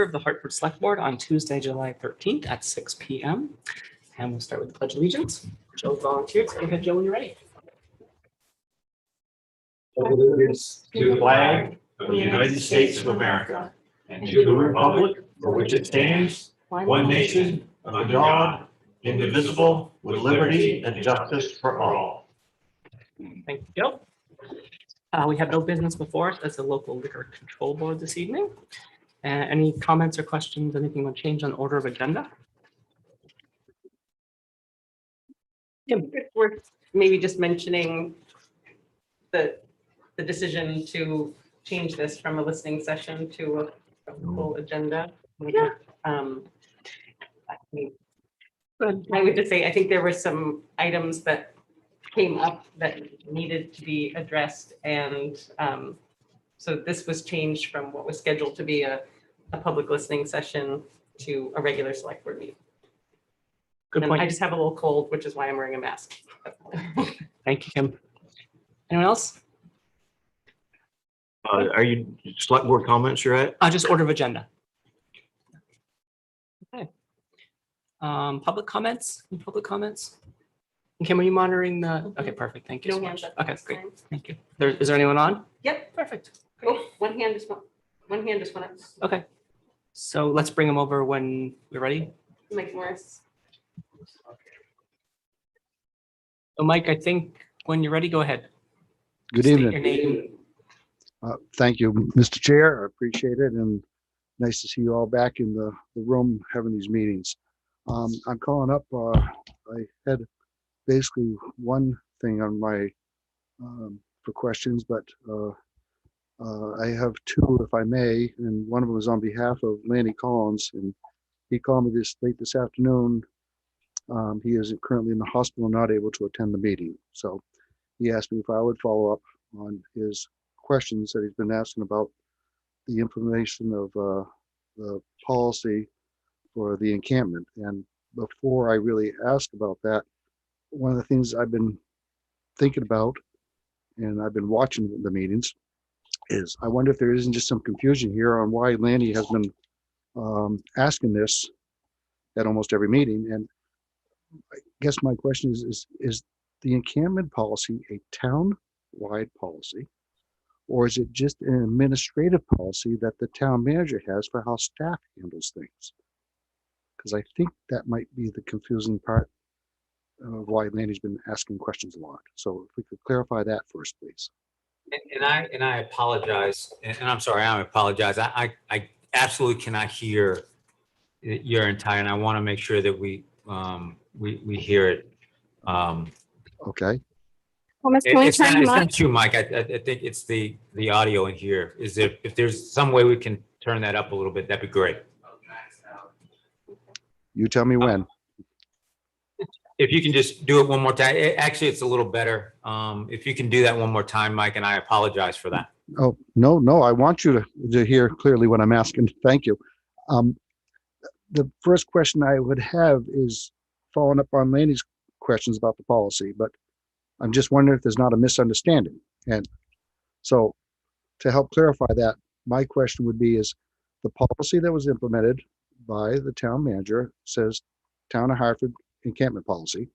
of the Hartford Select Board on Tuesday, July 13th at 6 p.m. And we'll start with the Pledge of Allegiance. Joe volunteered, so go ahead, Joe, when you're ready. Allegiance to the flag of the United States of America and to the republic for which it stands, one nation, under God, indivisible, with liberty and justice for all. Thank you, Joe. We have no business before us as the local liquor control board this evening. Any comments or questions, anything want to change on order of agenda? We're maybe just mentioning the decision to change this from a listening session to a full agenda. Yeah. I would just say, I think there were some items that came up that needed to be addressed, and so this was changed from what was scheduled to be a public listening session to a regular select board meeting. Good And point. I just have a little cold, which is why I'm wearing a mask. Thank you, Kim. Anyone else? Are you select board comments you're at? Just order of agenda. Okay. Public comments? Any public comments? And Kim, are you monitoring the? Okay, perfect. Thank you so No much. hands up Okay, this great. time. Thank you. Is there anyone on? Yep. Perfect. Oh, one hand just went up. Okay. So let's bring them over when we're ready. Mike Morris. So Mike, I think when you're ready, go ahead. Good State evening. your name. Thank you, Mr. Chair. I appreciate it, and nice to see you all back in the room having these meetings. I'm calling up. I had basically one thing on my for questions, but I have two, if I may, and one of them is on behalf of Lanny Collins, and he called me late this afternoon. He is currently in the hospital, not able to attend the meeting. So he asked me if I would follow up on his questions that he's been asking about the implementation of the policy for the encampment. And before I really ask about that, one of the things I've been thinking about, and I've been watching the meetings, is I wonder if there isn't just some confusion here on why Lanny has been asking this at almost every meeting. And I guess my question is the encampment policy a town-wide policy, or is it just an administrative policy that the town manager has for how staff handles things? Because I think that might be the confusing part of why Lanny's been asking questions a lot. So if we could clarify that first, please. And I apologize, and I'm sorry, I apologize. I absolutely cannot hear your entire, and I want to make sure that we hear it. Okay. It's not you, Mike. I think it's the audio in here. If there's some way we can turn that up a little bit, that'd be great. You tell me when. If you can just do it one more time. Actually, it's a little better. If you can do that one more time, Mike, and I apologize for that. Oh, no, I want you to hear clearly what I'm asking. Thank you. The first question I would have is following up on Lanny's questions about the policy, but I'm just wondering if there's not a misunderstanding. And so to help clarify that, my question would be, is the policy that was implemented by the town manager says Town of Hartford encampment policy.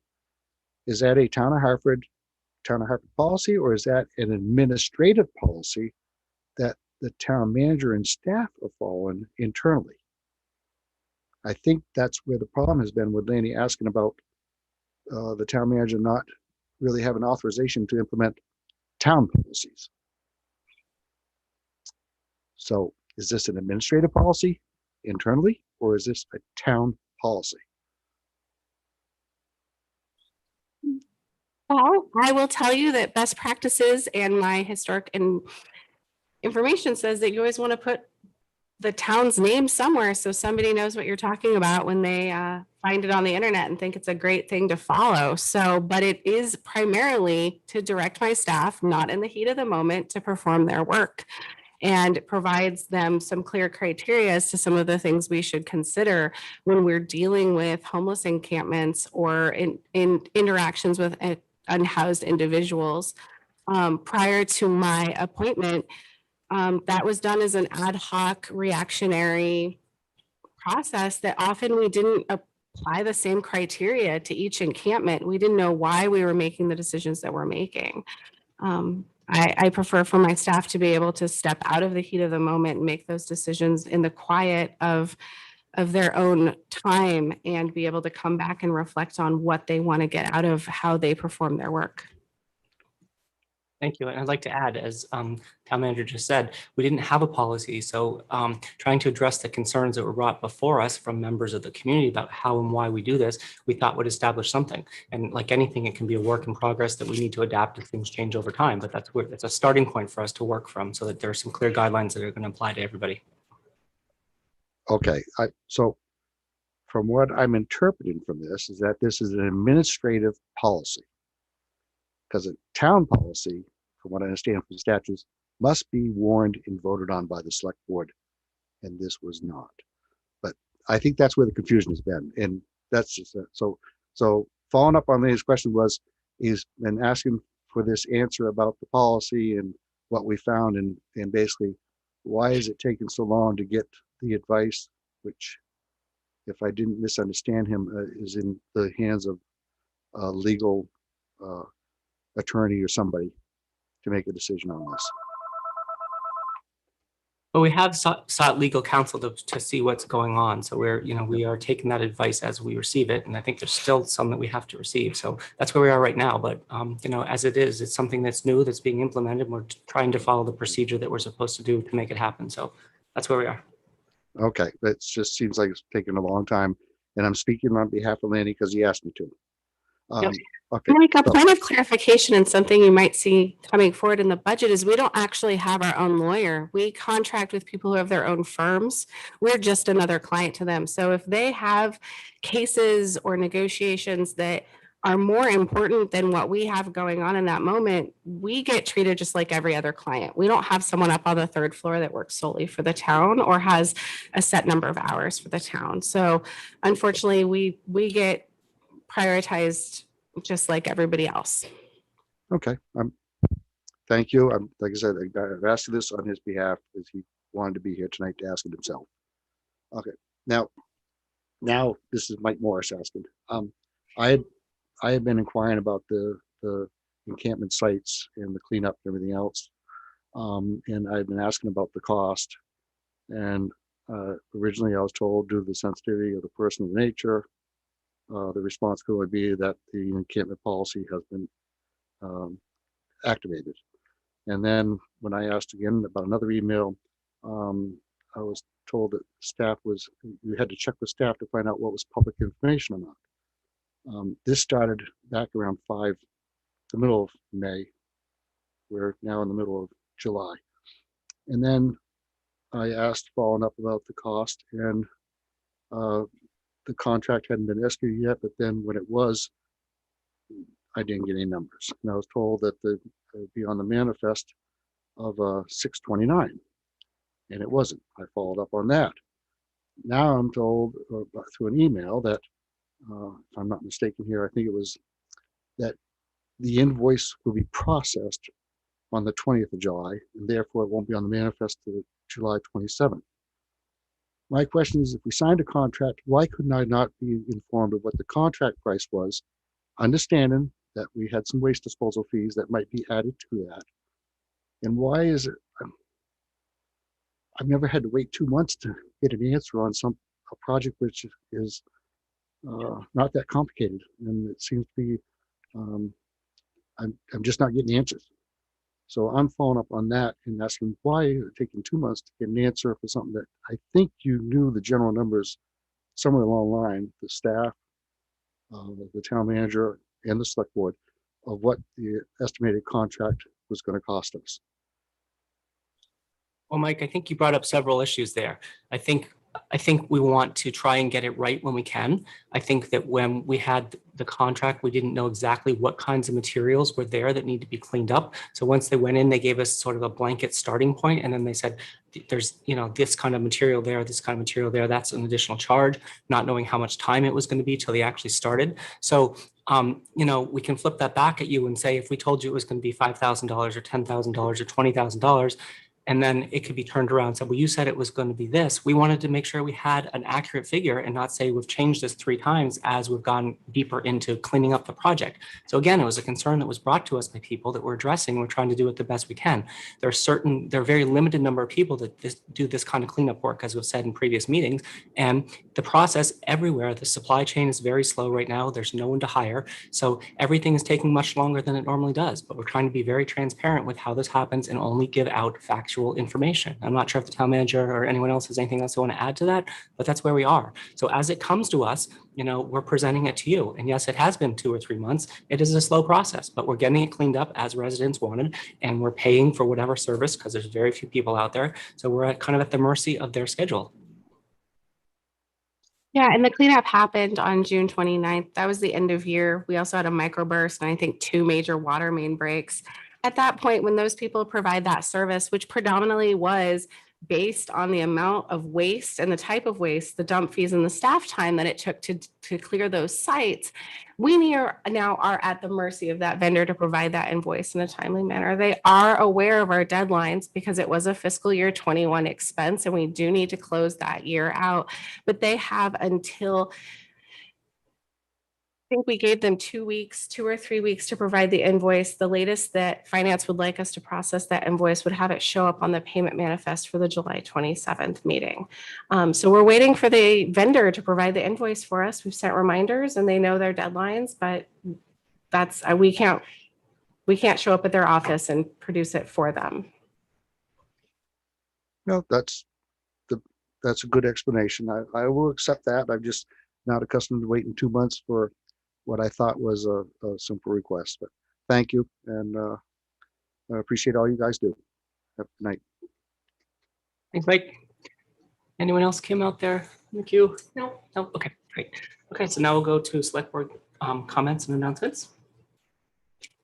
Is that a Town of Hartford policy, or is that an administrative policy that the town manager and staff are following internally? I think that's where the problem has been with Lanny asking about the town manager not really having authorization to implement town policies. So is this an administrative policy internally, or is this a town policy? Well, I will tell you that best practices and my historic and information says that you always want to put the town's name somewhere so somebody knows what you're talking about when they find it on the internet and think it's a great thing to follow. So, but it is primarily to direct my staff, not in the heat of the moment, to perform their work, and provides them some clear criteria as to some of the things we should consider when we're dealing with homeless encampments or in interactions with unhoused individuals. Prior to my appointment, that was done as an ad hoc reactionary process that often we didn't apply the same criteria to each encampment. We didn't know why we were making the decisions that we're making. I prefer for my staff to be able to step out of the heat of the moment and make those decisions in the quiet of their own time and be able to come back and reflect on what they want to get out of how they perform their work. Thank you. And I'd like to add, as town manager just said, we didn't have a policy. So trying to address the concerns that were brought before us from members of the community about how and why we do this, we thought would establish something. And like anything, it can be a work in progress that we need to adapt as things change over time. But that's where it's a starting point for us to work from, so that there are some clear guidelines that are going to apply to everybody. Okay, so from what I'm interpreting from this is that this is an administrative policy. Because a town policy, from what I understand from the statutes, must be warned and voted on by the select board. And this was not. But I think that's where the confusion has been. And that's just so following up on Lena's question is been asking for this answer about the policy and what we found and basically why is it taking so long to get the advice, which, if I didn't misunderstand him, is in the hands of a legal attorney or somebody to make a decision on this. But we have sought legal counsel to see what's going on. So we are taking that advice as we receive it. And I think there's still some that we have to receive. So that's where we are right now. But, as it is, it's something that's new, that's being implemented. We're trying to follow the procedure that we're supposed to do to make it happen. So that's where we are. Okay, that just seems like it's taking a long time. And I'm speaking on behalf of Lanny because he asked me to. Yep. Okay. Like a point of clarification and something you might see coming forward in the budget is we don't actually have our own lawyer. We contract with people who have their own firms. We're just another client to them. So if they have cases or negotiations that are more important than what we have going on in that moment, we get treated just like every other client. We don't have someone up on the third floor that works solely for the town or has a set number of hours for the town. So unfortunately, we get prioritized just like everybody else. Okay. Thank you. Like I said, I've asked you this on his behalf because he wanted to be here tonight to ask it himself. Okay. Now this is Mike Morris asking. I had been inquiring about the encampment sites and the cleanup and everything else. And I've been asking about the cost. And originally I was told, due to the sensitivity of the person of nature, the response could be that the encampment policy has been activated. And then when I asked again about another email, I was told that you had to check with staff to find out what was public information or not. This started back around the middle of May. We're now in the middle of July. And then I asked following up about the cost, and the contract hadn't been executed yet, but then when it was, I didn't get any numbers. And I was told that it would be on the manifest of 6/29, and it wasn't. I followed up on that. Now I'm told through an email that, if I'm not mistaken here, I think it was that the invoice will be processed on the 20th of July, and therefore it won't be on the manifest to July 27th. My question is, if we signed a contract, why couldn't I not be informed of what the contract price was, understanding that we had some waste disposal fees that might be added to that? And why is it, I've never had to wait 2 months to get an answer on a project which is not that complicated. And it seems to be, I'm just not getting answers. So I'm following up on that and asking why is it taking 2 months to get an answer for something that I think you knew the general numbers somewhere along the line, the staff, the town manager, and the select board, of what the estimated contract was going to cost us. Well, Mike, I think you brought up several issues there. I think we want to try and get it right when we can. I think that when we had the contract, we didn't know exactly what kinds of materials were there that need to be cleaned up. So once they went in, they gave us sort of a blanket starting point, and then they said, there's, this kind of material there, this kind of material there, that's an additional charge, not knowing how much time it was going to be till they actually started. So, we can flip that back at you and say, if we told you it was going to be $5,000 or $10,000 or $20,000, And then it could be turned around and said, well, you said it was going to be this. We wanted to make sure we had an accurate figure and not say we've changed this 3 times as we've gone deeper into cleaning up the project. So again, it was a concern that was brought to us by people that we're addressing. We're trying to do it the best we can. There are a very limited number of people that do this kind of cleanup work, as we've said in previous meetings. And the process everywhere, the supply chain is very slow right now. There's no one to hire. So everything is taking much longer than it normally does. But we're trying to be very transparent with how this happens and only give out factual information. I'm not sure if the town manager or anyone else has anything else they want to add to that, but that's where we are. So as it comes to us, we're presenting it to you. And yes, it has been 2 or 3 months. It is a slow process, but we're getting it cleaned up as residents wanted, and we're paying for whatever service because there's very few people out there. So we're kind of at the mercy of their schedule. Yeah, and the cleanup happened on June 29th. That was the end of year. We also had a microburst and I think 2 major water main breaks. At that point, when those people provide that service, which predominantly was based on the amount of waste and the type of waste, the dump fees and the staff time that it took to clear those sites, we now are at the mercy of that vendor to provide that invoice in a timely manner. They are aware of our deadlines because it was a fiscal year 21 expense and we do need to close that year out, but they have until I think we gave them 2 weeks, 2 or 3 weeks to provide the invoice. The latest that finance would like us to process that invoice would have it show up on the payment manifest for the July 27th meeting. So we're waiting for the vendor to provide the invoice for us. We've sent reminders and they know their deadlines, but that's, we can't show up at their office and produce it for them. No, that's a good explanation. I will accept that. I'm just not accustomed to waiting 2 months for what I thought was a simple request, but thank you. And I appreciate all you guys do. Have a good night. Thanks, Mike. Anyone else came out there in the queue? No. Okay, great. Okay, so now we'll go to select board comments and announcements.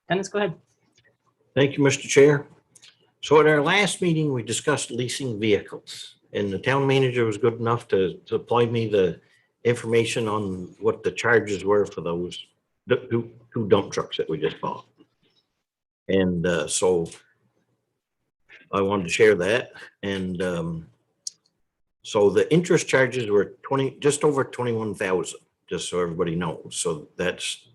Dennis, go ahead. Thank you, Mr. Chair. So at our last meeting, we discussed leasing vehicles, and the town manager was good enough to supply me the information on what the charges were for those two dump trucks that we just bought. And so I wanted to share that. And so the interest charges were just over 21,000, just so everybody knows. So that's,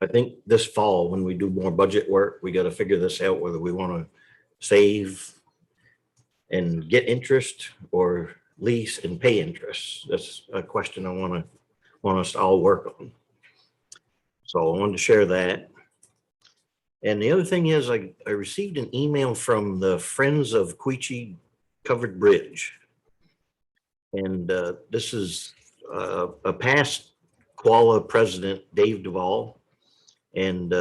I think this fall, when we do more budget work, we got to figure this out, whether we want to save and get interest or lease and pay interest. That's a question I want us to all work on. So I wanted to share that. And the other thing is I received an email from the Friends of Queechee Covered Bridge. And this is a past Koala president, Dave Duvall. And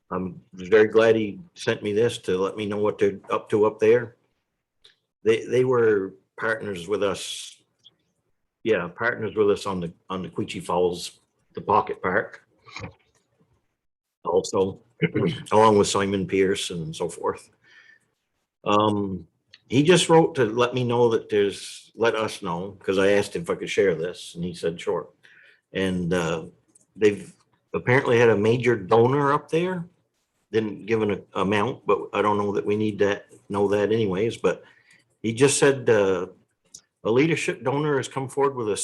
I'm very glad he sent me this to let me know what they're up to up there. They were partners with us. Yeah, partners with us on the Queechee Falls, the Pocket Park. Also, along with Simon Pierce and so forth. He just wrote to let me know that let us know, because I asked him if I could share this, and he said sure. And they've apparently had a major donor up there. Didn't give an amount, but I don't know that we need to know that anyways. But he just said a leadership donor has come forward with a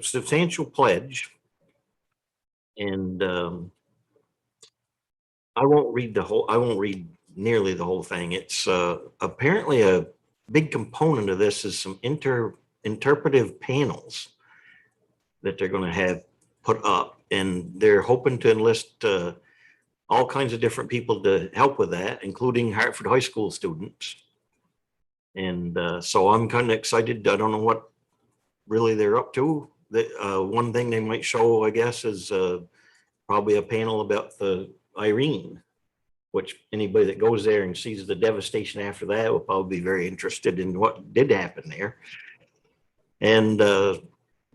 substantial pledge. And I won't read nearly the whole thing. It's apparently a big component of this is some interpretive panels that they're going to have put up, and they're hoping to enlist all kinds of different people to help with that, including Hartford High School students. And so I'm kind of excited. I don't know what really they're up to. One thing they might show, I guess, is probably a panel about the Irene, which anybody that goes there and sees the devastation after that will probably be very interested in what did happen there. And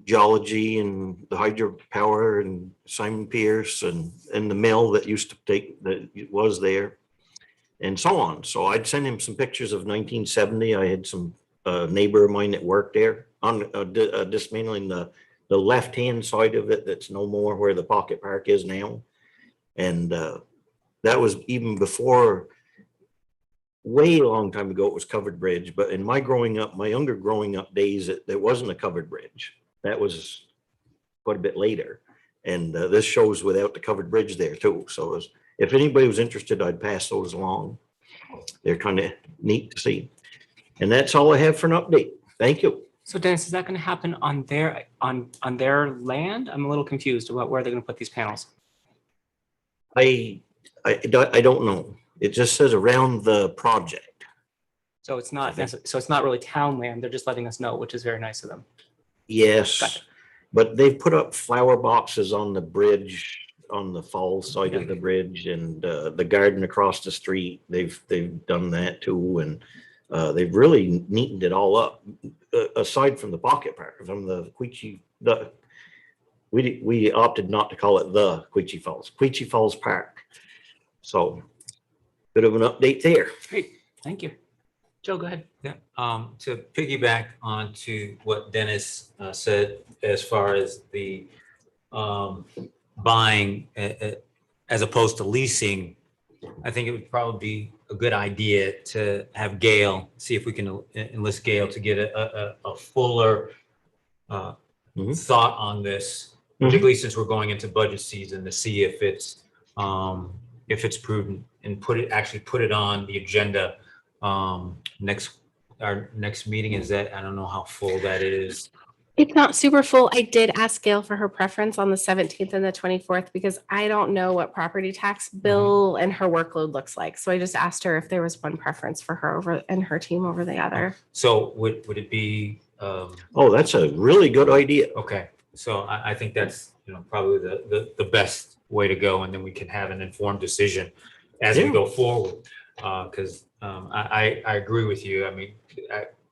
geology and the hydropower and Simon Pierce and the mill that used to that was there and so on. So I'd send him some pictures of 1970. I had some neighbor of mine that worked there on dismantling the left-hand side of it. That's no more where the Pocket Park is now. And that was even before way long time ago, it was covered bridge, but in my younger growing up days, there wasn't a covered bridge. That was quite a bit later. And this shows without the covered bridge there too. So if anybody was interested, I'd pass those along. They're kind of neat to see. And that's all I have for an update. Thank you. So Dennis, is that going to happen on their land? I'm a little confused about where they're going to put these panels. I don't know. It just says around the project. So it's not so it's not really town land. They're just letting us know, which is very nice of them. Yes, Gotcha. but they've put up flower boxes on the bridge, on the fall side of the bridge, and the garden across the street. They've done that too, and they've really neatened it all up. Aside from the pocket park, from the we opted not to call it the Queechee Falls Park. So, bit of an update there. Great, thank you. Joe, go ahead. Yeah, to piggyback on to what Dennis said as far as the buying as opposed to leasing, I think it would probably be a good idea to have Gail, see if we can enlist Gail to get a fuller thought on this, particularly since we're going into budget season, to see if it's prudent and put it on the agenda. Our next meeting is that, I don't know how full that is. It's not super full. I did ask Gail for her preference on the 17th and the 24th because I don't know what property tax bill and her workload looks like. So I just asked her if there was one preference for her over and her team over the other. So would it be? Oh, that's a really good idea. Okay, so I think that's probably the best way to go, and then we can have an informed decision as we go forward. Because I agree with you. I mean,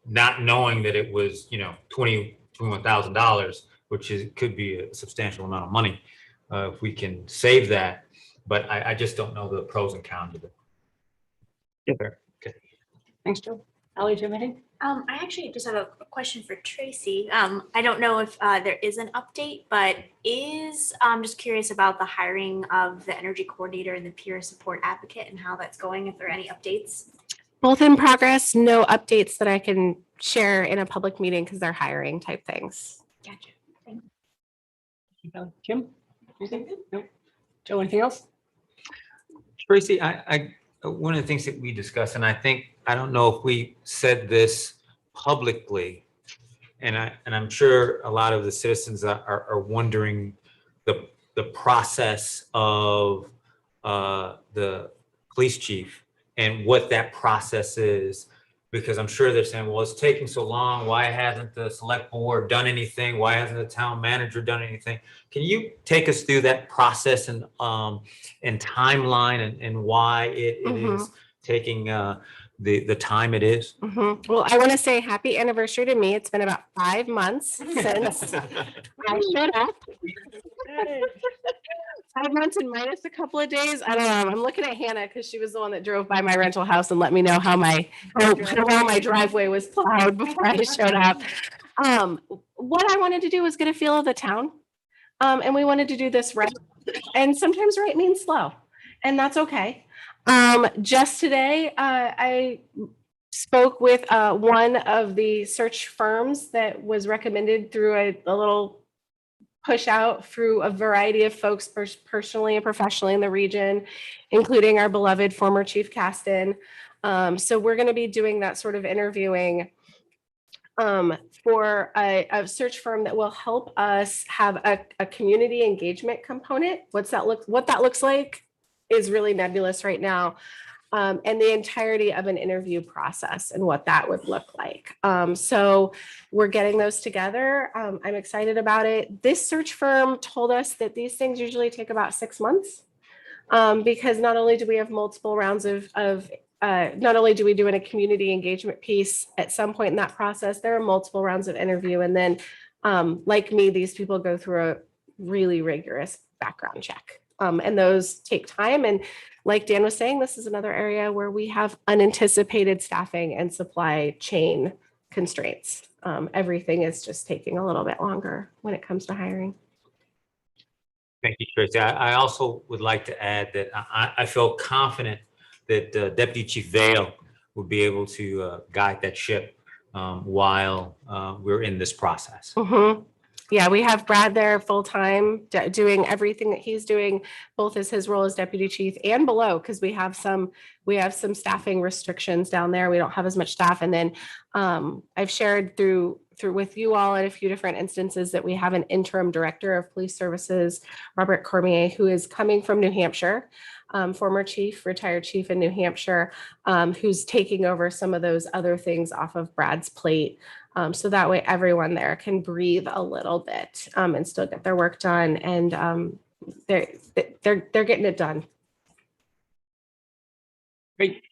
not knowing that it was $21,000, which could be a substantial amount of money, if we can save that. But I just don't know the pros and cons of it. Okay. Thanks, Joe. Ally, do you have anything? I actually just have a question for Tracy. I don't know if there is an update, but I'm just curious about the hiring of the energy coordinator and the peer support advocate and how that's going, if there are any updates. Both in progress, no updates that I can share in a public meeting because they're hiring type things. Gotcha. Kim? Anything? No. Joe, anything else? Tracy, I one of the things that we discussed, and I don't know if we said this publicly, and I'm sure a lot of the citizens are wondering the process of the police chief and what that process is, because I'm sure they're saying, well, it's taking so long. Why hasn't the select board done anything? Why hasn't the town manager done anything? Can you take us through that process and timeline and why it is taking the time it is? Well, I want to say happy anniversary to me. It's been about 5 months since I showed up. 5 months and minus a couple of days. I don't know. I'm looking at Hannah because she was the one that drove by my rental house and let me know how well my driveway was plowed before I showed up. What I wanted to do was get a feel of the town. And we wanted to do this right. And sometimes right means slow, and that's okay. Just today, I spoke with one of the search firms that was recommended through a little push out through a variety of folks personally and professionally in the region, including our beloved former Chief Caston. So we're going to be doing that sort of interviewing for a search firm that will help us have a community engagement component. What that looks like is really nebulous right now. And the entirety of an interview process and what that would look like. So we're getting those together. I'm excited about it. This search firm told us that these things usually take about 6 months because not only do we have multiple rounds not only do we do a community engagement piece at some point in that process, there are multiple rounds of interview. And then like me, these people go through a really rigorous background check. And those take time. And like Dan was saying, this is another area where we have unanticipated staffing and supply chain constraints. Everything is just taking a little bit longer when it comes to hiring. Thank you, Tracy. I also would like to add that I feel confident that Deputy Chief Vale will be able to guide that ship while we're in this process. Mhm. Yeah, we have Brad there full-time doing everything that he's doing, both as his role as deputy chief and below, because we have some staffing restrictions down there. We don't have as much staff. And then I've shared through with you all at a few different instances that we have an interim director of police services, Robert Cormier, who is coming from New Hampshire, former chief, retired chief in New Hampshire, who's taking over some of those other things off of Brad's plate. So that way everyone there can breathe a little bit and still get their work done. And they're getting it done. Great.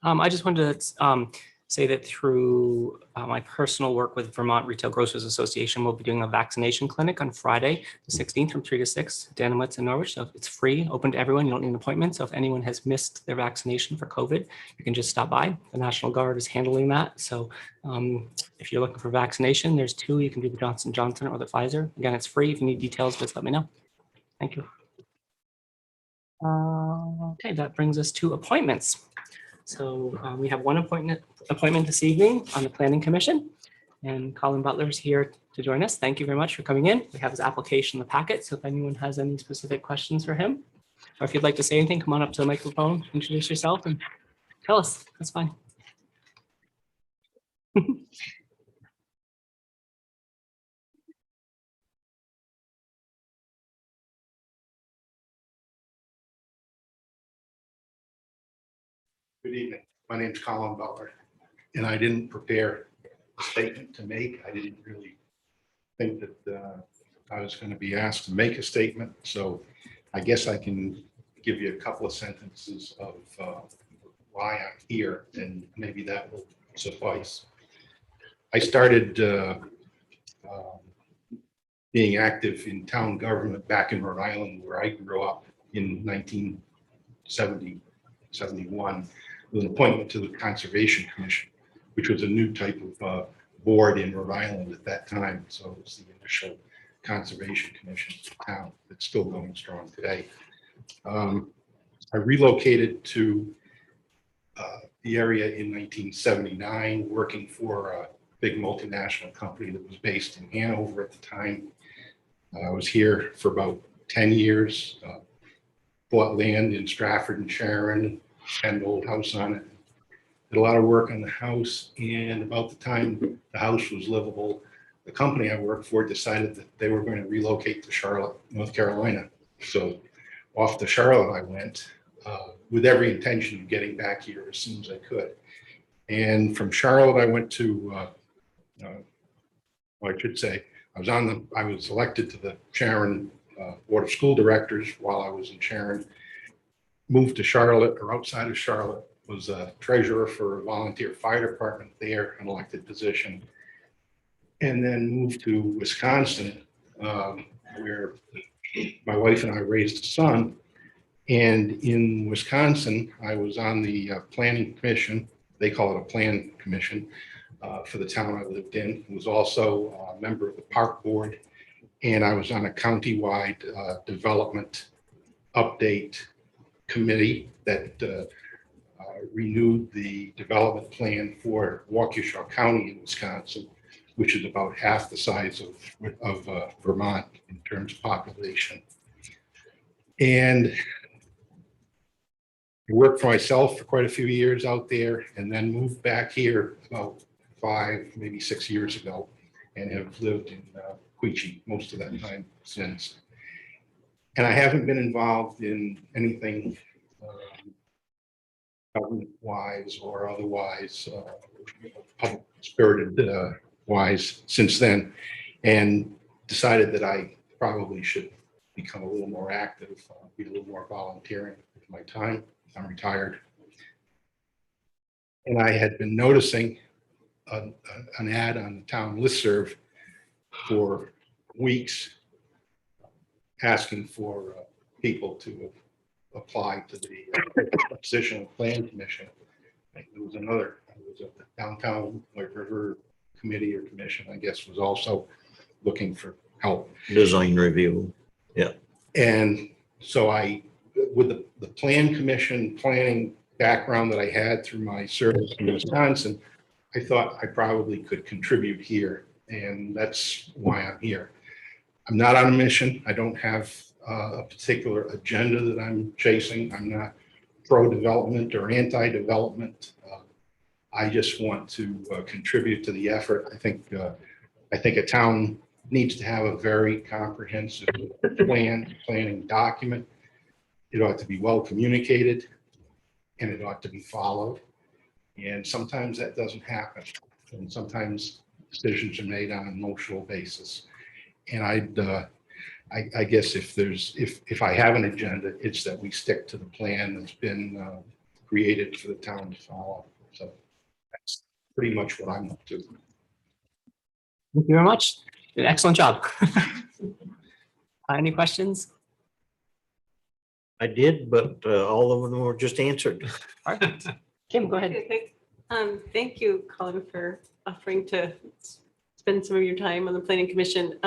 I just wanted to say that through my personal work with Vermont Retail Grocers Association, we'll be doing a vaccination clinic on Friday, the 16th from 3 to 6, Danowitz and Norwich. So it's free, open to everyone. You don't need an appointment. So if anyone has missed their vaccination for COVID, you can just stop by. The National Guard is handling that. So if you're looking for vaccination, there's 2. You can do the Johnson & Johnson or the Pfizer. Again, it's free. If you need details, just let me know. Thank you. Okay, that brings us to appointments. So we have one appointment this evening on the Planning Commission, and Colin Butler is here to join us. Thank you very much for coming in. We have his application in the packet, so if anyone has any specific questions for him, or if you'd like to say anything, come on up to the microphone, introduce yourself, and tell us. That's fine. Good evening. My name's Colin Butler, and I didn't prepare a statement to make. I didn't really think that I was going to be asked to make a statement, so I guess I can give you a couple of sentences of why I'm here, and maybe that will suffice. I started being active in town government back in Rhode Island, where I grew up in 1970, 71. With an appointment to the Conservation Commission, which was a new type of board in Rhode Island at that time. So it was the initial Conservation Commission in town that's still going strong today. I relocated to the area in 1979, working for a big multinational company that was based in Hanover at the time. I was here for about 10 years, bought land in Stratford and Sharon, had an old house on it. Did a lot of work on the house, and about the time the house was livable, the company I worked for decided that they were going to relocate to Charlotte, North Carolina. So off to Charlotte I went with every intention of getting back here as soon as I could. And from Charlotte I went to, well, I should say, I was elected to the Sharon Board of School Directors while I was in Sharon. Moved to Charlotte, or outside of Charlotte, was a treasurer for a volunteer fire department there, an elected position. And then moved to Wisconsin, where my wife and I raised a son. And in Wisconsin, I was on the planning commission. They call it a plan commission for the town I lived in. I was also a member of the park board. And I was on a countywide development update committee that renewed the development plan for Waukesha County in Wisconsin, which is about half the size of Vermont in terms of population. And I worked for myself for quite a few years out there, and then moved back here about 5, maybe 6 years ago, and have lived in Quechee most of that time since. And I haven't been involved in anything government-wise or otherwise, public spirited wise since then, and decided that I probably should become a little more active, be a little more volunteering with my time. I'm retired. And I had been noticing an ad on the town listserv for weeks asking for people to apply to the position of plan commission. There was another, it was a downtown White River committee or commission, I guess, was also looking for help. Design review. And so I, with the plan commission planning background that I had through my service in Wisconsin, I thought I probably could contribute here, and that's why I'm here. I'm not on a mission. I don't have a particular agenda that I'm chasing. I'm not pro-development or anti-development. I just want to contribute to the effort. I think a town needs to have a very comprehensive planning document. It ought to be well communicated, and it ought to be followed. And sometimes that doesn't happen. And sometimes decisions are made on an emotional basis. And I guess if I have an agenda, it's that we stick to the plan that's been created for the town to follow. So that's pretty much what I'm up to. Thank you very much. An excellent job. Any questions? I did, but all of them were just answered. All right. Kim, go ahead. Okay, thank you, Colin, for offering to spend some of your time on the planning commission.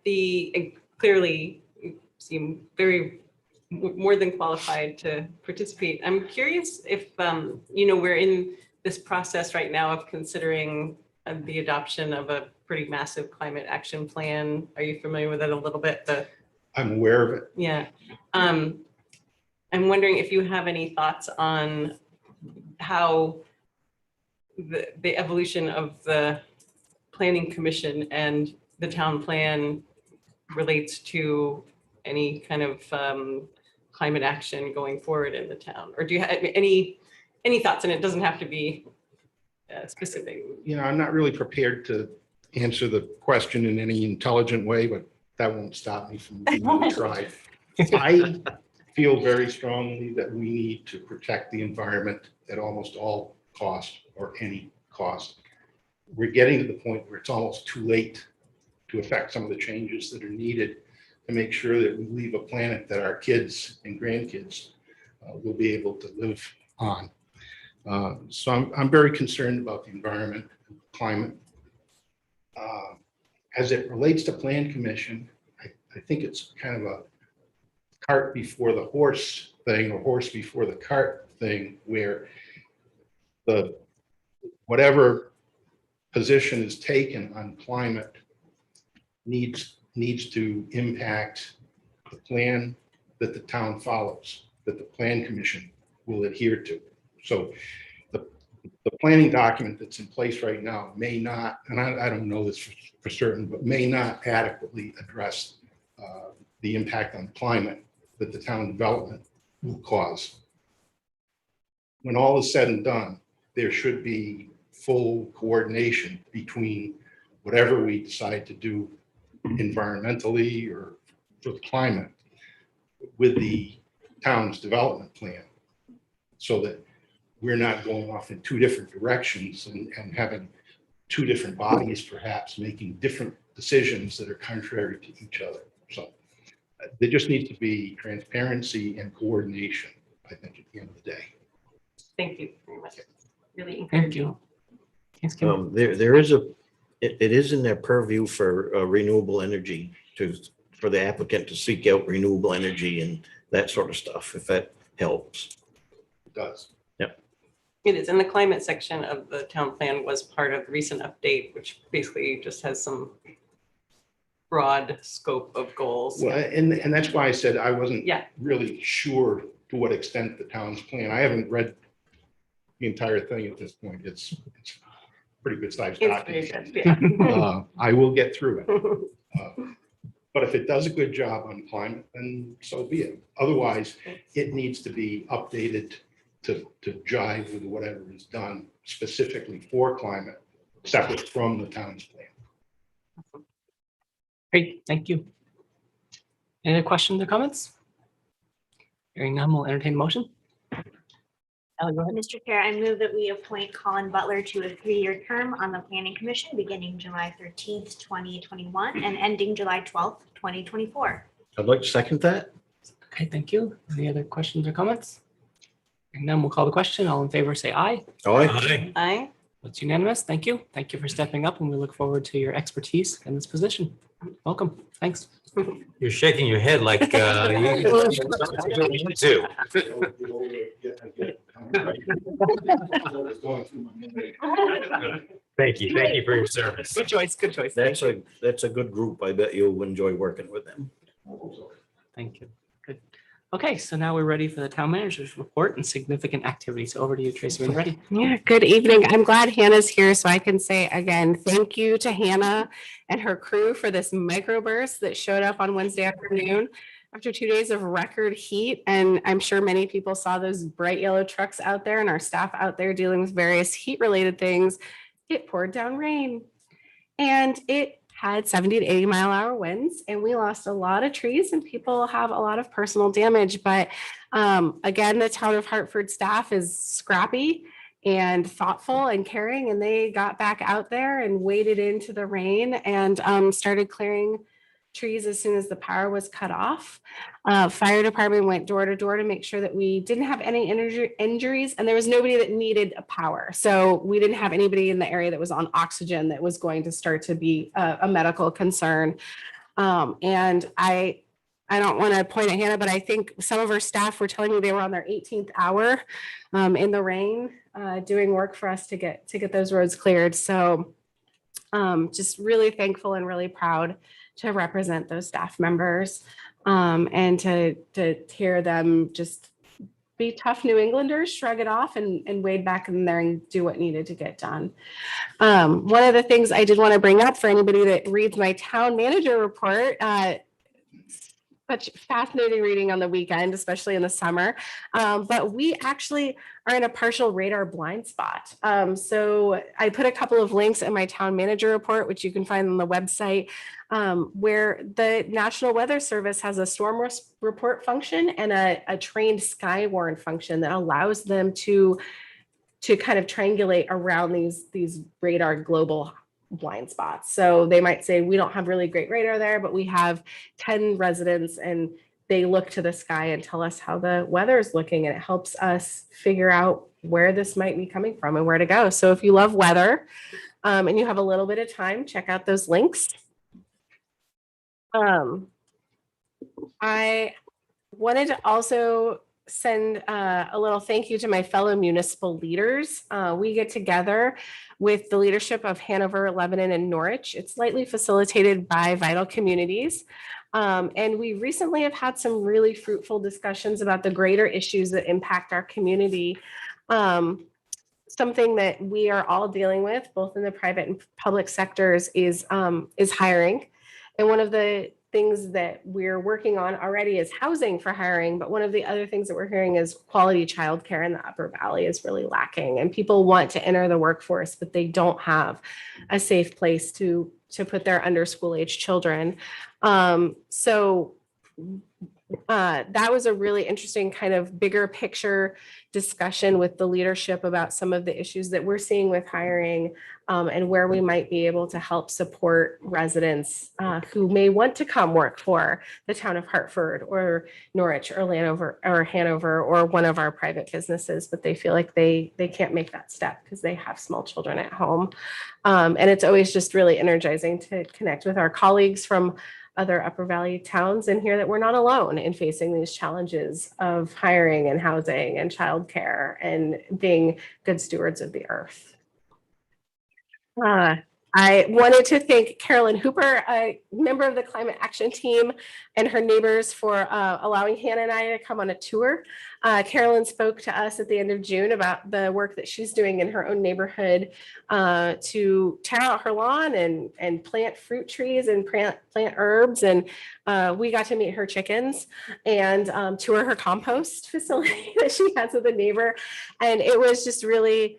Clearly you seem very more than qualified to participate. I'm curious if, we're in this process right now of considering the adoption of a pretty massive climate action plan. Are you familiar with it a little bit? I'm aware of it. Yeah. I'm wondering if you have any thoughts on how the evolution of the planning commission and the town plan relates to any kind of climate action going forward in the town, or do you have any thoughts? And it doesn't have to be specific. I'm not really prepared to answer the question in any intelligent way, but that won't stop me from trying. I feel very strongly that we need to protect the environment at almost all costs or any cost. We're getting to the point where it's almost too late to affect some of the changes that are needed to make sure that we leave a planet that our kids and grandkids will be able to live on. So I'm very concerned about the environment, climate. As it relates to Plan Commission, I think it's kind of a cart before the horse thing, or horse before the cart thing, where whatever position is taken on climate needs to impact the plan that the town follows, that the Plan Commission will adhere to. So the planning document that's in place right now may not, and I don't know this for certain, but may not adequately address the impact on climate that the town development will cause. When all is said and done, there should be full coordination between whatever we decide to do environmentally or for the climate with the town's development plan, so that we're not going off in two different directions and having two different bodies perhaps making different decisions that are contrary to each other. So there just needs to be transparency and coordination, I think, at the end of the day. Thank you very much. Really Thank encouraging. you. Thanks, Kim. There is it is in their purview for renewable energy for the applicant to seek out renewable energy and that sort of stuff, if that helps. It does. It is, and the climate section of the town plan was part of the recent update, which basically just has some broad scope of goals. Well, and that's why I said I wasn't Yeah. really sure to what extent the town's plan. I haven't read the entire thing at this point. It's pretty good sized It's very document. good, yeah. I will get through it. But if it does a good job on climate, then so be it. Otherwise, it needs to be updated to jive with whatever is done specifically for climate, separate from the town's plan. Great, thank you. Any other questions or comments? Hearing none, we'll entertain the motion. Ally, go ahead. Mr. Chair, I move that we appoint Colin Butler to a 3-year term on the Planning Commission beginning July 13th, 2021 and ending July 12th, 2024. I'd like to second that. Okay, thank you. Any other questions or comments? And then we'll call the question. All in favor, say aye. Aye. Aye. That's unanimous. Thank you. Thank you for stepping up, and we look forward to your expertise in this position. Welcome. Thanks. You're shaking your head like you do. Thank you. Thank you for your service. Good choice, good choice. That's a good group. I bet you'll enjoy working with them. Thank you. Good. Okay, so now we're ready for the town manager's report and significant activities. Over to you, Tracy, when you're ready. Yeah, good evening. I'm glad Hannah's here so I can say again, thank you to Hannah and her crew for this microburst that showed up on Wednesday afternoon after 2 days of record heat. And I'm sure many people saw those bright yellow trucks out there and our staff out there dealing with various heat related things. It poured down rain and it had 70 to 80-mile-an-hour winds, and we lost a lot of trees and people have a lot of personal damage. But again, the town of Hartford staff is scrappy and thoughtful and caring, and they got back out there and waded into the rain and started clearing trees as soon as the power was cut off. Fire department went door to door to make sure that we didn't have any injuries, and there was nobody that needed a power. So we didn't have anybody in the area that was on oxygen that was going to start to be a medical concern. And I don't want to point at Hannah, but I think some of our staff were telling me they were on their 18th hour in the rain doing work for us to get those roads cleared. So just really thankful and really proud to represent those staff members and to hear them just be tough New Englanders, shrug it off and wade back in there and do what needed to get done. One of the things I did want to bring up for anybody that reads my town manager report, such fascinating reading on the weekend, especially in the summer. But we actually are in a partial radar blind spot. So I put a couple of links in my town manager report, which you can find on the website, where the National Weather Service has a storm report function and a trained sky warn function that allows them to kind of triangulate around these radar global blind spots. So they might say, we don't have really great radar there, but we have 10 residents and they look to the sky and tell us how the weather is looking, and it helps us figure out where this might be coming from and where to go. So if you love weather and you have a little bit of time, check out those links. I wanted to also send a little thank you to my fellow municipal leaders. We get together with the leadership of Hanover, Lebanon, and Norwich. It's lightly facilitated by Vital Communities. And we recently have had some really fruitful discussions about the greater issues that impact our community. Something that we are all dealing with, both in the private and public sectors, is hiring. And one of the things that we're working on already is housing for hiring. But one of the other things that we're hearing is quality childcare in the Upper Valley is really lacking. And people want to enter the workforce, but they don't have a safe place to put their under school age children. So that was a really interesting kind of bigger picture discussion with the leadership about some of the issues that we're seeing with hiring and where we might be able to help support residents who may want to come work for the town of Hartford or Norwich or Hanover or one of our private businesses, but they feel like they can't make that step because they have small children at home. And it's always just really energizing to connect with our colleagues from other Upper Valley towns and hear that we're not alone in facing these challenges of hiring and housing and childcare and being good stewards of the earth. I wanted to thank Carolyn Hooper, a member of the climate action team, and her neighbors for allowing Hannah and I to come on a tour. Carolyn spoke to us at the end of June about the work that she's doing in her own neighborhood to tear out her lawn and plant fruit trees and plant herbs. And we got to meet her chickens and tour her compost facility that she has with a neighbor. And it was just really,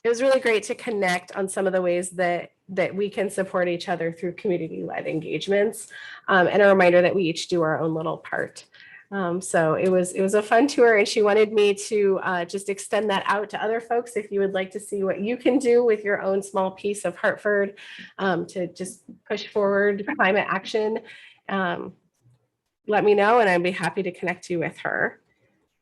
it was really great to connect on some of the ways that we can support each other through community-led engagements, and a reminder that we each do our own little part. So it was a fun tour, and she wanted me to just extend that out to other folks. If you would like to see what you can do with your own small piece of Hartford to just push forward climate action, let me know, and I'd be happy to connect you with her.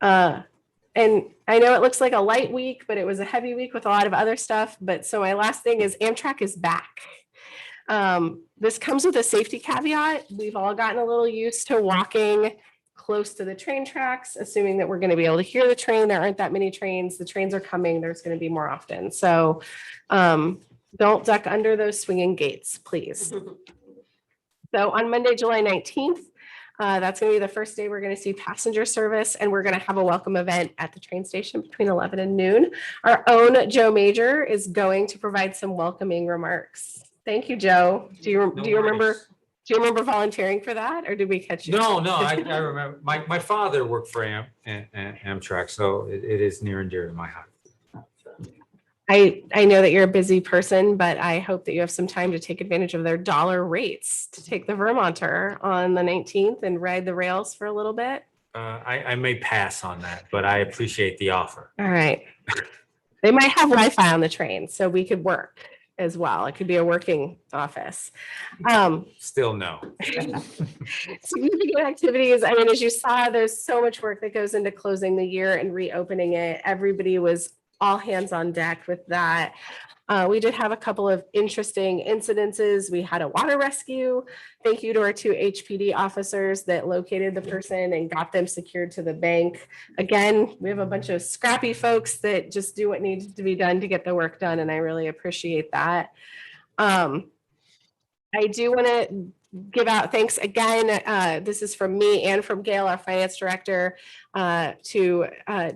And I know it looks like a light week, but it was a heavy week with a lot of other stuff. But so my last thing is Amtrak is back. This comes with a safety caveat. We've all gotten a little used to walking close to the train tracks, assuming that we're going to be able to hear the train. There aren't that many trains. The trains are coming. There's going to be more often. So don't duck under those swinging gates, please. So on Monday, July 19th, that's going to be the first day we're going to see passenger service, and we're going to have a welcome event at the train station between 11 and noon. Our own Joe Major is going to provide some welcoming remarks. Thank you, Joe. Do you remember volunteering for that, or did we catch you? No, I remember. My father worked for Amtrak, so it is near and dear to my heart. I know that you're a busy person, but I hope that you have some time to take advantage of their dollar rates to take the Vermonter on the 19th and ride the rails for a little bit. I may pass on that, but I appreciate the offer. All right. They might have Wi-Fi on the train, so we could work as well. It could be a working office. Still no. Significant activities. I mean, as you saw, there's so much work that goes into closing the year and reopening it. Everybody was all hands on deck with that. We did have a couple of interesting incidences. We had a water rescue. Thank you to our 2 HPD officers that located the person and got them secured to the bank. Again, we have a bunch of scrappy folks that just do what needs to be done to get the work done, and I really appreciate that. I do want to give out thanks again. This is from me and from Gail, our finance director, to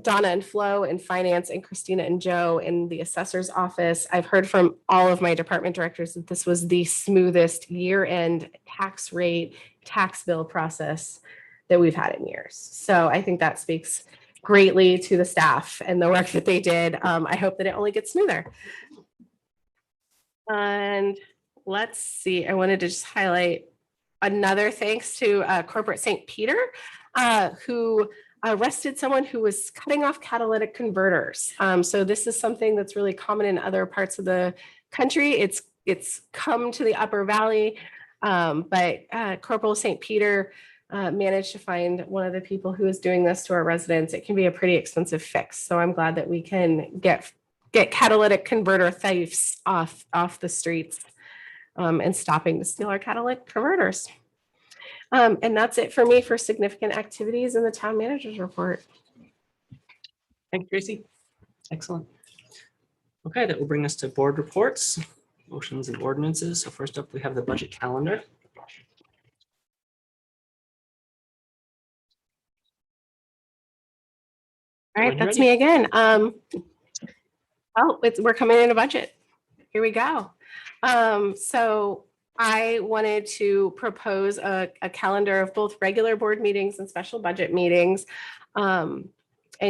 Donna and Flo in finance, and Christina and Joe in the assessor's office. I've heard from all of my department directors that this was the smoothest year-end tax rate, tax bill process that we've had in years. So I think that speaks greatly to the staff and the work that they did. I hope that it only gets smoother. And let's see, I wanted to just highlight another thanks to Corporate St. Peter, who arrested someone who was cutting off catalytic converters. So this is something that's really common in other parts of the country. It's come to the Upper Valley, but Corporal St. Peter managed to find one of the people who is doing this to our residents. It can be a pretty expensive fix. So I'm glad that we can get catalytic converter thieves off the streets. And stopping to steal our catalytic converters. And that's it for me for significant activities in the town manager's report. Thank you, Tracy. Excellent. Okay, that will bring us to board reports, motions and ordinances. So first up, we have the budget calendar. All right, that's me again. We're coming in a budget. Here we go. So I wanted to propose a calendar of both regular board meetings and special budget meetings, and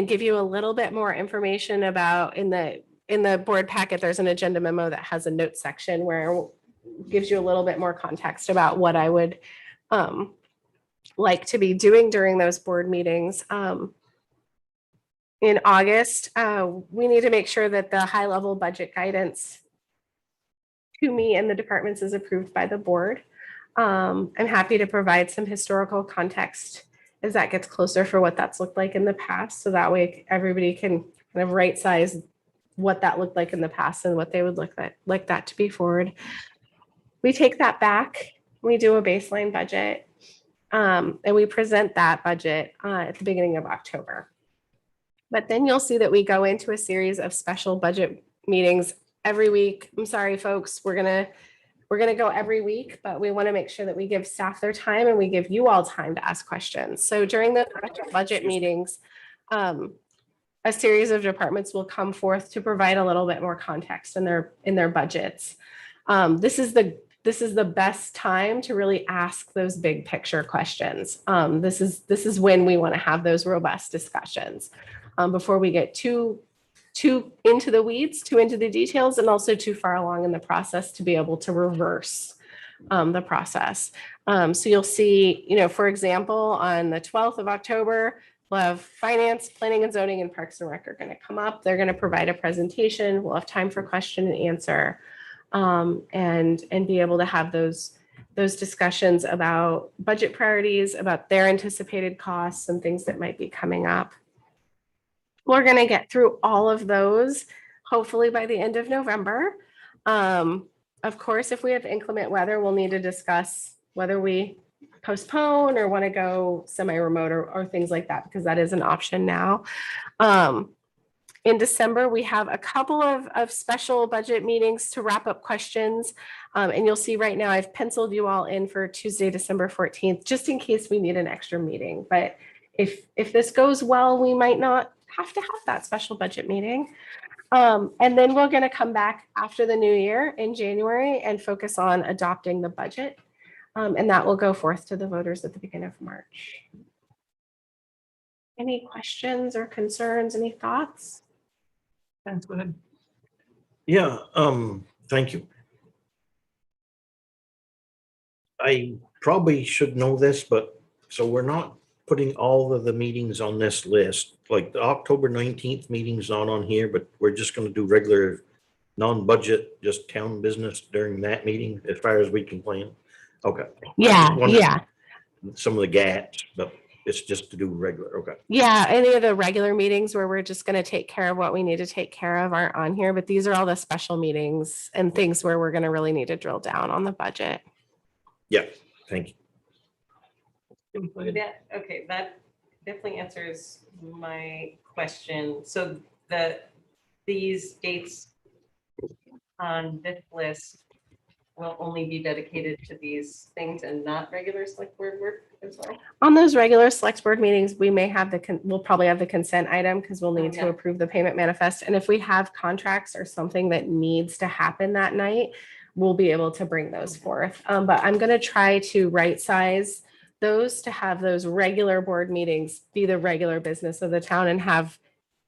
give you a little bit more information about in the board packet. There's an agenda memo that has a note section where it gives you a little bit more context about what I would like to be doing during those board meetings. In August, we need to make sure that the high level budget guidance to me and the departments is approved by the board. I'm happy to provide some historical context as that gets closer for what that's looked like in the past. So that way everybody can kind of right size what that looked like in the past and what they would look like that to be forward. We take that back, we do a baseline budget, and we present that budget at the beginning of October. But then you'll see that we go into a series of special budget meetings every week. I'm sorry, folks, we're gonna go every week, but we want to make sure that we give staff their time and we give you all time to ask questions. So during the budget meetings, a series of departments will come forth to provide a little bit more context in their budgets. This is the best time to really ask those big picture questions. This is when we want to have those robust discussions before we get too into the weeds, too into the details, and also too far along in the process to be able to reverse the process. So you'll see, for example, on the 12th of October, we'll have finance, planning and zoning, and parks and rec are going to come up. They're going to provide a presentation. We'll have time for question and answer, and be able to have those discussions about budget priorities, about their anticipated costs and things that might be coming up. We're going to get through all of those, hopefully by the end of November. Of course, if we have inclement weather, we'll need to discuss whether we postpone or want to go semi-remote or things like that, because that is an option now. In December, we have a couple of special budget meetings to wrap up questions. And you'll see right now, I've penciled you all in for Tuesday, December 14th, just in case we need an extra meeting. But if this goes well, we might not have to have that special budget meeting. And then we're going to come back after the new year in January and focus on adopting the budget. And that will go forth to the voters at the beginning of March. Any questions or concerns, any thoughts? Go ahead. Yeah, thank you. I probably should know this, but so we're not putting all of the meetings on this list. Like the October 19th meeting's not on here, but we're just gonna do regular non-budget, just town business during that meeting as far as we can plan. Okay. Yeah, yeah. Some of the gaps, but it's just to do regular, okay. Yeah, any of the regular meetings where we're just going to take care of what we need to take care of aren't on here, but these are all the special meetings and things where we're going to really need to drill down on the budget. Yeah, thank you. Okay, that definitely answers my question. So these dates on this list will only be dedicated to these things and not regular select board work as well? On those regular select board meetings, we may have we'll probably have the consent item because we'll need to Yeah. approve the payment manifest. And if we have contracts or something that needs to happen that night, we'll be able to bring those forth. But I'm going to try to right size those to have those regular board meetings be the regular business of the town and have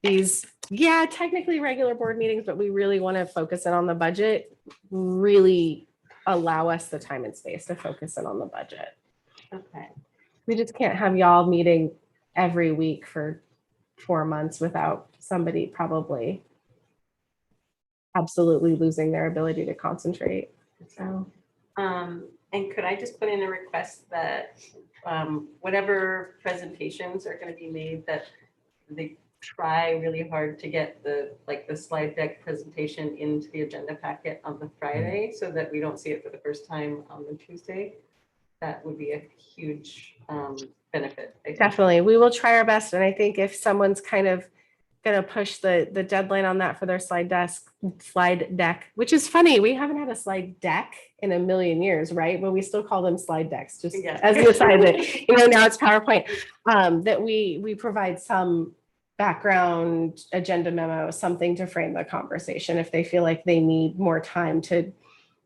these, yeah, technically regular board meetings, but we really want to focus in on the budget, really allow us the time and space to focus in on the budget. Okay. We just can't have y'all meeting every week for 4 months without somebody probably absolutely losing their ability to concentrate. So, and could I just put in a request that whatever presentations are going to be made, that they try really hard to get the slide deck presentation into the agenda packet on the Friday so that we don't see it for the first time on the Tuesday. That would be a huge benefit. I think. definitely, we will try our best. And I think if someone's kind of going to push the deadline on that for their slide deck, which is funny, we haven't had a slide deck in a million years, right? But we still call them slide decks, just as an aside that, now it's PowerPoint, that we provide some background agenda memo, something to frame the conversation if they feel like they need more time to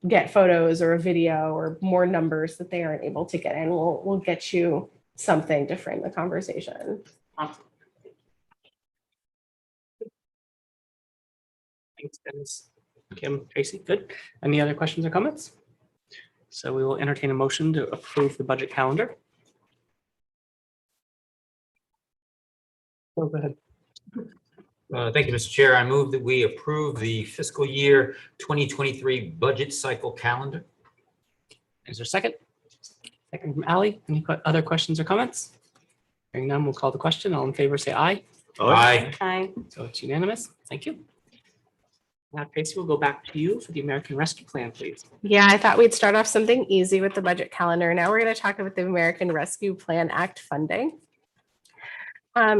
get photos or a video or more numbers that they aren't able to get in. We'll get you something to frame the conversation. Awesome. Thanks, Dennis. Kim, Tracy, good. Any other questions or comments? So we will entertain a motion to approve the budget calendar. Go ahead. Thank you, Mr. Chair. I move that we approve the fiscal year 2023 budget cycle calendar. Is there a second? Second from Ally. Any other questions or comments? Hearing none, we'll call the question. All in favor, say aye. Aye. Hi. So it's unanimous. Thank you. Now, Tracy, we'll go back to you for the American Rescue Plan, please. Yeah, I thought we'd start off something easy with the budget calendar. Now we're going to talk about the American Rescue Plan Act funding.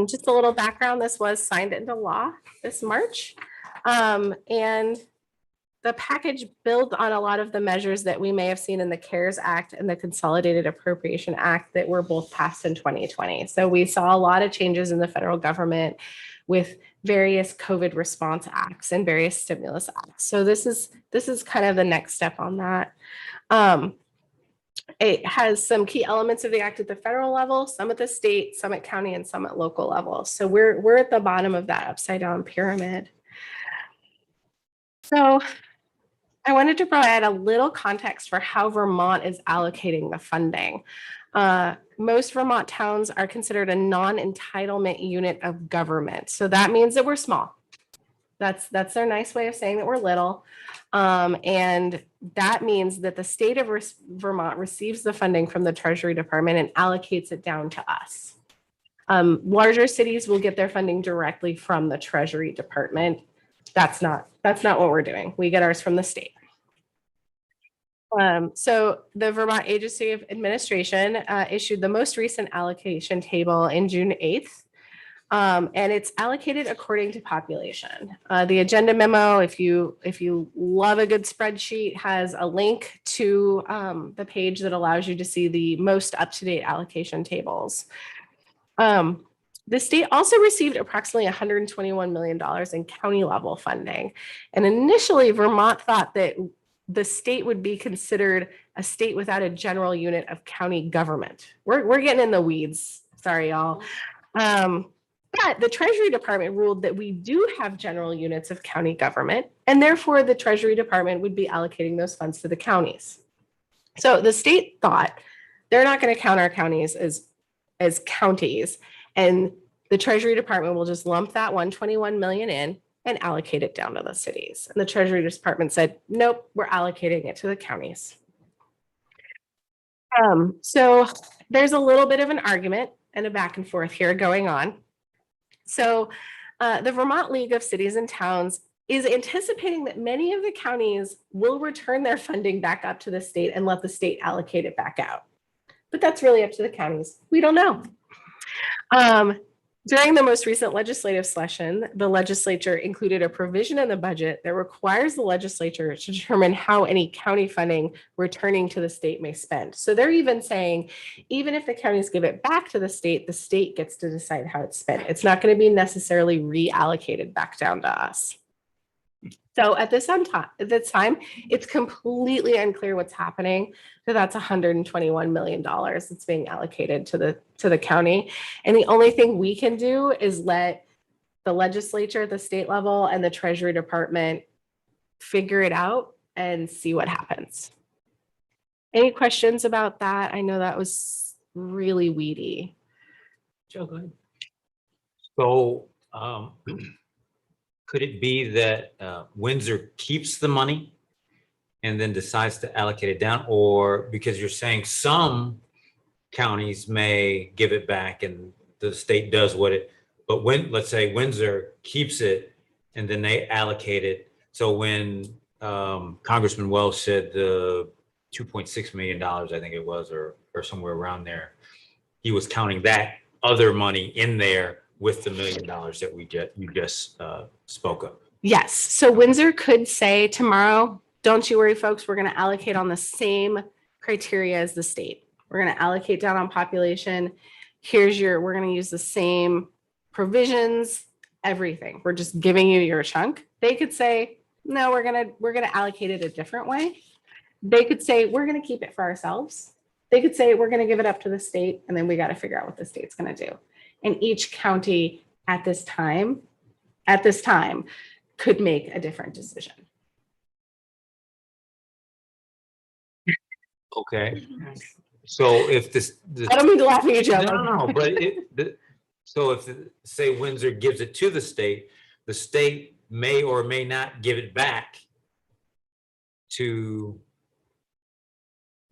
Just a little background, this was signed into law this March. And the package builds on a lot of the measures that we may have seen in the CARES Act and the Consolidated Appropriation Act that were both passed in 2020. So we saw a lot of changes in the federal government with various COVID response acts and various stimulus acts. So this is kind of the next step on that. It has some key elements of the act at the federal level, some at the state, some at county, and some at local level. So we're at the bottom of that upside down pyramid. So I wanted to provide a little context for how Vermont is allocating the funding. Most Vermont towns are considered a non-entitlement unit of government. So that means that we're small. That's their nice way of saying that we're little. And that means that the state of Vermont receives the funding from the Treasury Department and allocates it down to us. Larger cities will get their funding directly from the Treasury Department. That's not what we're doing. We get ours from the state. So the Vermont Agency of Administration issued the most recent allocation table in June 8th. And it's allocated according to population. The agenda memo, if you love a good spreadsheet, has a link to the page that allows you to see the most up-to-date allocation tables. The state also received approximately $121 million in county level funding. And initially, Vermont thought that the state would be considered a state without a general unit of county government. We're getting in the weeds. Sorry, y'all. But the Treasury Department ruled that we do have general units of county government, and therefore the Treasury Department would be allocating those funds to the counties. So the state thought they're not going to count our counties as counties, and the Treasury Department will just lump that 121 million in and allocate it down to the cities. And the Treasury Department said, nope, we're allocating it to the counties. So there's a little bit of an argument and a back and forth here going on. So the Vermont League of Cities and Towns is anticipating that many of the counties will return their funding back up to the state and let the state allocate it back out. But that's really up to the counties. We don't know. During the most recent legislative session, the legislature included a provision in the budget that requires the legislature to determine how any county funding returning to the state may spend. So they're even saying, even if the counties give it back to the state gets to decide how it's spent. It's not going to be necessarily reallocated back down to us. So at this time, it's completely unclear what's happening. So that's $121 million that's being allocated to the county. And the only thing we can do is let the legislature at the state level and the Treasury Department figure it out and see what happens. Any questions about that? I know that was really weedy. Joe, go ahead. So could it be that Windsor keeps the money and then decides to allocate it down? Or because you're saying some counties may give it back and the state does but when, let's say Windsor keeps it and then they allocate it. So when Congressman Welch said the $2.6 million, I think it was, or somewhere around there, he was counting that other money in there with the $1 million that you just spoke of. Yes. So Windsor could say tomorrow, don't you worry, folks, we're going to allocate on the same criteria as the state. We're going to allocate down on population. We're going to use the same provisions, everything. We're just giving you your chunk. They could say, no, we're going to allocate it a different way. They could say, we're going to keep it for ourselves. They could say, we're going to give it up to the state, and then we got to figure out what the state's going to do. And each county at this time could make a different decision. Okay. So if I don't mean to laugh at you, Joe. no, but so if say Windsor gives it to the state may or may not give it back to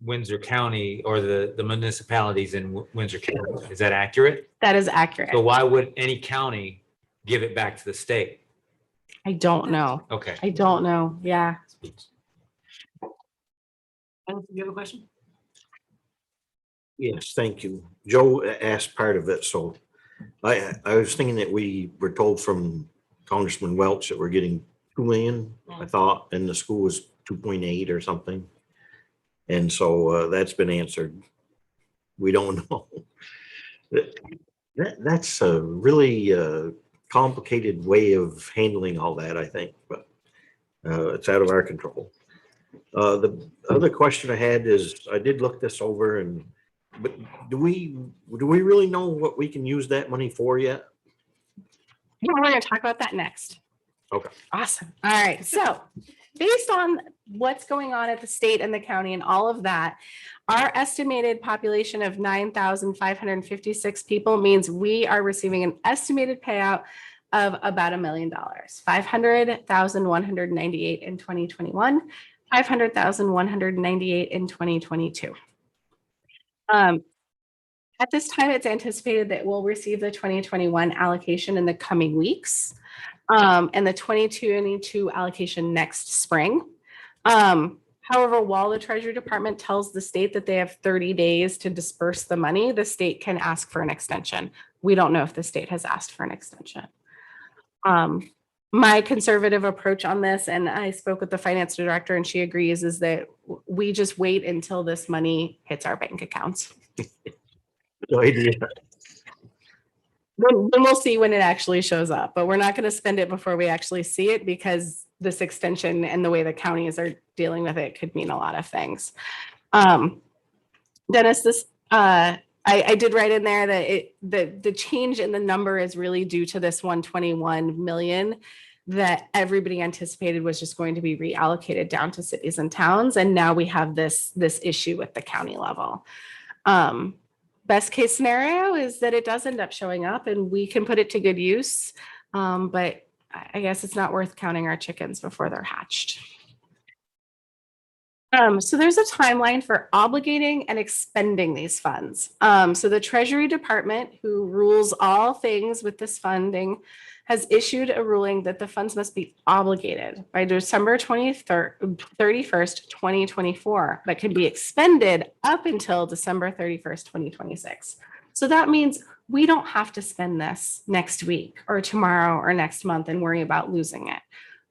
Windsor County or the municipalities in Windsor County. Is that accurate? That is accurate. So why would any county give it back to the state? I don't know. Okay. I don't know. Yeah. Do you have a question? Yes, thank you. Joe asked part of it, so I was thinking that we were told from Congressman Welch that we're getting 2 million, I thought, and the school was 2.8 or something. And so that's been answered. We don't know. That's a really complicated way of handling all that, I think, but it's out of our control. The other question I had is, I did look this over, but do we really know what we can use that money for yet? Yeah, we're going to talk about that next. Okay. Awesome. All right. So based on what's going on at the state and the county and all of that, our estimated population of 9,556 people means we are receiving an estimated payout of about $1 million, 500,198 in 2021, 500,198 in 2022. At this time, it's anticipated that we'll receive the 2021 allocation in the coming weeks, and the 2022 allocation next spring. However, while the Treasury Department tells the state that they have 30 days to disperse the money, the state can ask for an extension. We don't know if the state has asked for an extension. My conservative approach on this, and I spoke with the finance director and she agrees, is that we just wait until this money hits our bank accounts. No idea. Then we'll see when it actually shows up, but we're not going to spend it before we actually see it because this extension and the way the counties are dealing with it could mean a lot of things. Dennis, this I did write in there that the change in the number is really due to this 121 million that everybody anticipated was just going to be reallocated down to cities and towns, and now we have this issue with the county level. Best case scenario is that it does end up showing up and we can put it to good use. But I guess it's not worth counting our chickens before they're hatched. So there's a timeline for obligating and expending these funds. So the Treasury Department, who rules all things with this funding, has issued a ruling that the funds must be obligated by December 31st, 2024, but can be expended up until December 31st, 2026. So that means we don't have to spend this next week or tomorrow or next month and worry about losing it.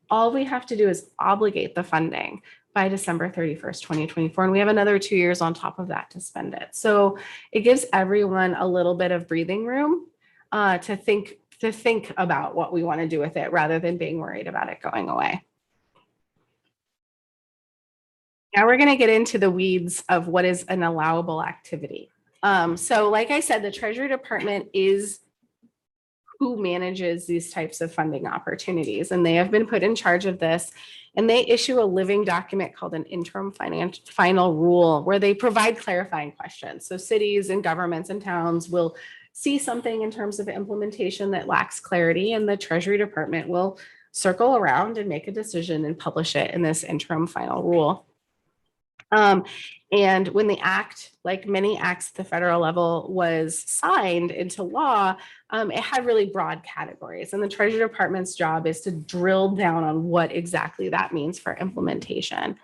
All we have to do is obligate the funding by December 31st, 2024. And we have another 2 years on top of that to spend it. So it gives everyone a little bit of breathing room to think about what we want to do with it rather than being worried about it going away. Now we're going to get into the weeds of what is an allowable activity. So like I said, the Treasury Department is who manages these types of funding opportunities, and they have been put in charge of this. And they issue a living document called an interim final rule where they provide clarifying questions. So cities and governments and towns will see something in terms of implementation that lacks clarity, and the Treasury Department will circle around and make a decision and publish it in this interim final rule. And when the act, like many acts at the federal level, was signed into law, it had really broad categories. And the Treasury Department's job is to drill down on what exactly that means for implementation.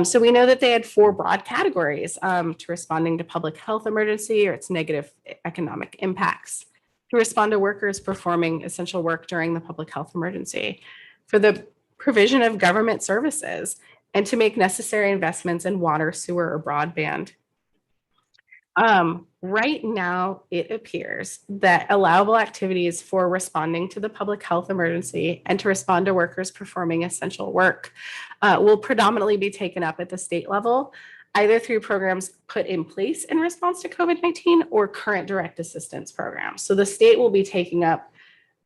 So we know that they had 4 broad categories to responding to public health emergency or its negative economic impacts, to respond to workers performing essential work during the public health emergency, for the provision of government services, and to make necessary investments in water, sewer, or broadband. Right now, it appears that allowable activities for responding to the public health emergency and to respond to workers performing essential work will predominantly be taken up at the state level, either through programs put in place in response to COVID-19 or current direct assistance programs. So the state will be taking up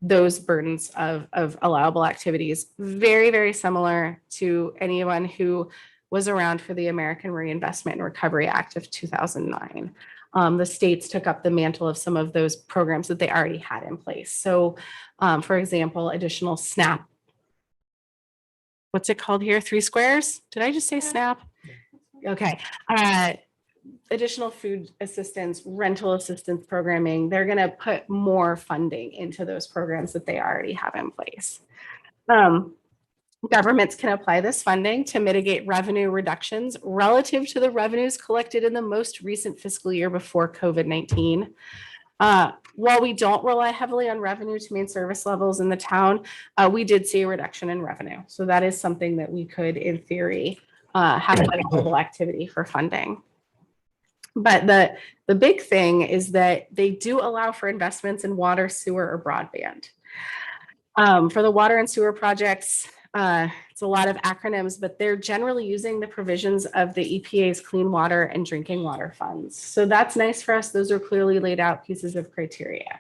those burdens of allowable activities, very, very similar to anyone who was around for the American Reinvestment and Recovery Act of 2009. The states took up the mantle of some of those programs that they already had in place. So, for example, additional SNAP. What's it called here? 3 squares? Did I just say SNAP? Okay. Additional food assistance, rental assistance programming, they're going to put more funding into those programs that they already have in place. Governments can apply this funding to mitigate revenue reductions relative to the revenues collected in the most recent fiscal year before COVID-19. While we don't rely heavily on revenue to maintain service levels in the town, we did see a reduction in revenue. So that is something that we could, in theory, have a global activity for funding. But the big thing is that they do allow for investments in water, sewer, or broadband. For the water and sewer projects, it's a lot of acronyms, but they're generally using the provisions of the EPA's clean water and drinking water funds. So that's nice for us. Those are clearly laid out pieces of criteria.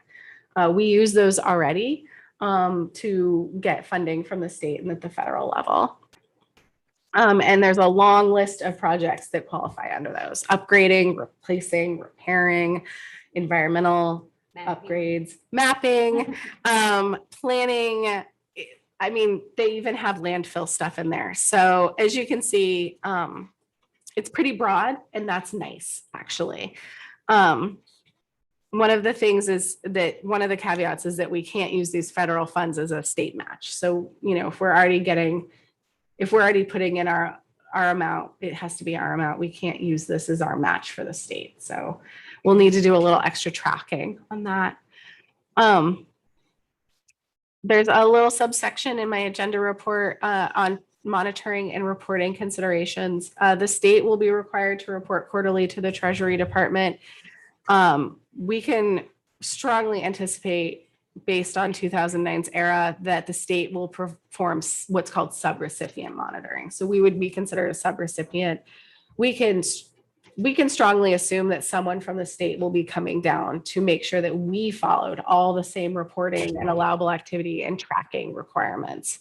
We use those already to get funding from the state and at the federal level. And there's a long list of projects that qualify under those: upgrading, replacing, repairing, environmental upgrades, mapping, planning. I mean, they even have landfill stuff in there. So as you can see, it's pretty broad, and that's nice, actually. One of the things is that one of the caveats is that we can't use these federal funds as a state match. So, you know, if we're already putting in our our amount. It has to be our amount. We can't use this as our match for the state. So we'll need to do a little extra tracking on that. There's a little subsection in my agenda report on monitoring and reporting considerations. The state will be required to report quarterly to the Treasury Department. We can strongly anticipate, based on 2009's era, that the state will perform what's called subrecipient monitoring. So we would be considered a subrecipient. We can strongly assume that someone from the state will be coming down to make sure that we followed all the same reporting and allowable activity and tracking requirements.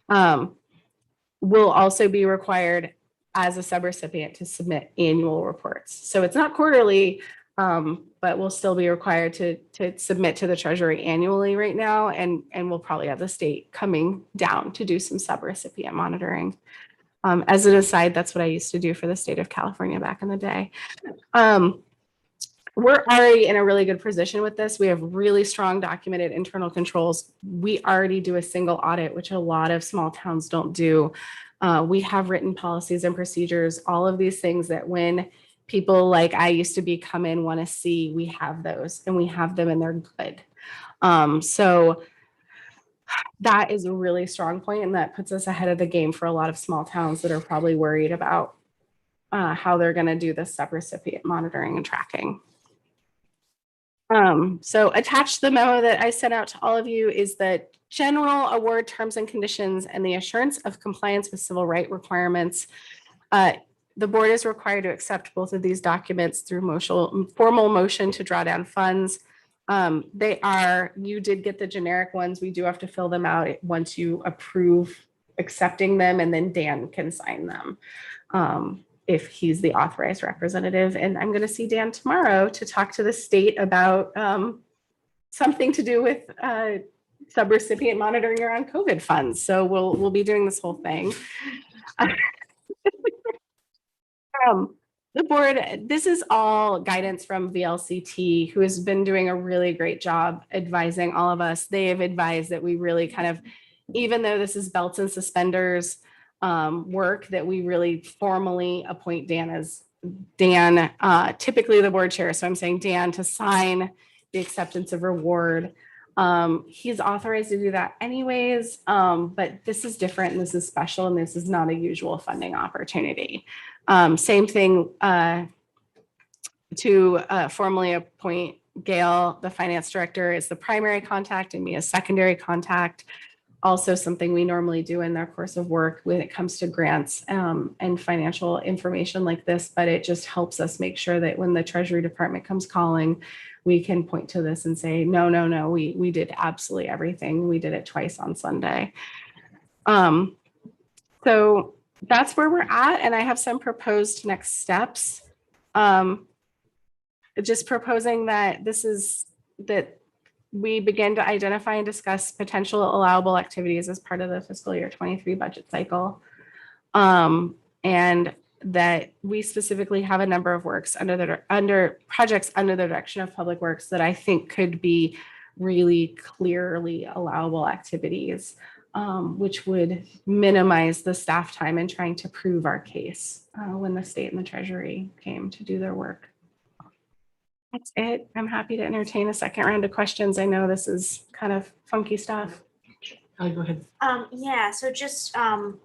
We'll also be required as a subrecipient to submit annual reports. So it's not quarterly, but we'll still be required to submit to the Treasury annually right now. And we'll probably have the state coming down to do some subrecipient monitoring. As an aside, that's what I used to do for the state of California back in the day. We're already in a really good position with this. We have really strong documented internal controls. We already do a single audit, which a lot of small towns don't do. We have written policies and procedures, all of these things that when people like I used to be come in, want to see, we have those and we have them and they're good. So that is a really strong point, and that puts us ahead of the game for a lot of small towns that are probably worried about how they're going to do this subrecipient monitoring and tracking. So attached to the memo that I sent out to all of you is the general award terms and conditions and the assurance of compliance with civil right requirements. The board is required to accept both of these documents through formal motion to draw down funds. You did get the generic ones. We do have to fill them out once you approve accepting them, and then Dan can sign them if he's the authorized representative. And I'm going to see Dan tomorrow to talk to the state about something to do with subrecipient monitoring around COVID funds. So we'll be doing this whole thing. The board, this is all guidance from VLCT, who has been doing a really great job advising all of us. They have advised that we really kind of, even though this is belts and suspenders work, that we really formally appoint Dan as typically the board chair. So I'm saying Dan to sign the acceptance of reward. He's authorized to do that anyways, but this is different and this is special and this is not a usual funding opportunity. Same thing to formally appoint Gail, the finance director, as the primary contact and me as secondary contact. Also something we normally do in their course of work when it comes to grants and financial information like this, but it just helps us make sure that when the Treasury Department comes calling, we can point to this and say, no, we did absolutely everything. We did it twice on Sunday. So that's where we're at. And I have some proposed next steps. Just proposing that that we begin to identify and discuss potential allowable activities as part of the fiscal year 23 budget cycle. And that we specifically have a number of works under projects under the direction of Public Works that I think could be really clearly allowable activities, which would minimize the staff time in trying to prove our case when the state and the Treasury came to do their work. That's it. I'm happy to entertain a second round of questions. I know this is kind of funky stuff. Oh, go ahead. Yeah, so just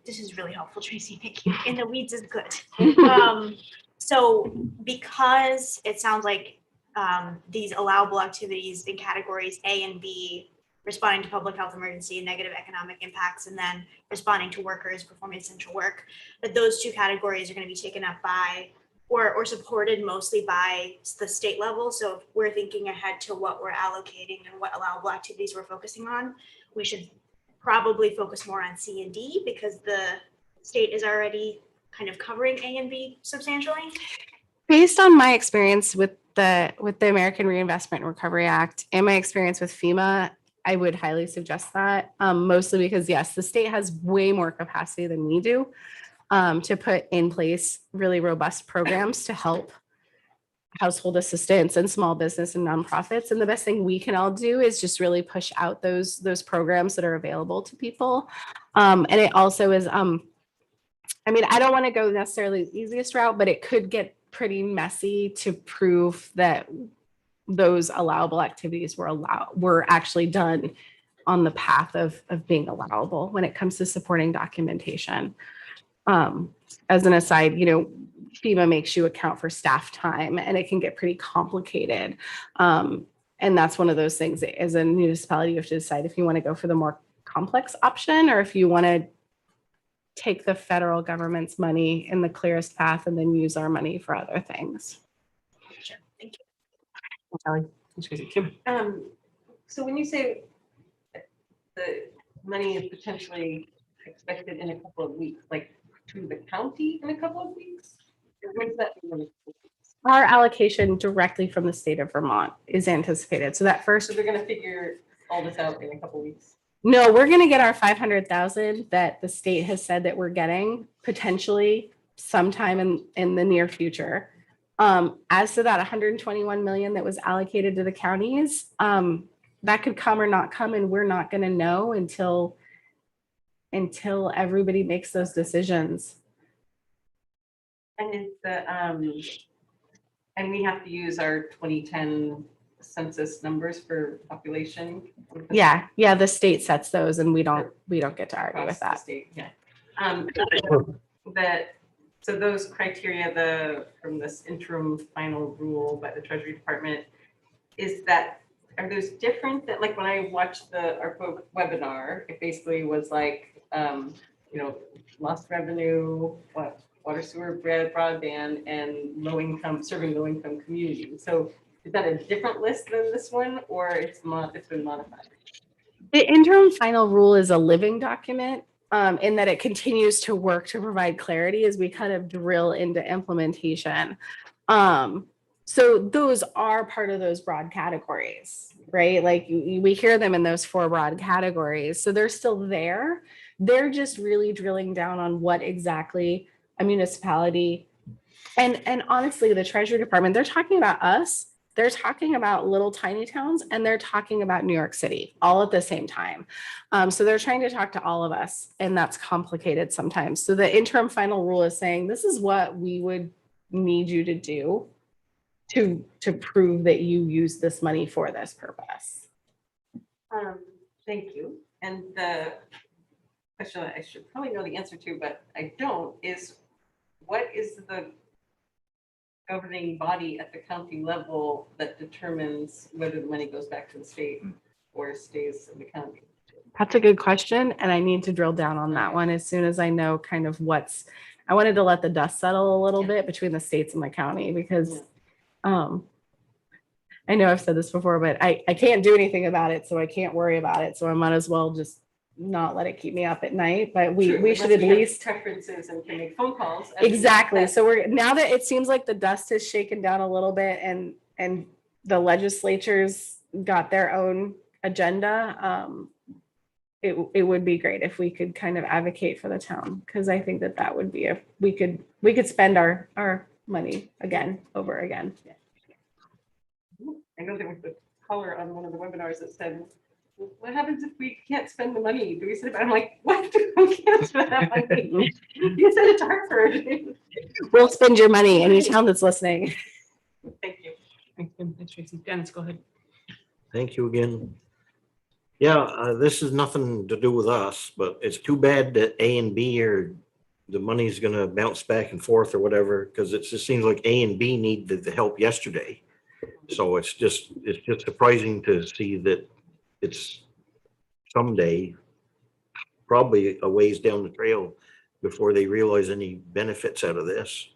this is really helpful, Tracy. Thank you. In the weeds is good. So because it sounds like these allowable activities in categories A and B, responding to public health emergency and negative economic impacts, and then responding to workers performing essential work, that those two categories are going to be taken up by or supported mostly by the state level. So if we're thinking ahead to what we're allocating and what allowable activities we're focusing on, we should probably focus more on C and D because the state is already kind of covering A and B substantially. Based on my experience with the American Reinvestment and Recovery Act and my experience with FEMA, I would highly suggest that, mostly because yes, the state has way more capacity than we do to put in place really robust programs to help household assistance and small business and nonprofits. And the best thing we can all do is just really push out those programs that are available to people. And it also is I mean, I don't want to go necessarily the easiest route, but it could get pretty messy to prove that those allowable activities were actually done on the path of being allowable when it comes to supporting documentation. As an aside, FEMA makes you account for staff time and it can get pretty complicated. And that's one of those things that as a municipality, you have to decide if you want to go for the more complex option or if you want to take the federal government's money in the clearest path and then use our money for other things. Sure, thank you. Kelly, Kim. So when you say the money is potentially expected in a couple of weeks, like to the county in a couple of weeks? What does that mean? Our allocation directly from the state of Vermont is anticipated. So that first, So they're gonna figure all this out in a couple of weeks? no, we're going to get our 500,000 that the state has said that we're getting potentially sometime in the near future. As to that 121 million that was allocated to the counties, that could come or not come, and we're not going to know until everybody makes those decisions. And is and we have to use our 2010 census numbers for population? Yeah, the state sets those, and we don't get to argue with Across the that. state, yeah. So those criteria, from this interim final rule by the Treasury Department, are those different that, like when I watched the ARPA webinar, it basically was like, lost revenue, water, sewer, broadband, and serving low income communities. So is that a different list than this one, or it's been modified? The interim final rule is a living document in that it continues to work to provide clarity as we kind of drill into implementation. So those are part of those broad categories, right? Like we hear them in those 4 broad categories. So they're still there. They're just really drilling down on what exactly a municipality and honestly, the Treasury Department, they're talking about us. They're talking about little tiny towns and they're talking about New York City all at the same time. So they're trying to talk to all of us, and that's complicated sometimes. So the interim final rule is saying this is what we would need you to do to prove that you use this money for this purpose. Thank you. And the question I should probably know the answer to, but I don't, is what is the governing body at the county level that determines whether the money goes back to the state or stays in the county? That's a good question, and I need to drill down on that one as soon as I know kind of I wanted to let the dust settle a little bit between the states and the county because I know I've said this before, but I can't do anything about it, so I can't worry about it. So I might as well just not let it keep me up at night, but we should at least preferences and can make phone calls. Exactly. So we're now that it seems like the dust has shaken down a little bit and the legislatures got their own agenda. It would be great if we could kind of advocate for the town, because I think that would be we could spend our money again over again. I know there was a caller on one of the webinars that said, what happens if we can't spend the money? Do we sit about? I'm like, what? We can't spend that money. You said it's Hartford. We'll spend your money, any town that's listening. Thank you. Thanks, Tracy. Dennis, go ahead. Thank you again. Yeah, this is nothing to do with us, but it's too bad that A and B the money's gonna bounce back and forth or whatever, because it just seems like A and B needed the help yesterday. So it's just surprising to see that it's someday, probably a ways down the trail before they realize any benefits out of this.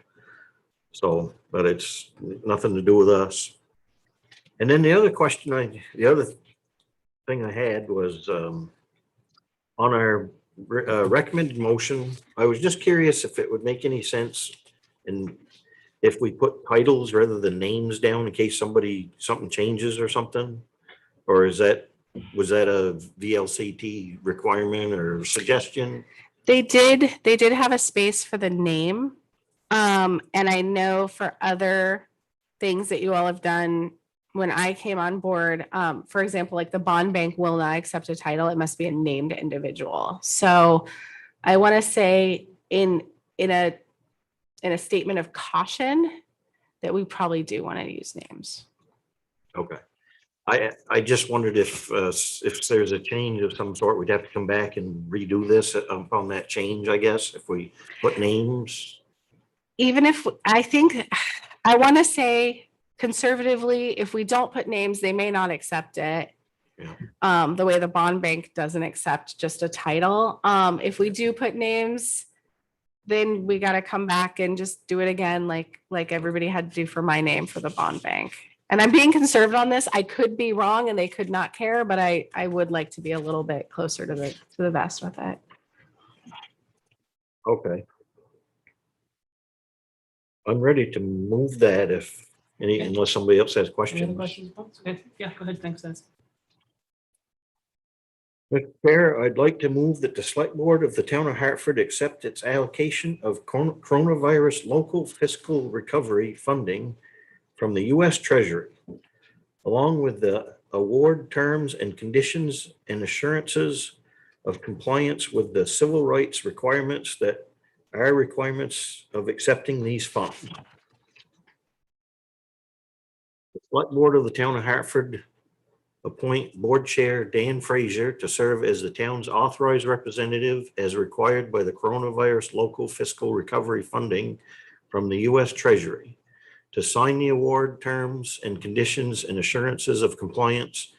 So, but it's nothing to do with us. And then the other thing I had was on our recommended motion. I was just curious if it would make any sense and if we put titles rather than names down in case something changes or something, or was that a VLCT requirement or suggestion? They did have a space for the name. And I know for other things that you all have done when I came on board, for example, like the bond bank will not accept a title. It must be a named individual. So I want to say in in a statement of caution that we probably do want to use names. Okay. I just wondered if there's a change of some sort, we'd have to come back and redo this upon that change, I guess, if we put names. Even if, I think, I want to say conservatively, if we don't put names, they may not accept it. Yeah. The way the bond bank doesn't accept just a title. If we do put names, then we got to come back and just do it again, like everybody had to do for my name for the bond bank. And I'm being conservative on this. I could be wrong and they could not care, but I would like to be a little bit closer to the vest with it. Okay. I'm ready to move that unless somebody else has Any other questions. questions? Okay, yeah, go ahead. Thanks, Dennis. Mr. Chair, I'd like to move that the select board of the town of Hartford accept its allocation of coronavirus local fiscal recovery funding from the U.S. Treasury, along with the award terms and conditions and assurances of compliance with the civil rights requirements that are requirements of accepting these funds. The select board of the town of Hartford appoint board chair Dan Frazier to serve as the town's authorized representative as required by the coronavirus local fiscal recovery funding from the U.S. Treasury, to sign the award terms and conditions and assurances of compliance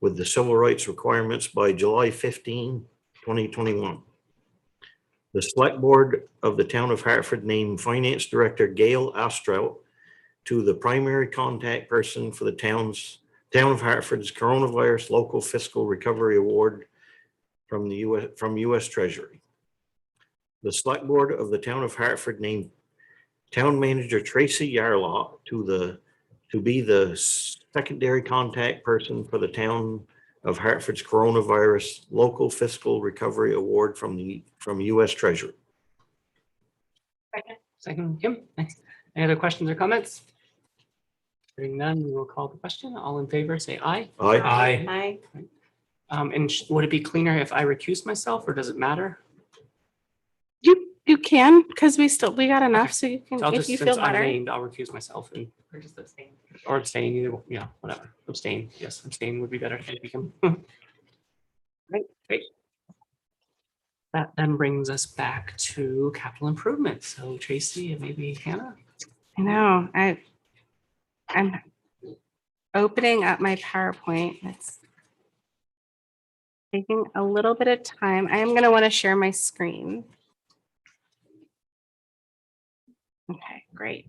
with the civil rights requirements by July 15, 2021. The select board of the town of Hartford named Finance Director Gail Astrout to the primary contact person for the town of Hartford's coronavirus local fiscal recovery award from the U.S. Treasury. The select board of the town of Hartford named town manager Tracy Yarlaw to be the secondary contact person for the town of Hartford's coronavirus local fiscal recovery award from U.S. Treasury. Second, Kim. Thanks. Any other questions or comments? Hearing none, we will call the question. All in favor, say aye. Aye. And would it be cleaner if I recuse myself, or does it matter? You can, because we got enough, Okay. so you can, So I'll if just, you since feel I'm better. named, I'll recuse myself and Or just abstain. or abstain, either, yeah, whatever. Abstain, yes, abstain would be better. Thank you, Kim. Right, great. That then brings us back to capital improvements. So Tracy and maybe Hannah. I know, I'm opening up my PowerPoint. It's taking a little bit of time. I am going to want to share my screen. Okay, great.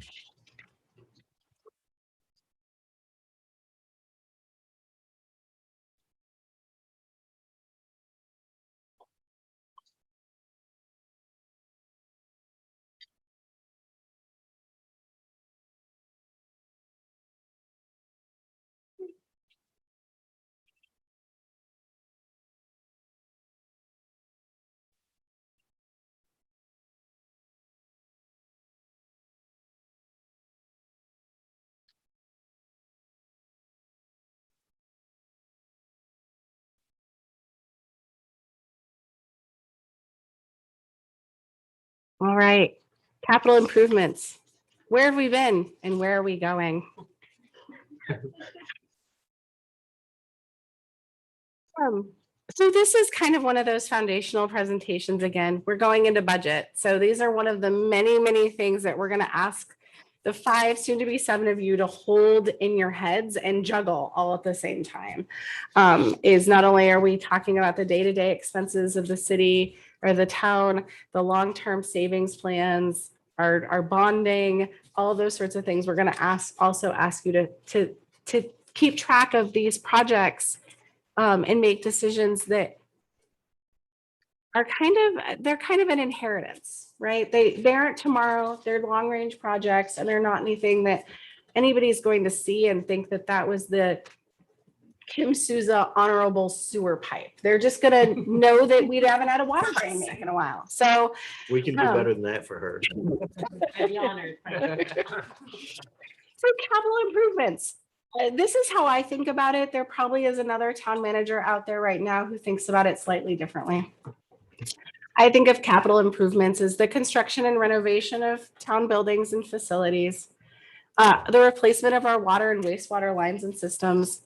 All right, capital improvements. Where have we been and where are we going? So this is kind of one of those foundational presentations. Again, we're going into budget. So these are one of the many, many things that we're going to ask the 5, soon to be 7 of you to hold in your heads and juggle all at the same time. Is not only are we talking about the day-to-day expenses of the city or the town, the long-term savings plans, our bonding, all of those sorts of things. We're going to also ask you to keep track of these projects and make decisions that are they're kind of an inheritance, right? They aren't tomorrow, they're long range projects, and they're not anything that anybody's going to see and think that that was the Kim Souza honorable sewer pipe. They're just gonna know that we haven't had a water drain make in a while. So We can do better than that for her. I'd be honored. for capital improvements, this is how I think about it. There probably is another town manager out there right now who thinks about it slightly differently. I think of capital improvements as the construction and renovation of town buildings and facilities, the replacement of our water and wastewater lines and systems,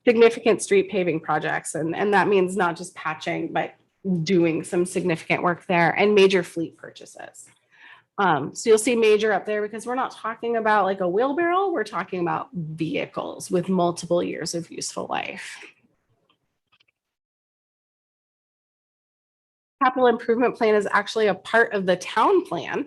significant street paving projects, and that means not just patching, but doing some significant work there, and major fleet purchases. So you'll see major up there because we're not talking about like a wheelbarrow, we're talking about vehicles with multiple years of useful life. Capital improvement plan is actually a part of the town plan.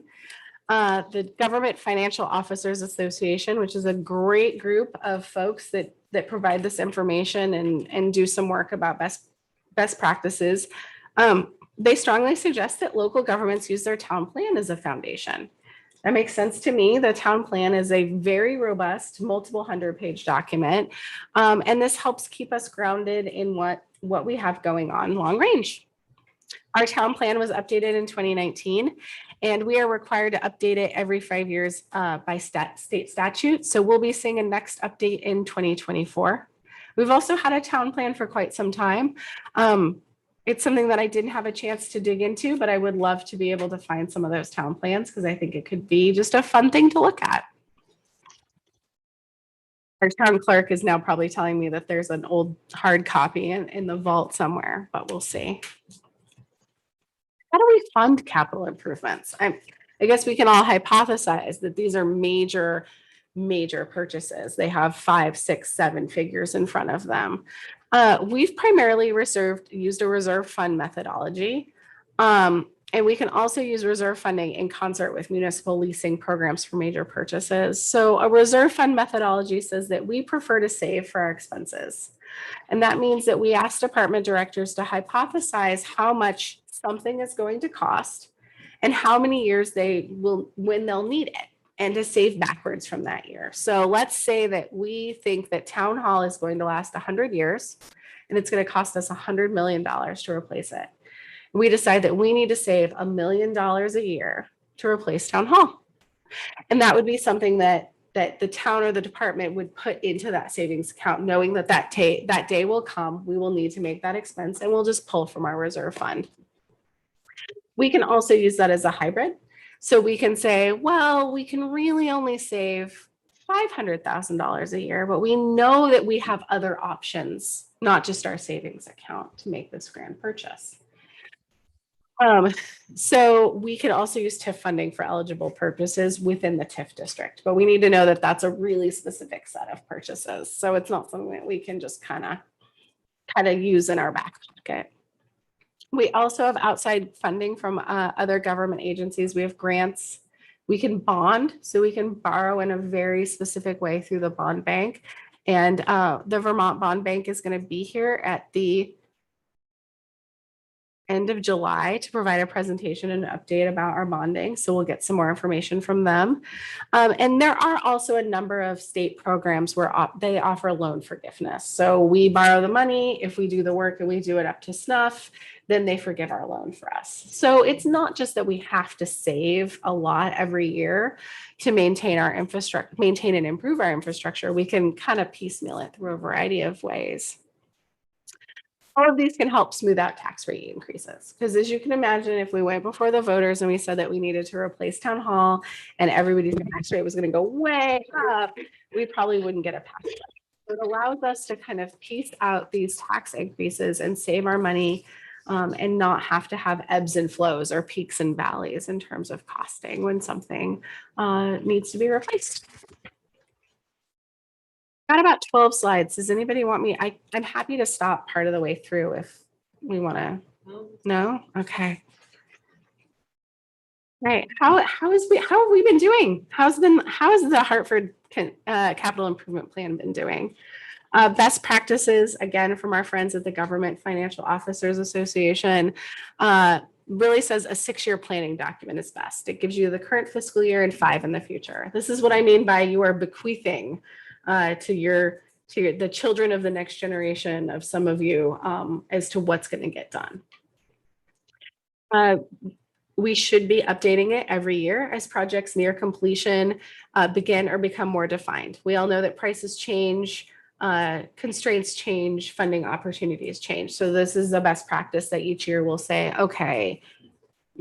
The Government Financial Officers Association, which is a great group of folks that provide this information and do some work about best practices. They strongly suggest that local governments use their town plan as a foundation. That makes sense to me. The town plan is a very robust, multiple 100-page document. And this helps keep us grounded in what we have going on long range. Our town plan was updated in 2019, and we are required to update it every 5 years by state statute. So we'll be seeing a next update in 2024. We've also had a town plan for quite some time. It's something that I didn't have a chance to dig into, but I would love to be able to find some of those town plans because I think it could be just a fun thing to look at. Our town clerk is now probably telling me that there's an old hard copy in the vault somewhere, but we'll see. How do we fund capital improvements? I guess we can all hypothesize that these are major purchases. They have 5, 6, 7 figures in front of them. We've primarily used a reserve fund methodology. And we can also use reserve funding in concert with municipal leasing programs for major purchases. So a reserve fund methodology says that we prefer to save for our expenses. And that means that we ask department directors to hypothesize how much something is going to cost and how many years when they'll need it, and to save backwards from that year. So let's say that we think that town hall is going to last 100 years and it's going to cost us $100 million to replace it. We decide that we need to save $1 million a year to replace town hall. And that would be something that the town or the department would put into that savings account, knowing that day will come, we will need to make that expense, and we'll just pull from our reserve fund. We can also use that as a hybrid. So we can say, well, we can really only save $500,000 a year, but we know that we have other options, not just our savings account, to make this grand purchase. So we can also use TIF funding for eligible purposes within the TIF district, but we need to know that that's a really specific set of purchases. So it's not something that we can just kind of use in our back pocket. We also have outside funding from other government agencies. We have grants. We can bond, so we can borrow in a very specific way through the bond bank. And the Vermont Bond Bank is going to be here at the end of July to provide a presentation and an update about our bonding. So we'll get some more information from them. And there are also a number of state programs where they offer loan forgiveness. So we borrow the money. If we do the work and we do it up to snuff, then they forgive our loan for us. So it's not just that we have to save a lot every year to maintain our infrastructure, maintain and improve our infrastructure. We can kind of piecemeal it through a variety of ways. All of these can help smooth out tax rate increases. Because as you can imagine, if we went before the voters and we said that we needed to replace town hall and everybody's tax rate was going to go way up, we probably wouldn't get a pass. So it allows us to kind of piece out these tax increases and save our money and not have to have ebbs and flows or peaks and valleys in terms of costing when something needs to be replaced. Got about 12 slides. Does anybody want me? I'm happy to stop part of the way through if we want to. No? Okay. Right. How have we been doing? How has the Hartford capital improvement plan been doing? Best practices, again, from our friends at the Government Financial Officers Association, really says a 6-year planning document is best. It gives you the current fiscal year and 5 in the future. This is what I mean by you are bequeathing to the children of the next generation of some of you as to what's going to get done. We should be updating it every year as projects near completion begin or become more defined. We all know that prices change, constraints change, funding opportunities change. So this is the best practice that each year we'll say, okay,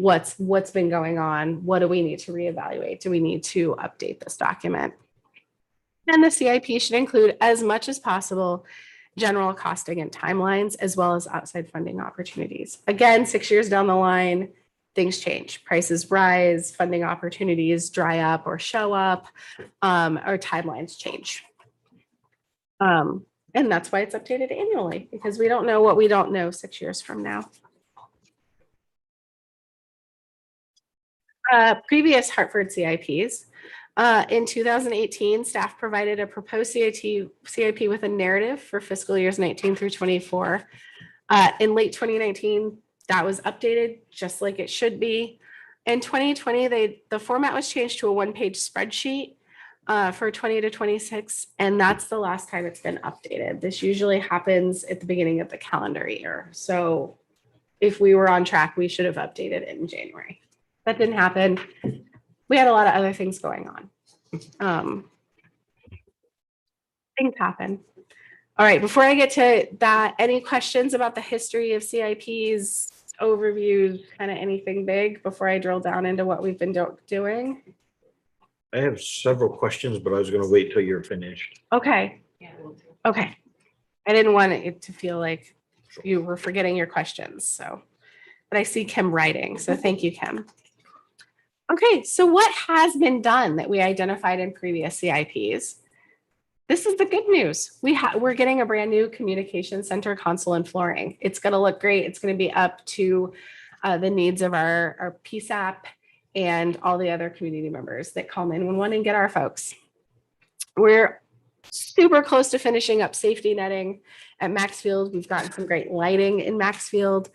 what's been going on? What do we need to reevaluate? Do we need to update this document? And the CIP should include as much as possible general costing and timelines, as well as outside funding opportunities. Again, 6 years down the line, things change. Prices rise, funding opportunities dry up or show up, or timelines change. And that's why it's updated annually, because we don't know what we don't know 6 years from now. Previous Hartford CIPs. In 2018, staff provided a proposed CIP with a narrative for fiscal years 19 through 24. In late 2019, that was updated just like it should be. In 2020, the format was changed to a one-page spreadsheet for 20 to 26, and that's the last time it's been updated. This usually happens at the beginning of the calendar year. So if we were on track, we should have updated it in January. That didn't happen. We had a lot of other things going on. Things happen. All right, before I get to that, any questions about the history of CIPs, overviews, kind of anything big before I drill down into what we've been doing? I have several questions, but I was going to wait till you're finished. Okay. Okay. I didn't want it to feel like you were forgetting your questions. So, but I see Kim writing. So thank you, Kim. Okay. So what has been done that we identified in previous CIPs? This is the good news. We're getting a brand new communication center, console, and flooring. It's going to look great. It's going to be up to the needs of our PSAP and all the other community members that call 911 and get our folks. We're super close to finishing up safety netting at Maxfield. We've gotten some great lighting in Maxfield.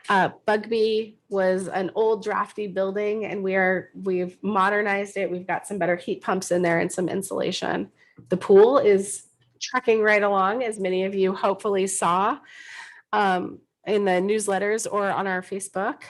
Bugby was an old drafty building, and we've modernized it. We've got some better heat pumps in there and some insulation. The pool is trucking right along, as many of you hopefully saw in the newsletters or on our Facebook.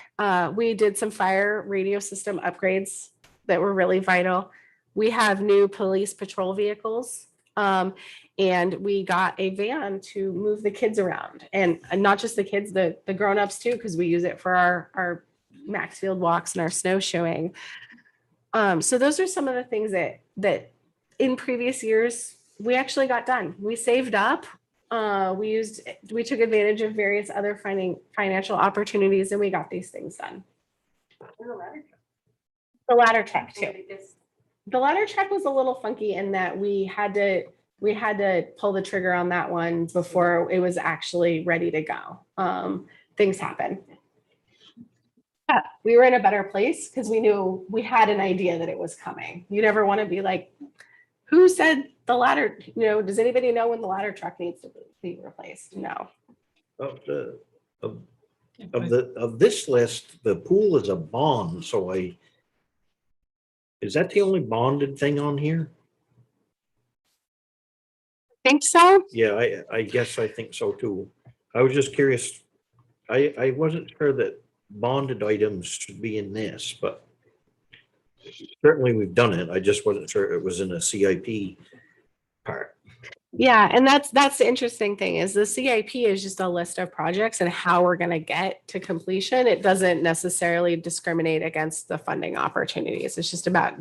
We did some fire radio system upgrades that were really vital. We have new police patrol vehicles, and we got a van to move the kids around, and not just the kids, the grown-ups too, because we use it for our Maxfield walks and our snowshoeing. So those are some of the things that in previous years we actually got done. We saved up. We took advantage of various other financial opportunities, and we got these things done. The ladder truck too. The ladder truck was a little funky in that we had to pull the trigger on that one before it was actually ready to go. Things happen. Yeah, we were in a better place because we had an idea that it was coming. You never want to be like, who said the ladder, does anybody know when the ladder truck needs to be replaced? No. Of this list, the pool is a bond, so is that the only bonded thing on here? Think so? Yeah, I guess I think so too. I was just curious. I wasn't sure that bonded items should be in this, but certainly we've done it. I just wasn't sure it was in a CIP part. Yeah, and that's the interesting thing is the CIP is just a list of projects and how we're going to get to completion. It doesn't necessarily discriminate against the funding opportunities. It's just about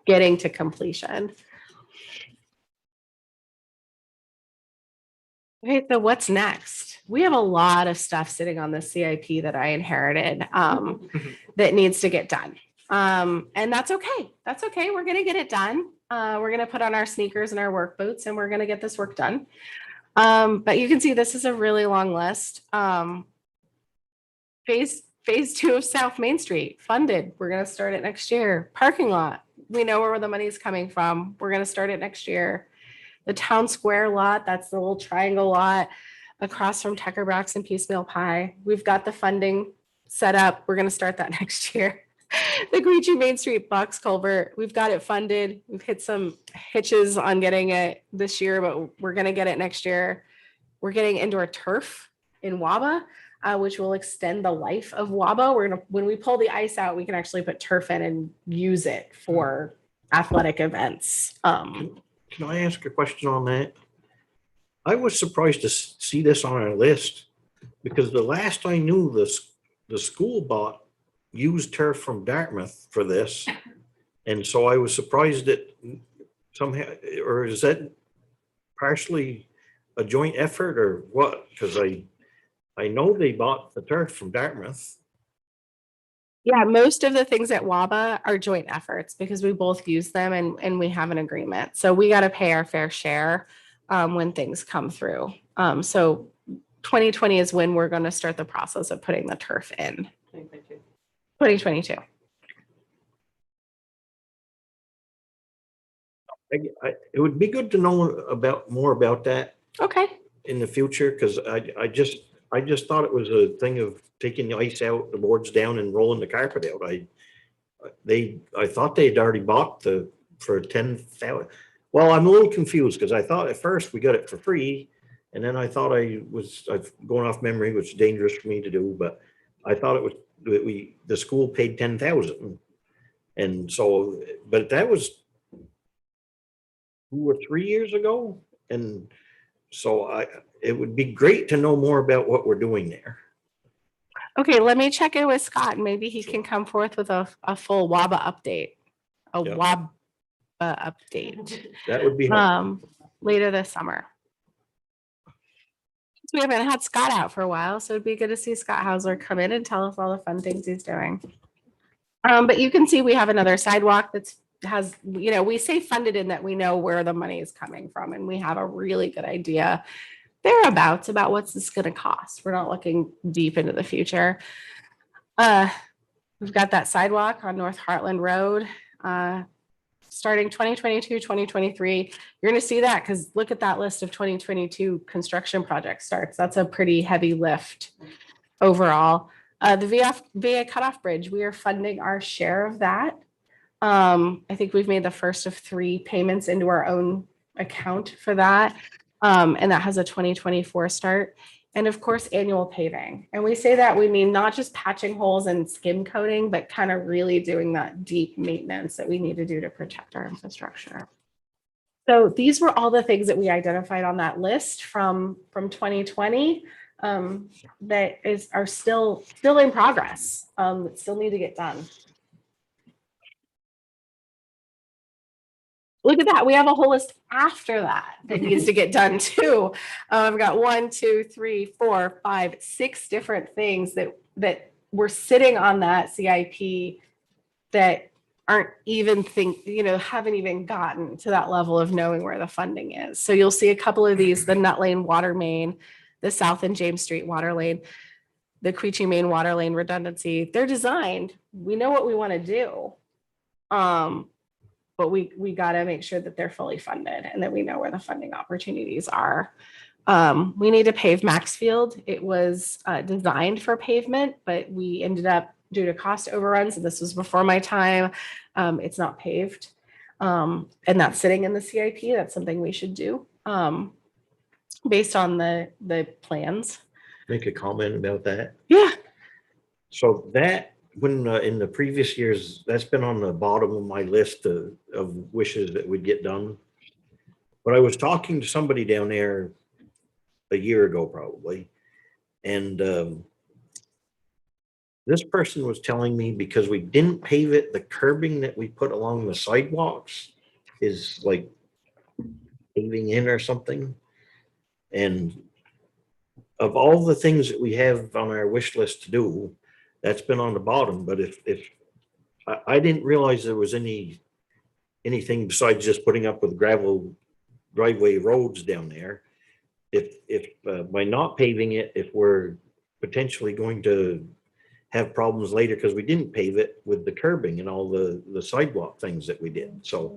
getting to completion. Okay, so what's next? We have a lot of stuff sitting on the CIP that I inherited that needs to get done. And that's okay. That's okay. We're going to get it done. We're going to put on our sneakers and our work boots, and we're going to get this work done. But you can see this is a really long list. Phase 2 of South Main Street funded. We're going to start it next year. Parking lot. We know where the money's coming from. We're going to start it next year. The town square lot, that's the little triangle lot across from Tucker Brock's and Piecemeal Pie. We've got the funding set up. We're going to start that next year. The Guici Main Street box culvert, we've got it funded. We've hit some hitches on getting it this year, but we're going to get it next year. We're getting indoor turf in Waba, which will extend the life of Waba. When we pull the ice out, we can actually put turf in and use it for athletic events. Can I ask a question on that? I was surprised to see this on our list because the last I knew, the school bought used turf from Dartmouth for this. And so I was surprised that somehow, or is that partially a joint effort or what? Because I know they bought the turf from Dartmouth. Yeah, most of the things at WABA are joint efforts because we both use them and we have an agreement. So we got to pay our fair share when things come through. So 2020 is when we're going to start the process of putting the turf in. 2022. It would be good to know more about that Okay. in the future, because I just thought it was a thing of taking the ice out, the boards down and rolling the carpet out. I thought they'd already bought for 10,000. Well, I'm a little confused because I thought at first we got it for free. And then I thought I'm going off memory, which is dangerous for me to do, but I thought it was, the school paid 10,000. And so, but that was 2 or 3 years ago. And so it would be great to know more about what we're doing there. Okay, let me check in with Scott and maybe he can come forth with a full WABA update. A Yep. WABA update That would be helpful. later this summer. We haven't had Scott out for a while, so it'd be good to see Scott Hauser come in and tell us all the fun things he's doing. But you can see we have another sidewalk has, we say funded in that we know where the money is coming from and we have a really good idea thereabouts about what's this going to cost. We're not looking deep into the future. We've got that sidewalk on North Heartland Road. Starting 2022, 2023, you're going to see that because look at that list of 2022 construction project starts. That's a pretty heavy lift overall. The VA cutoff bridge, we are funding our share of that. I think we've made the first of 3 payments into our own account for that. And that has a 2024 start. And of course, annual paving. And we say that we mean not just patching holes and skim coating, but kind of really doing that deep maintenance that we need to do to protect our infrastructure. So these were all the things that we identified on that list from 2020 that are still in progress, that still need to get done. Look at that. We have a whole list after that needs to get done too. I've got 1, 2, 3, 4, 5, 6 different things that were sitting on that CIP that aren't even haven't even gotten to that level of knowing where the funding is. So you'll see a couple of these, the Nut Lane water main, the South and James Street water lane, the Queechee Main water lane redundancy. They're designed. We know what we want to do. But we got to make sure that they're fully funded and that we know where the funding opportunities are. We need to pave Maxfield. It was designed for pavement, but we ended up, due to cost overruns, and this was before my time, it's not paved. And that's sitting in the CIP. That's something we should do based on the plans. Make a comment about that. Yeah. So that, when in the previous years, that's been on the bottom of my list of wishes that would get done. But I was talking to somebody down there a year ago, probably. And this person was telling me because we didn't pave it, the curbing that we put along the sidewalks is like paving in or something. And of all the things that we have on our wish list to do, that's been on the bottom. But if I didn't realize there was anything besides just putting up with gravel driveway roads down there. If by not paving it, if we're potentially going to have problems later because we didn't pave it with the curbing and all the sidewalk things that we did. So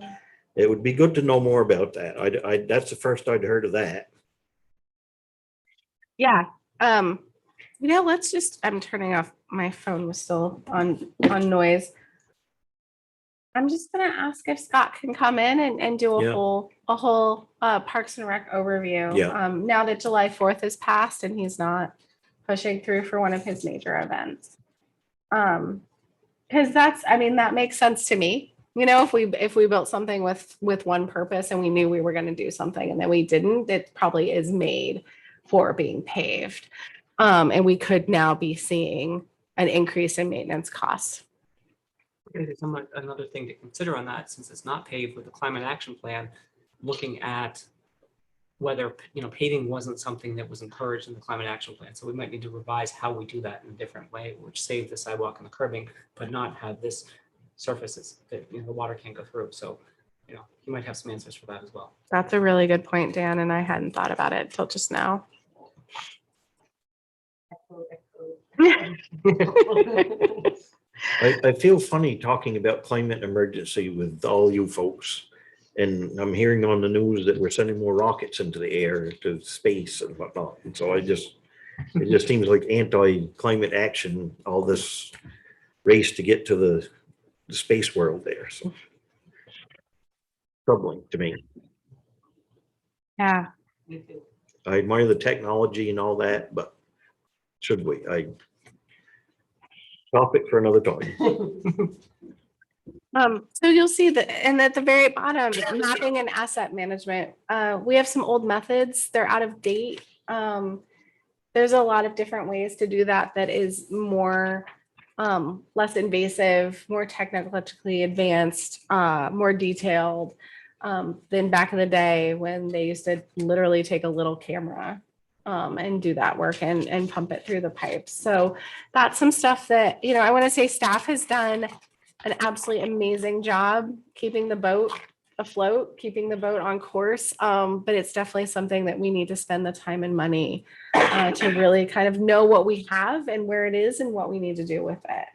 it would be good to know more about that. That's the first I'd heard of that. Yeah. Let's just, I'm turning off, my phone was still on noise. I'm just gonna ask if Scott can come in and do a whole Parks and Rec overview. Yeah. Now that July 4th has passed and he's not pushing through for one of his major events. Because that makes sense to me. If we built something with one purpose and we knew we were going to do something and then we didn't, it probably is made for being paved. And we could now be seeing an increase in maintenance costs. Another thing to consider on that, since it's not paved with the climate action plan, looking at whether, paving wasn't something that was encouraged in the climate action plan. So we might need to revise how we do that in a different way, which save the sidewalk and the curbing, but not have this surfaces that, the water can't go through. So, you might have some answers for that as well. That's a really good point, Dan, and I hadn't thought about it till just now. I feel funny talking about climate emergency with all you folks. And I'm hearing on the news that we're sending more rockets into the air, to space and whatnot. And so it just seems like anti-climate action, all this race to get to the space world there. So troubling to me. Yeah. I admire the technology and all that, but should we? Topic for another time. So you'll see that, and at the very bottom, mapping and asset management, we have some old methods, they're out of date. There's a lot of different ways to do that is more, less invasive, more technologically advanced, more detailed, than back in the day when they used to literally take a little camera and do that work and pump it through the pipes. So that's some stuff that, I want to say staff has done an absolutely amazing job keeping the boat afloat, keeping the boat on course. But it's definitely something that we need to spend the time and money to really kind of know what we have and where it is and what we need to do with it.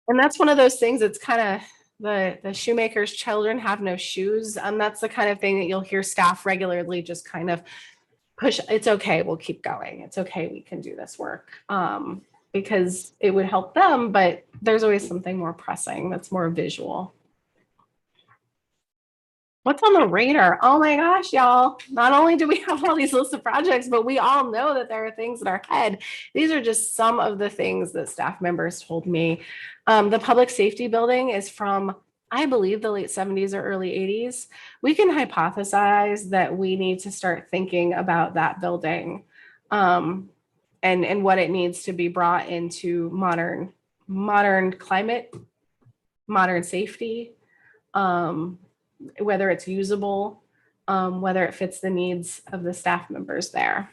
And that's one of those things that's kind of the shoemaker's children have no shoes. That's the kind of thing that you'll hear staff regularly just kind of push. It's okay, we'll keep going. It's okay, we can do this work. Because it would help them, but there's always something more pressing that's more visual. What's on the radar? Oh my gosh, y'all. Not only do we have all these lists of projects, but we all know that there are things in our head. These are just some of the things that staff members told me. The public safety building is from, I believe, the late 70s or early 80s. We can hypothesize that we need to start thinking about that building. And what it needs to be brought into modern climate, modern safety, whether it's usable, whether it fits the needs of the staff members there.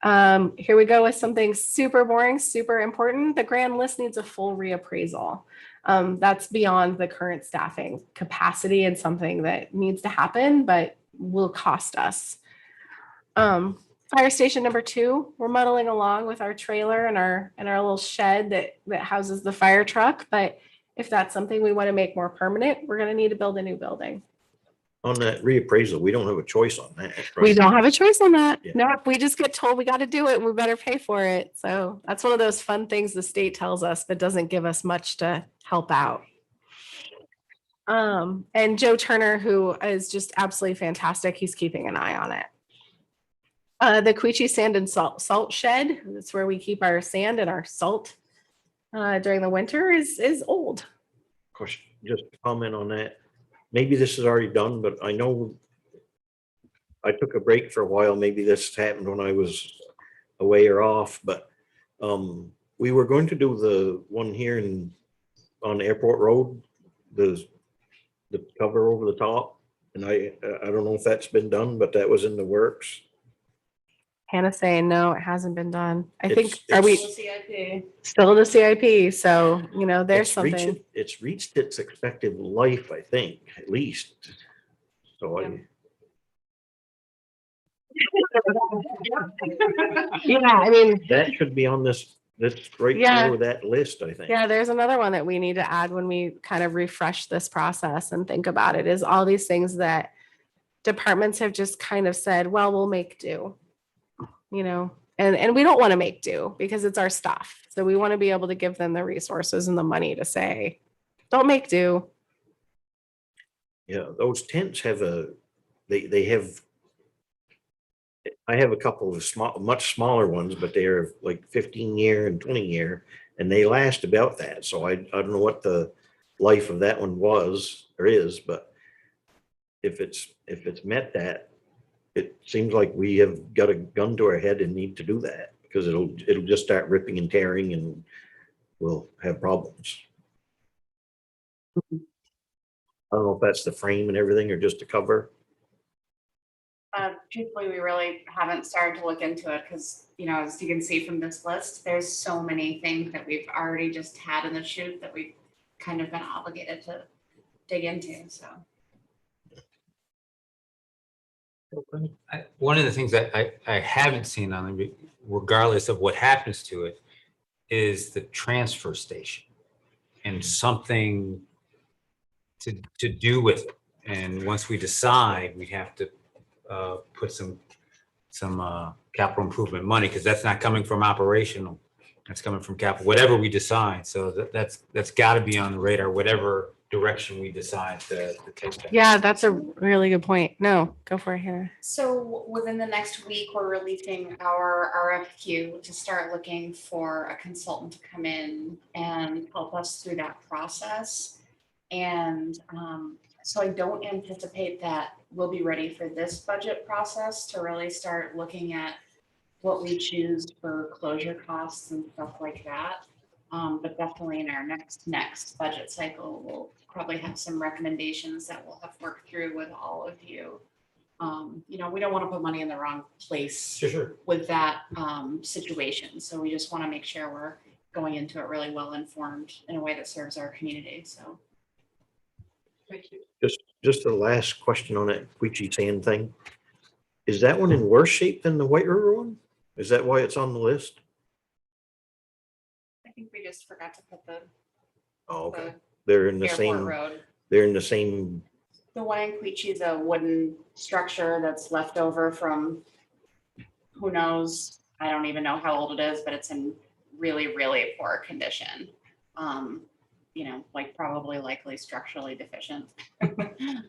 Here we go with something super boring, super important. The grand list needs a full reappraisal. That's beyond the current staffing capacity and something that needs to happen, but will cost us. Fire station number 2, we're muddling along with our trailer and our little shed that houses the fire truck. But if that's something we want to make more permanent, we're going to need to build a new building. On that reappraisal, we don't have a choice on that. Right? We don't have a choice on that. Yeah. No, we just get told we got to do it and we better pay for it. So that's one of those fun things the state tells us, but doesn't give us much to help out. And Joe Turner, who is just absolutely fantastic, he's keeping an eye on it. The Queechee Sand and Salt Shed, that's where we keep our sand and our salt during the winter, is old. Of course, just to comment on that. Maybe this is already done, but I know I took a break for a while. Maybe this happened when I was away or off, but we were going to do the one here on Airport Road, the cover over the top. And I don't know if that's been done, but that was in the works. Hannah's saying, no, it hasn't been done. I think, It's- are we CIP. still in the CIP? So, there's something. It's reached its expected life, I think, at least. So Yeah, I mean, that should be on this right Yeah. below that list, I think. yeah, there's another one that we need to add when we kind of refresh this process and think about it, is all these things that departments have just kind of said, well, we'll make do, and we don't want to make do because it's our stuff. So we want to be able to give them the resources and the money to say, don't make do. Yeah, those tents have they have, I have a couple of much smaller ones, but they're like 15-year and 20-year, and they last about that. So I don't know what the life of that one was or is, but if it's met that, it seems like we have got a gun to our head and need to do that, because it'll just start ripping and tearing and we'll have problems. I don't know if that's the frame and everything or just the cover. Truthfully, we really haven't started to look into it because, you know, as you can see from this list, there's so many things that we've already just had in the chute that we've kind of been obligated to dig into, so. One of the things that I haven't seen on it, regardless of what happens to it, is the transfer station and something to do with it. And once we decide, we have to put some capital improvement money, because that's not coming from operational, that's coming from capital, whatever we decide. So that's got to be on the radar, whatever direction we decide to take that. Yeah, that's a really good point. No, go for it, Hannah. So within the next week, we're releasing our RFQ to start looking for a consultant to come in and help us through that process. And so I don't anticipate that we'll be ready for this budget process to really start looking at what we choose for closure costs and stuff like that. But definitely in our next budget cycle, we'll probably have some recommendations that we'll have worked through with all of you. You know, we don't want to put money in the wrong place Sure. with that situation. So we just want to make sure we're going into it really well informed in a way that serves our community. So. Thank you. Just the last question on that Queechy Sand thing. Is that one in worse shape than the White River one? Is that why it's on the list? I think we just forgot to put the Oh, okay. They're in the airport same, road. they're in the same, The one in Queechy is a wooden structure that's left over from who knows, I don't even know how old it is, but it's in really, really poor condition. You know, like probably likely structurally deficient. The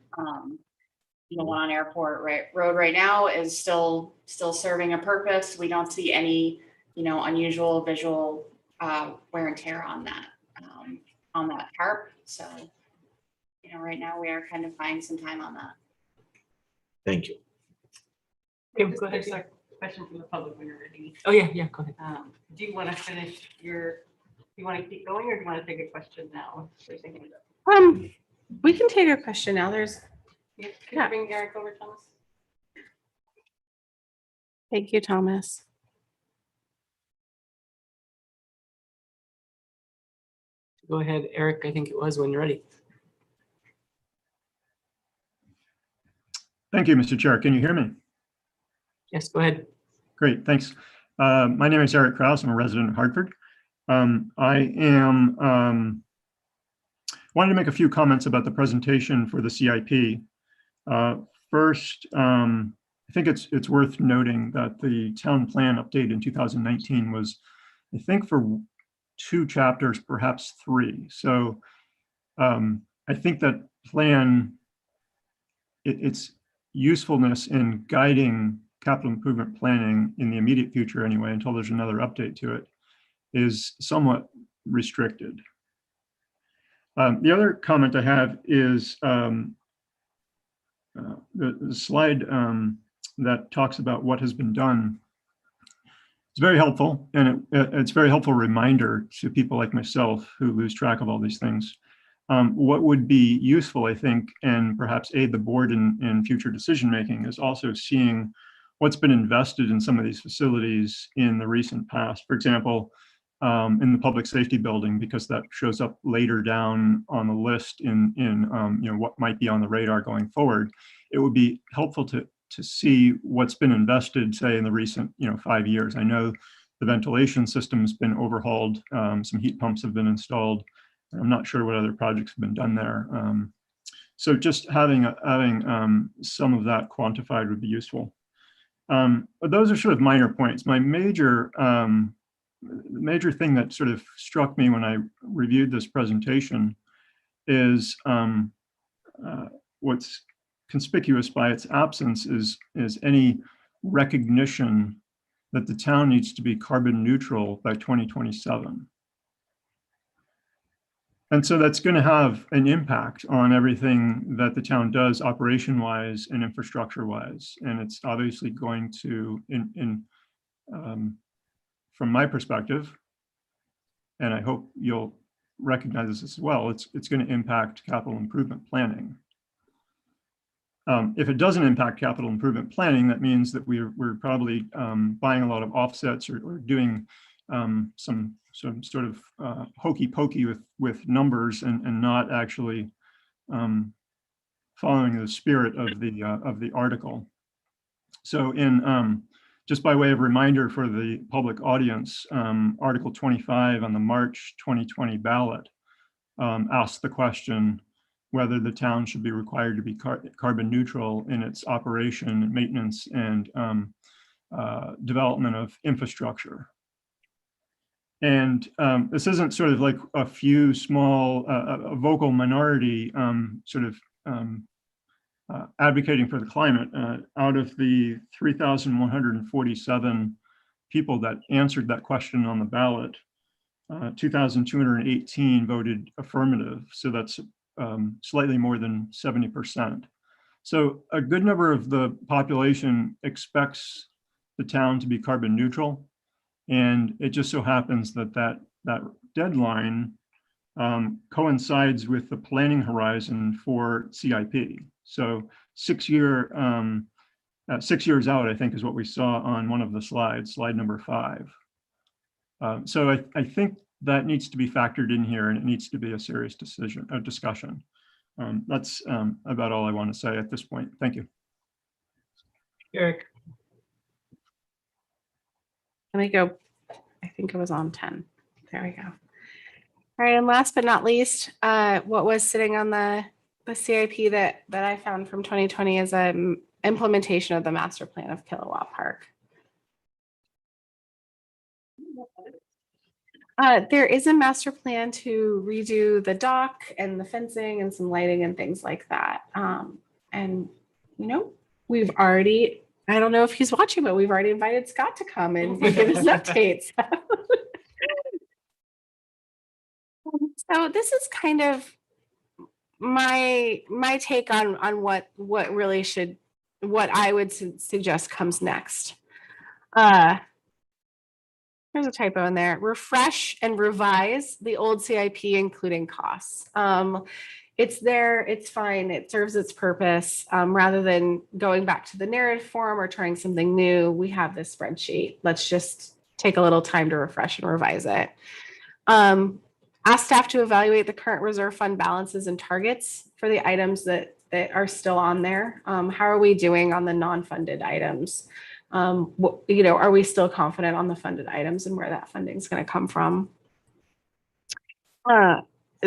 one on Airport Road right now is still serving a purpose. We don't see any, you know, unusual visual wear and tear on that tarp. So, you know, right now we are kind of buying some time on that. thank you. Yeah, go ahead, There's a question from the public when you're ready. Oh, yeah, go ahead. Do you want to finish do you want to keep going or do you want to take a question now? We can take a question now. There's, Can Yeah. you bring Eric over, Thomas? thank you, Thomas. Go ahead, Eric, I think it was when you're ready. Thank you, Mr. Chair. Can you hear me? Yes, go ahead. Great, thanks. My name is Eric Krause. I'm a resident of Hartford. I am wanted to make a few comments about the presentation for the CIP. First, I think it's worth noting that the town plan update in 2019 was, I think, for 2 chapters, perhaps 3. So I think that plan, its usefulness in guiding capital improvement planning in the immediate future anyway, until there's another update to it, is somewhat restricted. The other comment I have is the slide that talks about what has been done. It's very helpful, and it's a very helpful reminder to people like myself who lose track of all these things. What would be useful, I think, and perhaps aid the board in future decision-making is also seeing what's been invested in some of these facilities in the recent past. For example, in the public safety building, because that shows up later down on the list in you know, what might be on the radar going forward. It would be helpful to see what's been invested, say, in the recent 5 years. I know the ventilation system's been overhauled, some heat pumps have been installed. I'm not sure what other projects have been done there. So just having some of that quantified would be useful. But those are sort of minor points. My major thing that sort of struck me when I reviewed this presentation is what's conspicuous by its absence is any recognition that the town needs to be carbon neutral by 2027. And so that's going to have an impact on everything that the town does operation-wise and infrastructure-wise. And it's obviously going to from my perspective, and I hope you'll recognize this as well, it's going to impact capital improvement planning. If it doesn't impact capital improvement planning, that means that we're probably buying a lot of offsets or doing some sort of hokey pokey with numbers and not actually following the spirit of the article. So just by way of reminder for the public audience, Article 25 on the March 2020 ballot asked the question whether the town should be required to be carbon neutral in its operation, maintenance, and development of infrastructure. And this isn't sort of like a few small, a vocal minority sort of advocating for the climate. Out of the 3,147 people that answered that question on the ballot, 2,218 voted affirmative. So that's slightly more than 70%. So a good number of the population expects the town to be carbon neutral. And it just so happens that that deadline coincides with the planning horizon for CIP. So 6 years out, I think, is what we saw on one of the slides, slide number 5. So I think that needs to be factored in here, and it needs to be a serious discussion. That's about all I want to say at this point. Thank you. Eric. Let me go. I think it was on 10. There we go. All right, and last but not least, what was sitting on the CIP that I found from 2020 is an implementation of the master plan of Kilowatt Park. There is a master plan to redo the dock and the fencing and some lighting and things like that. And, you know, we've already, I don't know if he's watching, but we've already invited Scott to come and give us updates. So this is kind of my take on what really should, what I would suggest comes next. There's a typo in there. Refresh and revise the old CIP, including costs. It's there, it's fine, it serves its purpose. Rather than going back to the narrative form or trying something new, we have this spreadsheet. Let's just take a little time to refresh and revise it. Ask staff to evaluate the current reserve fund balances and targets for the items that are still on there. How are we doing on the non-funded items? You know, are we still confident on the funded items and where that funding is going to come from?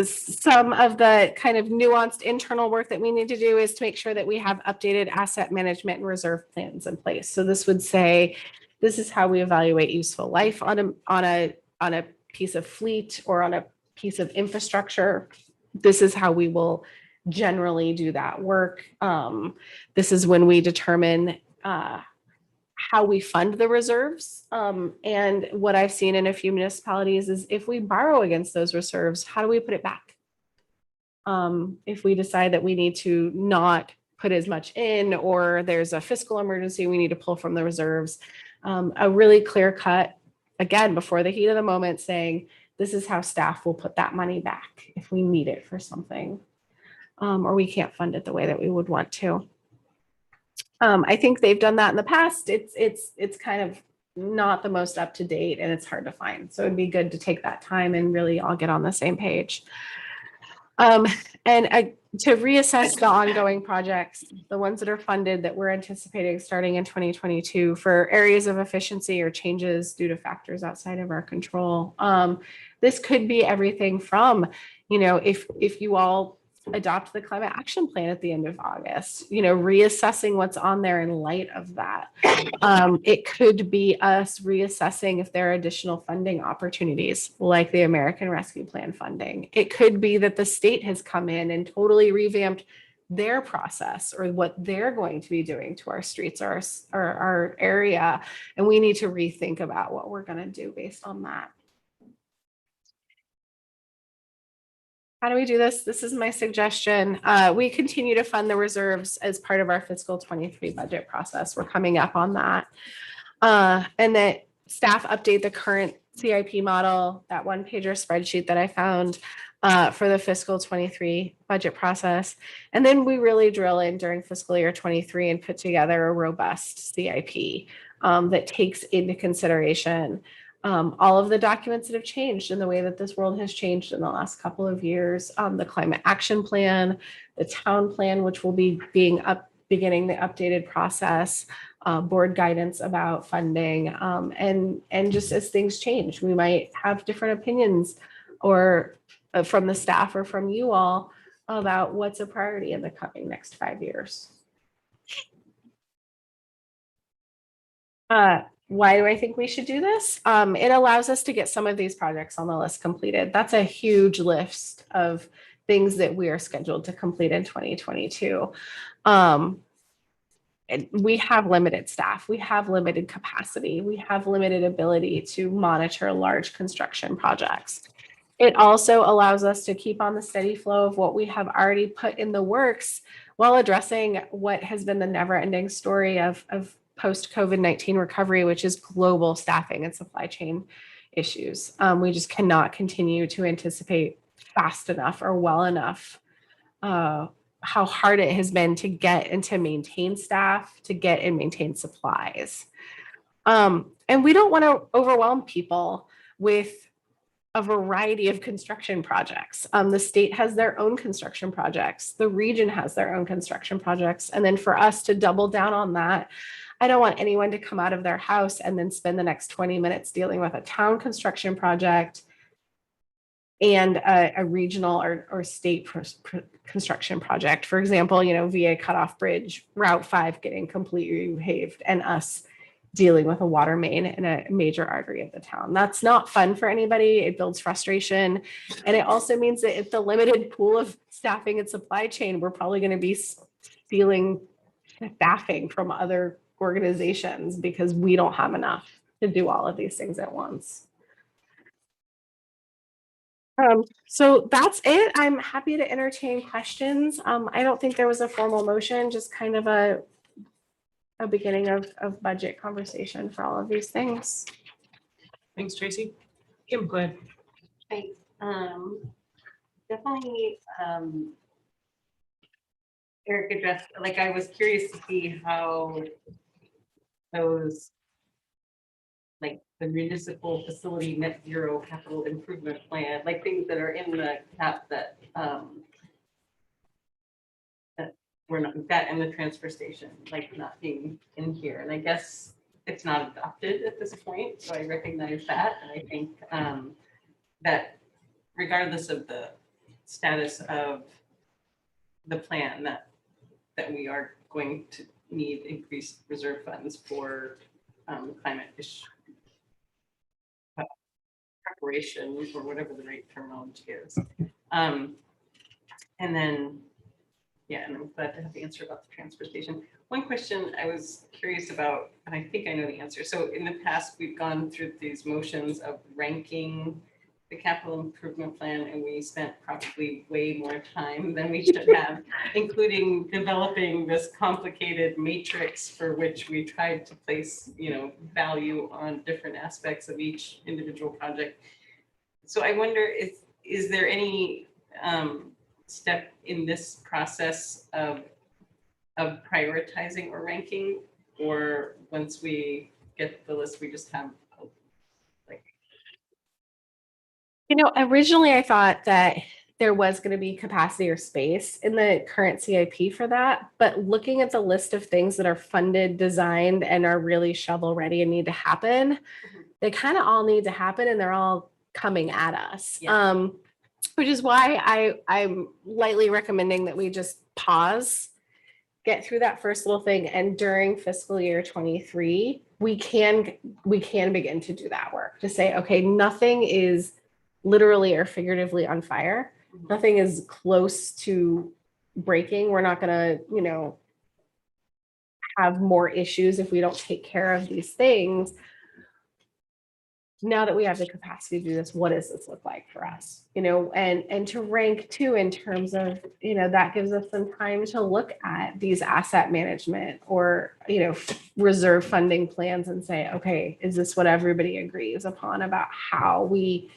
Some of the kind of nuanced internal work that we need to do is to make sure that we have updated asset management and reserve plans in place. So this would say, this is how we evaluate useful life on a piece of fleet or on a piece of infrastructure. This is how we will generally do that work. This is when we determine how we fund the reserves. And what I've seen in a few municipalities is if we borrow against those reserves, how do we put it back? If we decide that we need to not put as much in, or there's a fiscal emergency, we need to pull from the reserves, a really clear cut, again, before the heat of the moment, saying, this is how staff will put that money back if we need it for something, or we can't fund it the way that we would want to. I think they've done that in the past. It's kind of not the most up to date, and it's hard to find. So it'd be good to take that time and really all get on the same page. To reassess the ongoing projects, the ones that are funded that we're anticipating starting in 2022 for areas of efficiency or changes due to factors outside of our control. This could be everything from, you know, if you all adopt the climate action plan at the end of August, you know, reassessing what's on there in light of that. It could be us reassessing if there are additional funding opportunities like the American Rescue Plan funding. It could be that the state has come in and totally revamped their process or what they're going to be doing to our streets or our area. And we need to rethink about what we're going to do based on that. How do we do this? This is my suggestion. We continue to fund the reserves as part of our fiscal 23 budget process. We're coming up on that. And that staff update the current CIP model, that one pager spreadsheet that I found for the fiscal 23 budget process. And then we really drill in during fiscal year 23 and put together a robust CIP that takes into consideration all of the documents that have changed in the way that this world has changed in the last couple of years. The climate action plan, the town plan, which will be beginning the updated process, board guidance about funding, and just as things change, we might have different opinions or from the staff or from you all about what's a priority in the coming next 5 years. Why do I think we should do this? It allows us to get some of these projects on the list completed. That's a huge list of things that we are scheduled to complete in 2022. And we have limited staff, we have limited capacity, we have limited ability to monitor large construction projects. It also allows us to keep on the steady flow of what we have already put in the works while addressing what has been the never-ending story of post-COVID-19 recovery, which is global staffing and supply chain issues. We just cannot continue to anticipate fast enough or well enough how hard it has been to get and to maintain staff, to get and maintain supplies. And we don't want to overwhelm people with a variety of construction projects. The state has their own construction projects. The region has their own construction projects. And then for us to double down on that, I don't want anyone to come out of their house and then spend the next 20 minutes dealing with a town construction project and a regional or state construction project. For example, VA Cutoff Bridge, Route 5 getting completely repaved, and us dealing with a water main in a major artery of the town. That's not fun for anybody. It builds frustration. And it also means that if the limited pool of staffing and supply chain, we're probably going to be stealing staffing from other organizations because we don't have enough to do all of these things at once. So that's it. I'm happy to entertain questions. I don't think there was a formal motion, just kind of a beginning of budget conversation for all of these things. Thanks, Tracy. Kim, go ahead. Thanks. Definitely, Eric addressed, like, I was curious to see how those, like the municipal facility net zero capital improvement plan, like things that are in the cap that we're not, that and the transfer station, like not being in here. And I guess it's not adopted at this point, so I recognize that. And I think that regardless of the status of the plan, that we are going to need increased reserve funds for climate issue preparation, or whatever the right terminology is. And then, yeah, and I'm glad to have the answer about the transfer station. One question I was curious about, and I think I know the answer. So in the past, we've gone through these motions of ranking the capital improvement plan, and we spent probably way more time than we should have, including developing this complicated matrix for which we tried to place, value on different aspects of each individual project. So I wonder, is there any step in this process of prioritizing or ranking, or once we get the list, we just have originally I thought that there was going to be capacity or space in the current CIP for that. But looking at the list of things that are funded, designed, and are really shovel ready and need to happen, they kind of all need to happen, and they're all coming at us. Yeah. Which is why I'm lightly recommending that we just pause, get through that first little thing, and during fiscal year 23, we can begin to do that work to say, okay, nothing is literally or figuratively on fire. Nothing is close to breaking. We're not going to, have more issues if we don't take care of these things. now that we have the capacity to do this, what does this look like for us? You know, and to rank too in terms of, you know, that gives us some time to look at these asset management or, you know, reserve funding plans and say, okay, is this what everybody agrees upon about how we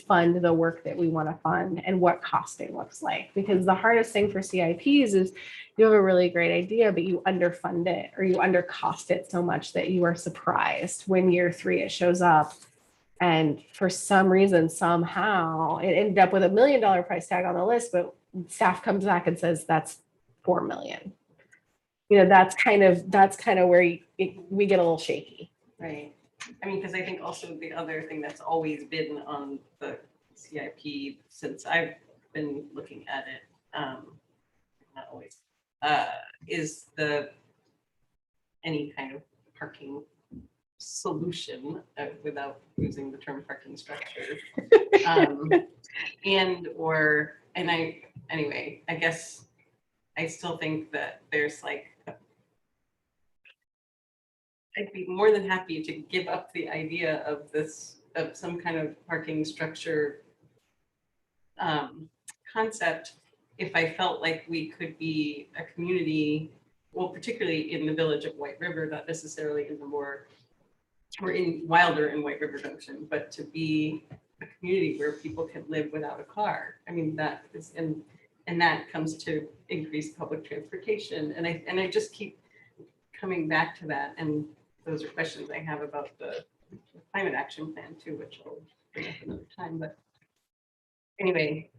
fund the work that we want to fund and what costing looks like? Because the hardest thing for CIPs is you have a really great idea, but you underfund it or you undercost it so much that you are surprised when year 3 it shows up. And for some reason, somehow it ended up with $1 million price tag on the list, but staff comes back and says that's 4 million. You know, that's kind of where we get a little shaky. Right. I mean, because I think also the other thing that's always been on the CIP since I've been looking at it, not always, is any kind of parking solution without using the term parking structure. Anyway, I guess I still think that there's like, I'd be more than happy to give up the idea of some kind of parking structure concept if I felt like we could be a community, well, particularly in the village of White River, not necessarily in the more, or in Wilder and White River Junction, but to be a community where people can live without a car. I mean, that is, and that comes to increased public transportation. And I just keep coming back to that. And those are questions I have about the climate action plan too, which I'll bring up another time. But anyway,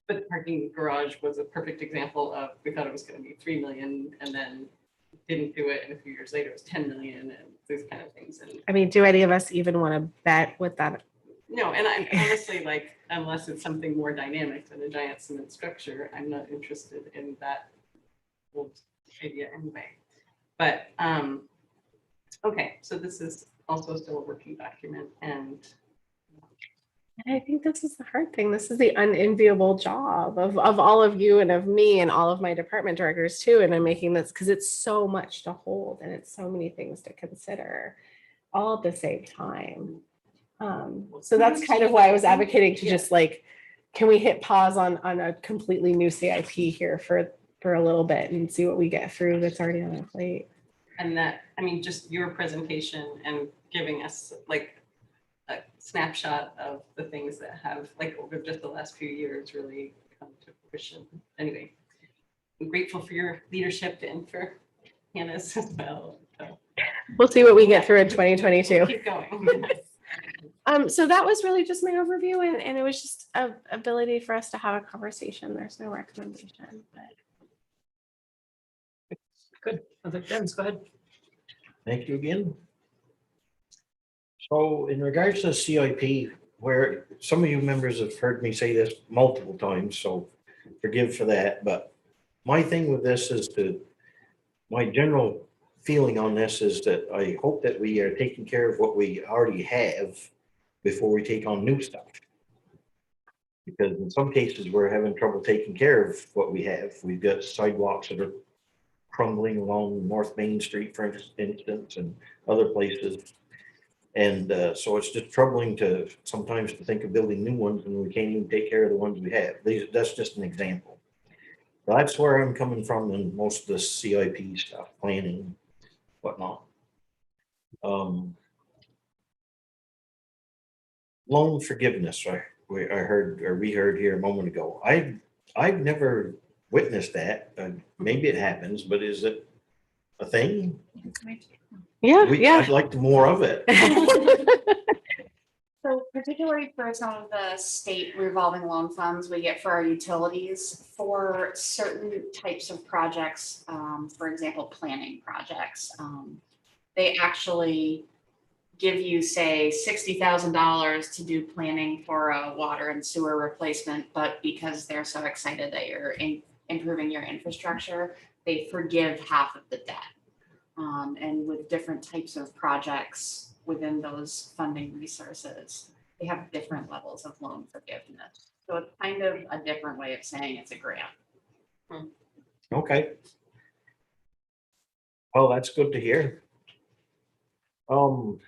but the parking garage was a perfect example of, we thought it was going to be 3 million and then didn't do it. And a few years later, it was 10 million and those kind of things. And I mean, do any of us even want to bet with that? no, and I'm honestly like, unless it's something more dynamic than a giant cement structure, I'm not interested in that old idea anyway. But okay, so this is also still a working document, and I think this is the hard thing. This is the unenviable job of all of you and of me and all of my department directors too. And I'm making this because it's so much to hold and it's so many things to consider all at the same time. So that's kind of why I was advocating to just like, can we hit pause on a completely new CIP here for a little bit and see what we get through that's already on our plate. And that, I mean, just your presentation and giving us like a snapshot of the things that have like over just the last few years really come to fruition. Anyway, I'm grateful for your leadership and for Hannah's as well. So we'll see what we get through in 2022. Keep going. So that was really just my overview and it was just an ability for us to have a conversation. There's no recommendation, but. Good. Other Dennis, go ahead. Thank you again. So in regards to CIP, where some of you members have heard me say this multiple times, so forgive for that. But my thing with this is my general feeling on this is that I hope that we are taking care of what we already have before we take on new stuff. Because in some cases, we're having trouble taking care of what we have. We've got sidewalks that are crumbling along North Main Street, for instance, and other places. And so it's just troubling to sometimes to think of building new ones and we can't even take care of the ones we have. That's just an example. That's where I'm coming from in most of the CIP stuff, planning, whatnot. Loan forgiveness, we heard here a moment ago. I've never witnessed that. Maybe it happens, but is it a thing? Yeah, I'd like more of it. So particularly for some of the state revolving loan funds we get for our utilities for certain types of projects, for example, planning projects, they actually give you, say, $60,000 to do planning for a water and sewer replacement, but because they're so excited that you're improving your infrastructure, they forgive half of the debt. And with different types of projects within those funding resources, they have different levels of loan forgiveness. So it's kind of a different way of saying it's a grant. Okay. Well, that's good to hear. On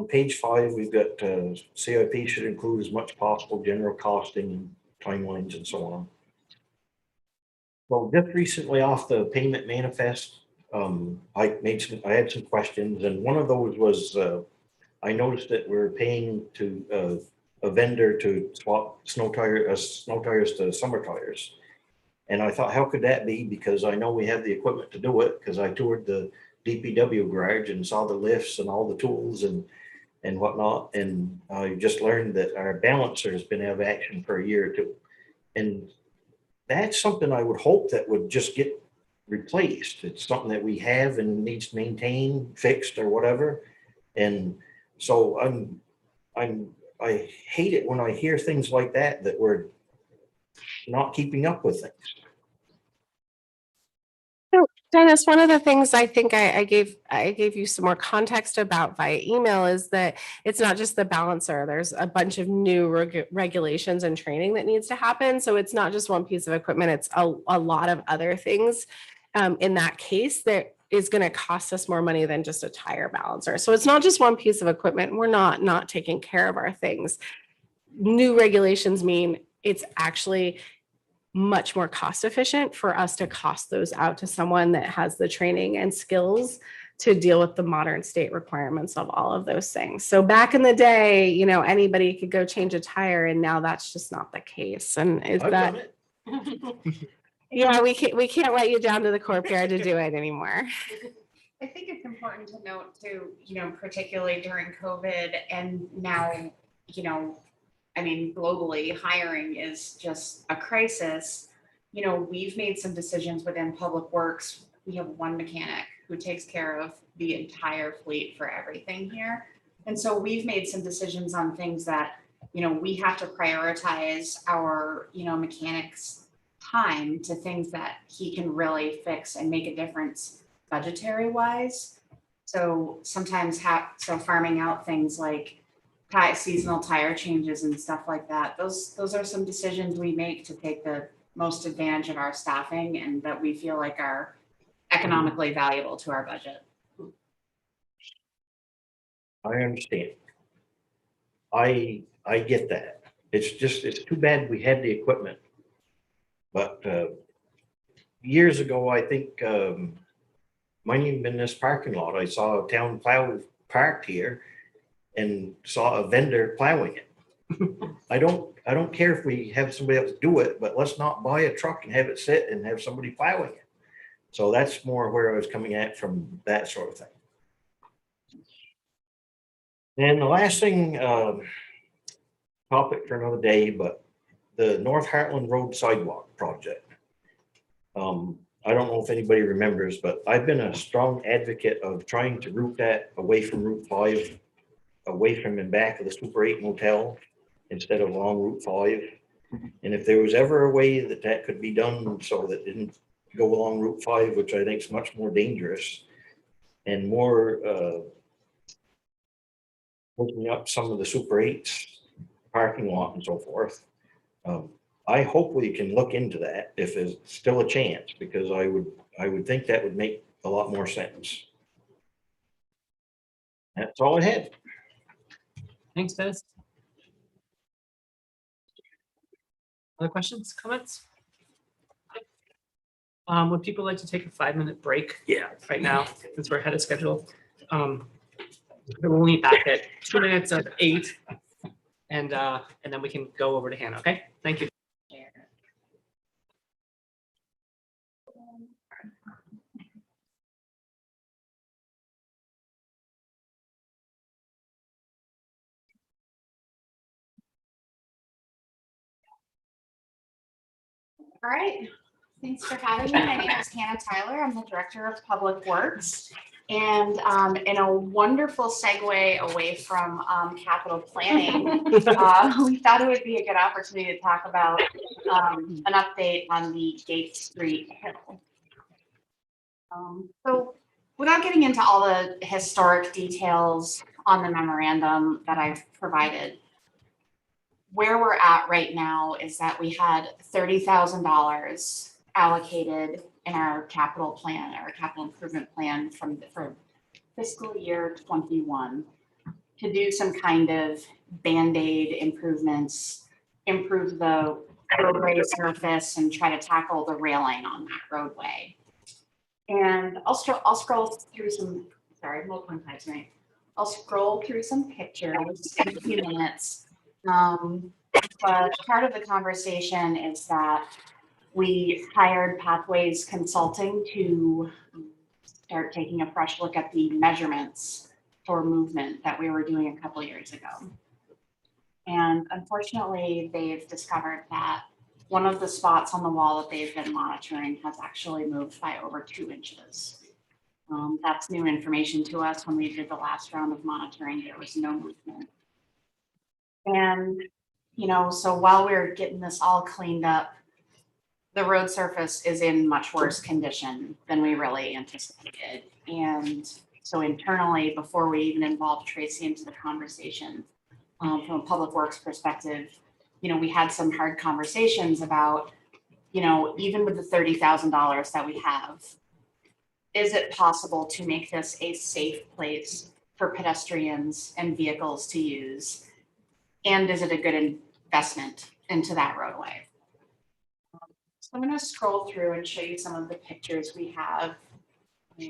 page 5, we've got CIP should include as much possible general costing and timelines and so on. Well, just recently off the payment manifest, I had some questions, and one of those was, I noticed that we're paying to a vendor to swap snow tires to summer tires. And I thought, how could that be? Because I know we have the equipment to do it, because I toured the DPW garage and saw the lifts and all the tools and whatnot. And I just learned that our balancer has been out of action for a year or two. And that's something I would hope that would just get replaced. It's something that we have and needs maintained, fixed or whatever. And so I hate it when I hear things like that, that we're not keeping up with things. So, Dennis, one of the things I think I gave you some more context about via email is that it's not just the balancer. There's a bunch of new regulations and training that needs to happen. So it's not just one piece of equipment. It's a lot of other things. In that case, that is going to cost us more money than just a tire balancer. So it's not just one piece of equipment. We're not taking care of our things. New regulations mean it's actually much more cost efficient for us to cost those out to someone that has the training and skills to deal with the modern state requirements of all of those things. So back in the day, you know, anybody could go change a tire, and now that's just not the case. And is I've that, done it. yeah, we can't let you down to the courtyard to do it anymore. I think it's important to note too, particularly during COVID and now, I mean, globally, hiring is just a crisis. We've made some decisions within Public Works. We have one mechanic who takes care of the entire fleet for everything here. And so we've made some decisions on things that, we have to prioritize our, mechanics' time to things that he can really fix and make a difference budgetary wise. So sometimes farming out things like seasonal tire changes and stuff like that. Those are some decisions we make to take the most advantage of our staffing and that we feel like are economically valuable to our budget. I understand. I get that. It's too bad we had the equipment. But years ago, I think, might even been this parking lot, I saw a town plow parked here and saw a vendor plowing it. I don't care if we have somebody else do it, but let's not buy a truck and have it sit and have somebody plowing it. So that's more where I was coming at from, that sort of thing. And the last thing, topic for another day, but the North Heartland Road Sidewalk project. I don't know if anybody remembers, but I've been a strong advocate of trying to route that away from Route 5, away from and back of the Super 8 motel instead of along Route 5. And if there was ever a way that could be done so that it didn't go along Route 5, which I think is much more dangerous and more opening up some of the Super 8s parking lot and so forth. I hope we can look into that if there's still a chance, because I would think that would make a lot more sense. That's all I had. Thanks, Dennis. Other questions, comments? Would people like to take a 5-minute break? Yeah. Right now, since we're ahead of schedule. We'll meet back at 2 minutes of 8, and then we can go over to Hannah. Okay, thank you. All right, thanks for having me. My name is Hannah Tyler. I'm the Director of Public Works. And in a wonderful segue away from capital planning, we thought it would be a good opportunity to talk about an update on the Gate Street Hill. So without getting into all the historic details on the memorandum that I've provided, where we're at right now is that we had $30,000 allocated in our capital plan, our capital improvement plan for fiscal year 21 to do some kind of Band-Aid improvements, improve the roadway surface and try to tackle the railing on that roadway. And I'll scroll through some, sorry, I'm open time tonight. I'll scroll through some pictures in a few minutes. But part of the conversation is that we hired Pathways Consulting to start taking a fresh look at the measurements for movement that we were doing a couple years ago. And unfortunately, they've discovered that one of the spots on the wall that they've been monitoring has actually moved by over 2 inches. That's new information to us. When we did the last round of monitoring, there was no movement. And, you know, so while we're getting this all cleaned up, the road surface is in much worse condition than we really anticipated. And so internally, before we even involved Tracy into the conversation, from a public works perspective, you know, we had some hard conversations about, you know, even with the $30,000 that we have, is it possible to make this a safe place for pedestrians and vehicles to use? And is it a good investment into that roadway? So I'm going to scroll through and show you some of the pictures we have. So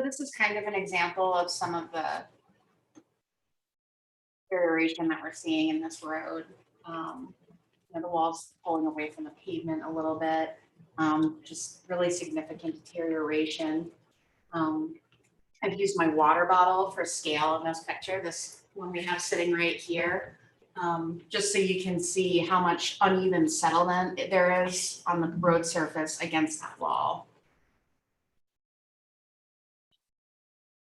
this is kind of an example of some of the deterioration that we're seeing in this road. You know, the wall's pulling away from the pavement a little bit, just really significant deterioration. I've used my water bottle for scale in this picture, this one we have sitting right here, just so you can see how much uneven settlement there is on the road surface against that wall.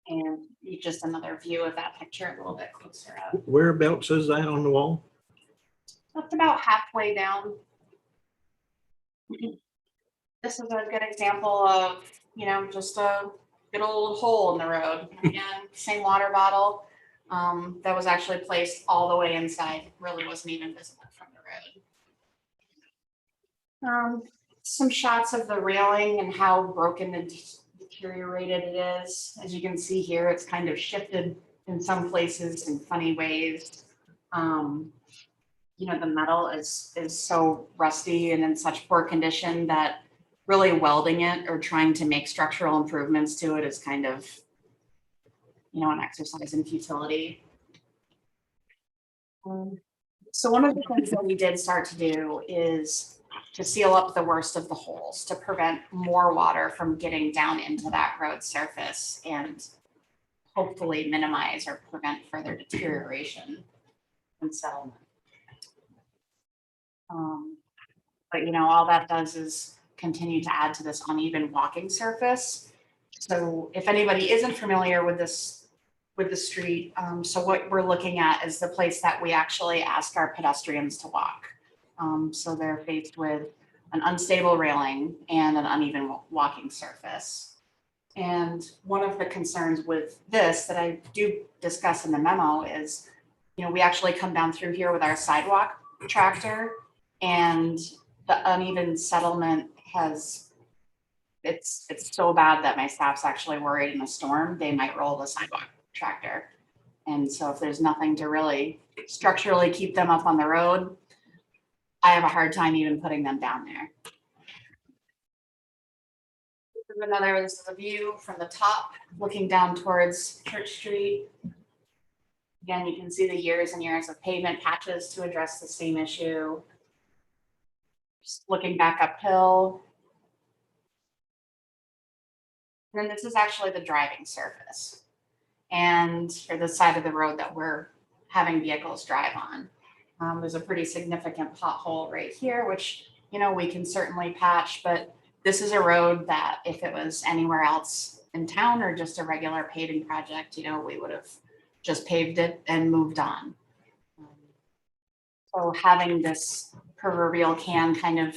And just another view of that picture a little bit closer up. Whereabouts is that on the wall? That's about halfway down. This is a good example of, you know, just a good old hole in the road. Again, same water bottle that was actually placed all the way inside, really wasn't even visible from the road. Some shots of the railing and how broken and deteriorated it is. As you can see here, it's kind of shifted in some places in funny ways. You know, the metal is so rusty and in such poor condition that really welding it or trying to make structural improvements to it is kind of, you know, an exercise in futility. So one of the things that we did start to do is to seal up the worst of the holes to prevent more water from getting down into that road surface and hopefully minimize or prevent further deterioration and settlement. But you know, all that does is continue to add to this uneven walking surface. So if anybody isn't familiar with this, with the street, so what we're looking at is the place that we actually ask our pedestrians to walk. So they're faced with an unstable railing and an uneven walking surface. And one of the concerns with this that I do discuss in the memo is, you know, we actually come down through here with our sidewalk tractor, and the uneven settlement has, it's so bad that my staff's actually worried in a storm, they might roll the sidewalk tractor. And so if there's nothing to really structurally keep them up on the road, I have a hard time even putting them down there. This is a view from the top, looking down towards Church Street. Again, you can see the years and years of pavement patches to address the same issue. Just looking back uphill. And then this is actually the driving surface and or the side of the road that we're having vehicles drive on. There's a pretty significant pothole right here, which, you know, we can certainly patch, but this is a road that if it was anywhere else in town or just a regular paving project, you know, we would have just paved it and moved on. So having this proverbial can kind of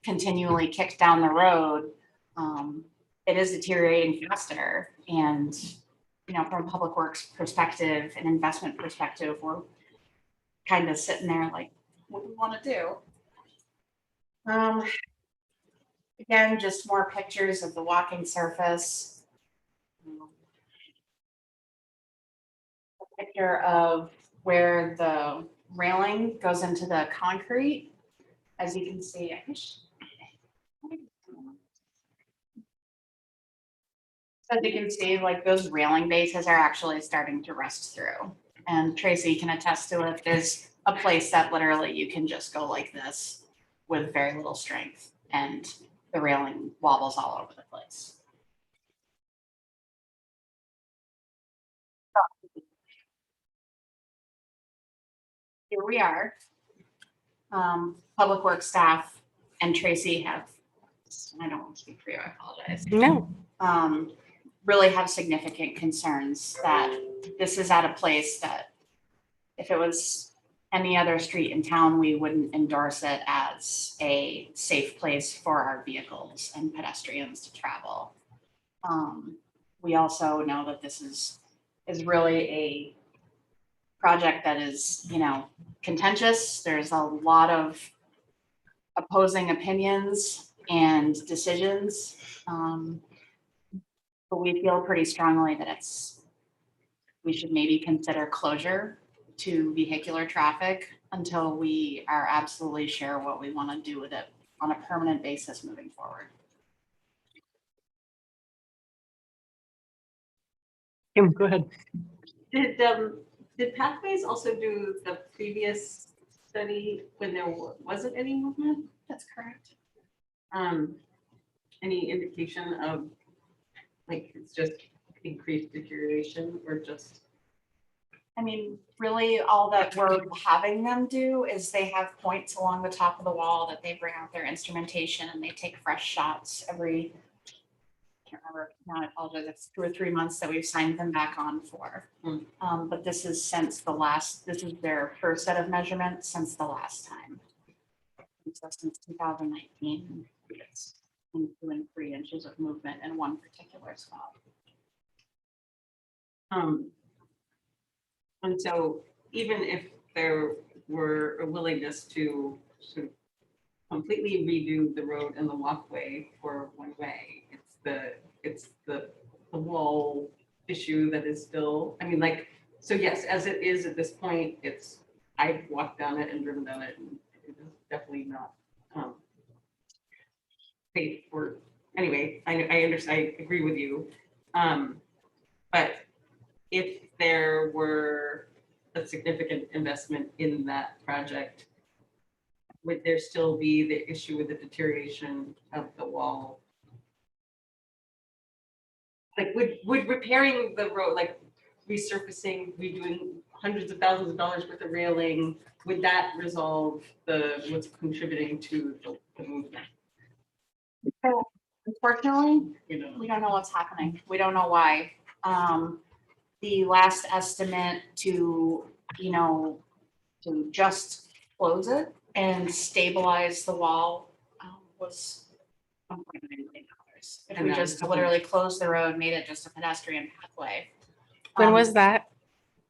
continually kicked down the road, it is deteriorating faster. And, you know, from a public works perspective and investment perspective, we're kind of sitting there like, what do we want to do? Again, just more pictures of the walking surface. A picture of where the railing goes into the concrete. As you can see, as you can see, like those railing bases are actually starting to rust through. And Tracy can attest to it. There's a place that literally you can just go like this with very little strength and the railing wobbles all over the place. Here we are. Public Works staff and Tracy have, I don't want to speak for you, I apologize. No. Really have significant concerns that this is at a place that if it was any other street in town, we wouldn't endorse it as a safe place for our vehicles and pedestrians to travel. We also know that this is really a project that is, you know, contentious. There's a lot of opposing opinions and decisions. But we feel pretty strongly that we should maybe consider closure to vehicular traffic until we are absolutely sure what we want to do with it on a permanent basis moving forward. Kim, go ahead. Did Pathways also do the previous study when there wasn't any movement? That's correct. Any indication of like it's just increased deterioration or just? I mean, really all that we're having them do is they have points along the top of the wall that they bring out their instrumentation and they take fresh shots every, I can't remember, now I apologize, it's 2 or 3 months that we've signed them back on for. But this is this is their first set of measurements since the last time. So since 2019, it's 2 and 3 inches of movement in one particular spot. And so even if there were a willingness to sort of completely redo the road and the walkway for one way, it's the wall issue that is still, I mean, like, so yes, as it is at this point, I've walked down it and driven down it and it is definitely not safe for, anyway, I understand, I agree with you. But if there were a significant investment in that project, would there still be the issue with the deterioration of the wall? Like would repairing the road, like resurfacing, redoing hundreds of thousands of dollars worth of railing, would that resolve what's contributing to the movement? So unfortunately, we don't know what's happening. We don't know why. The last estimate to just close it and stabilize the wall was $1.9 million. If we just literally closed the road, made it just a pedestrian pathway. When was that?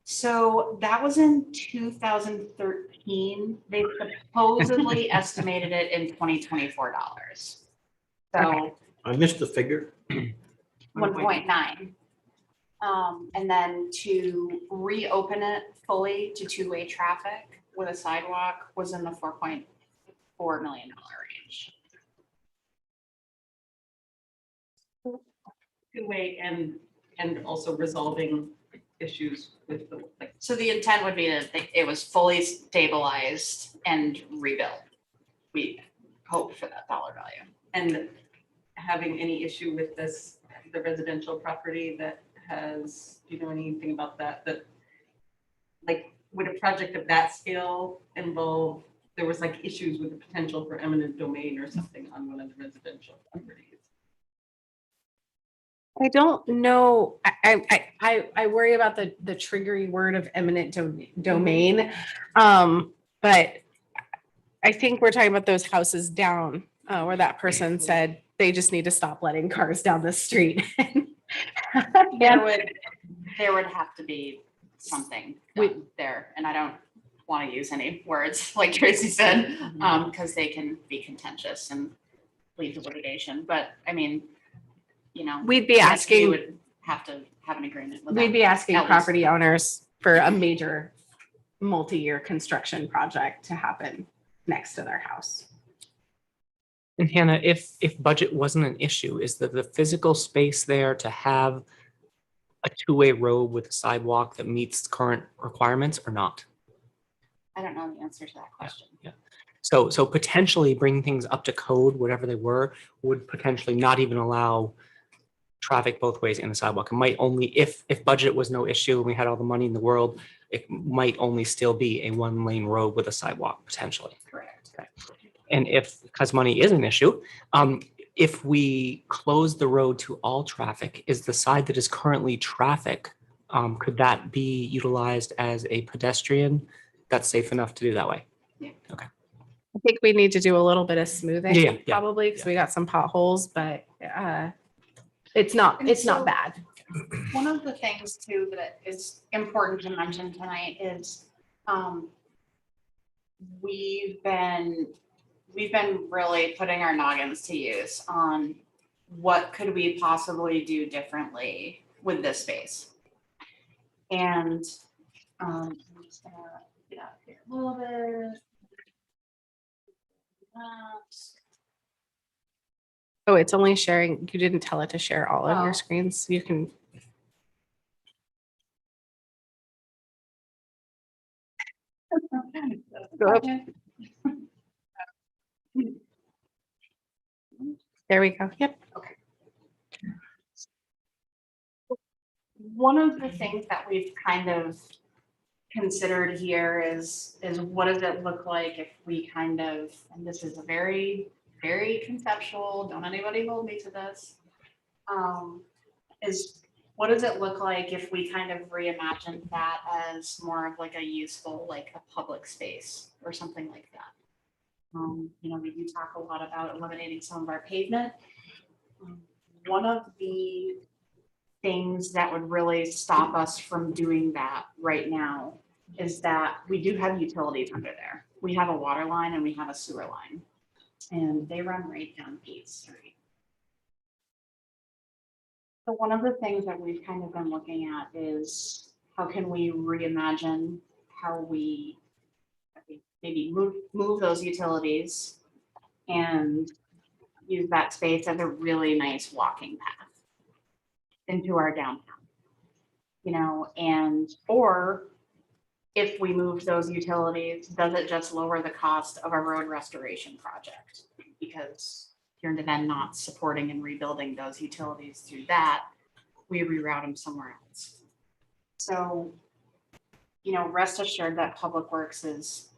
So that was in 2013. They supposedly estimated it in $2024. So I missed the figure. 1.9. And then to reopen it fully to 2-way traffic with a sidewalk was in the $4.4 million range. 2-way and also resolving issues with the, like, So the intent would be that it was fully stabilized and rebuilt. We hope for that dollar value. and having any issue with the residential property that has, do you know anything about that? That, like, would a project of that scale involve, there was like issues with the potential for eminent domain or something on one of the residential properties? I don't know. I worry about the triggery word of eminent domain. But I think we're talking about those houses down where that person said they just need to stop letting cars down the street. There would have to be something done there, and I don't want to use any words like Tracy said, because they can be contentious and lead to litigation. But I mean, you know, We'd be yes, we asking, would have to have an agreement with we'd them. be asking at least. property owners for a major multi-year construction project to happen next to their house. And Hannah, if budget wasn't an issue, is the physical space there to have a two-way road with a sidewalk that meets current requirements or not? I don't know the answer to that question. Yeah. So potentially bringing things up to code, whatever they were, would potentially not even allow traffic both ways in the sidewalk. It might only, if budget was no issue and we had all the money in the world, it might only still be a one-lane road with a sidewalk potentially. Correct. Okay. And if, because money is an issue, if we close the road to all traffic, is the side that is currently traffic, could that be utilized as a pedestrian? That's safe enough to do that way? Yeah. Okay. I think we need to do a little bit of smoothing Yeah, yeah, probably, because we got some potholes, but it's not bad. One of the things too that is important to mention tonight is we've been really putting our noggins to use on what could we possibly do differently with this space. And I'm just gonna get out here a little bit. Oh, it's only sharing, you didn't tell it to share all of Oh. your screens. You can. Go up. There we go. Yep. One of the things that we've kind of considered here is what does it look like if we kind of, and this is a very, very conceptual, don't anybody hold me to this, is what does it look like if we kind of reimagine that as more of like a useful, like a public space or something like that? You know, we do talk a lot about eliminating some of our pavement. One of the things that would really stop us from doing that right now is that we do have utilities under there. We have a water line and we have a sewer line, and they run right down 8th Street. So one of the things that we've kind of been looking at is how can we reimagine how we maybe move those utilities and use that space as a really nice walking path into our downtown, you know, and or if we move those utilities, does it just lower the cost of a road restoration project? Because you're then not supporting and rebuilding those utilities through that, we reroute them somewhere else. So, you know, rest assured that Public Works is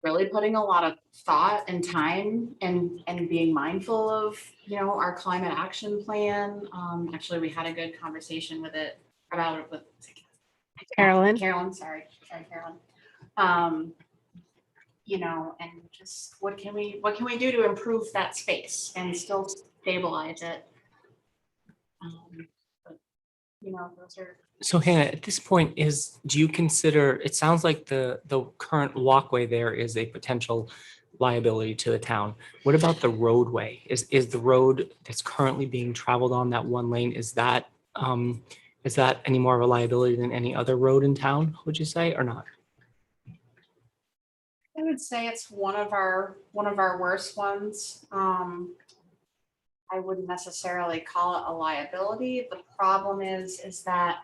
really putting a lot of thought and time and being mindful of, you know, our climate action plan. Actually, we had a good conversation about it with Carolyn. Sorry, Carolyn. You know, and just what can we do to improve that space and still stabilize it? But, you know, those are. So Hannah, at this point do you consider, it sounds like the current walkway there is a potential liability to the town. What about the roadway? Is the road that's currently being traveled on that one lane, is that any more of a liability than any other road in town, would you say, or not? I would say it's one of our worst ones. I wouldn't necessarily call it a liability. The problem is that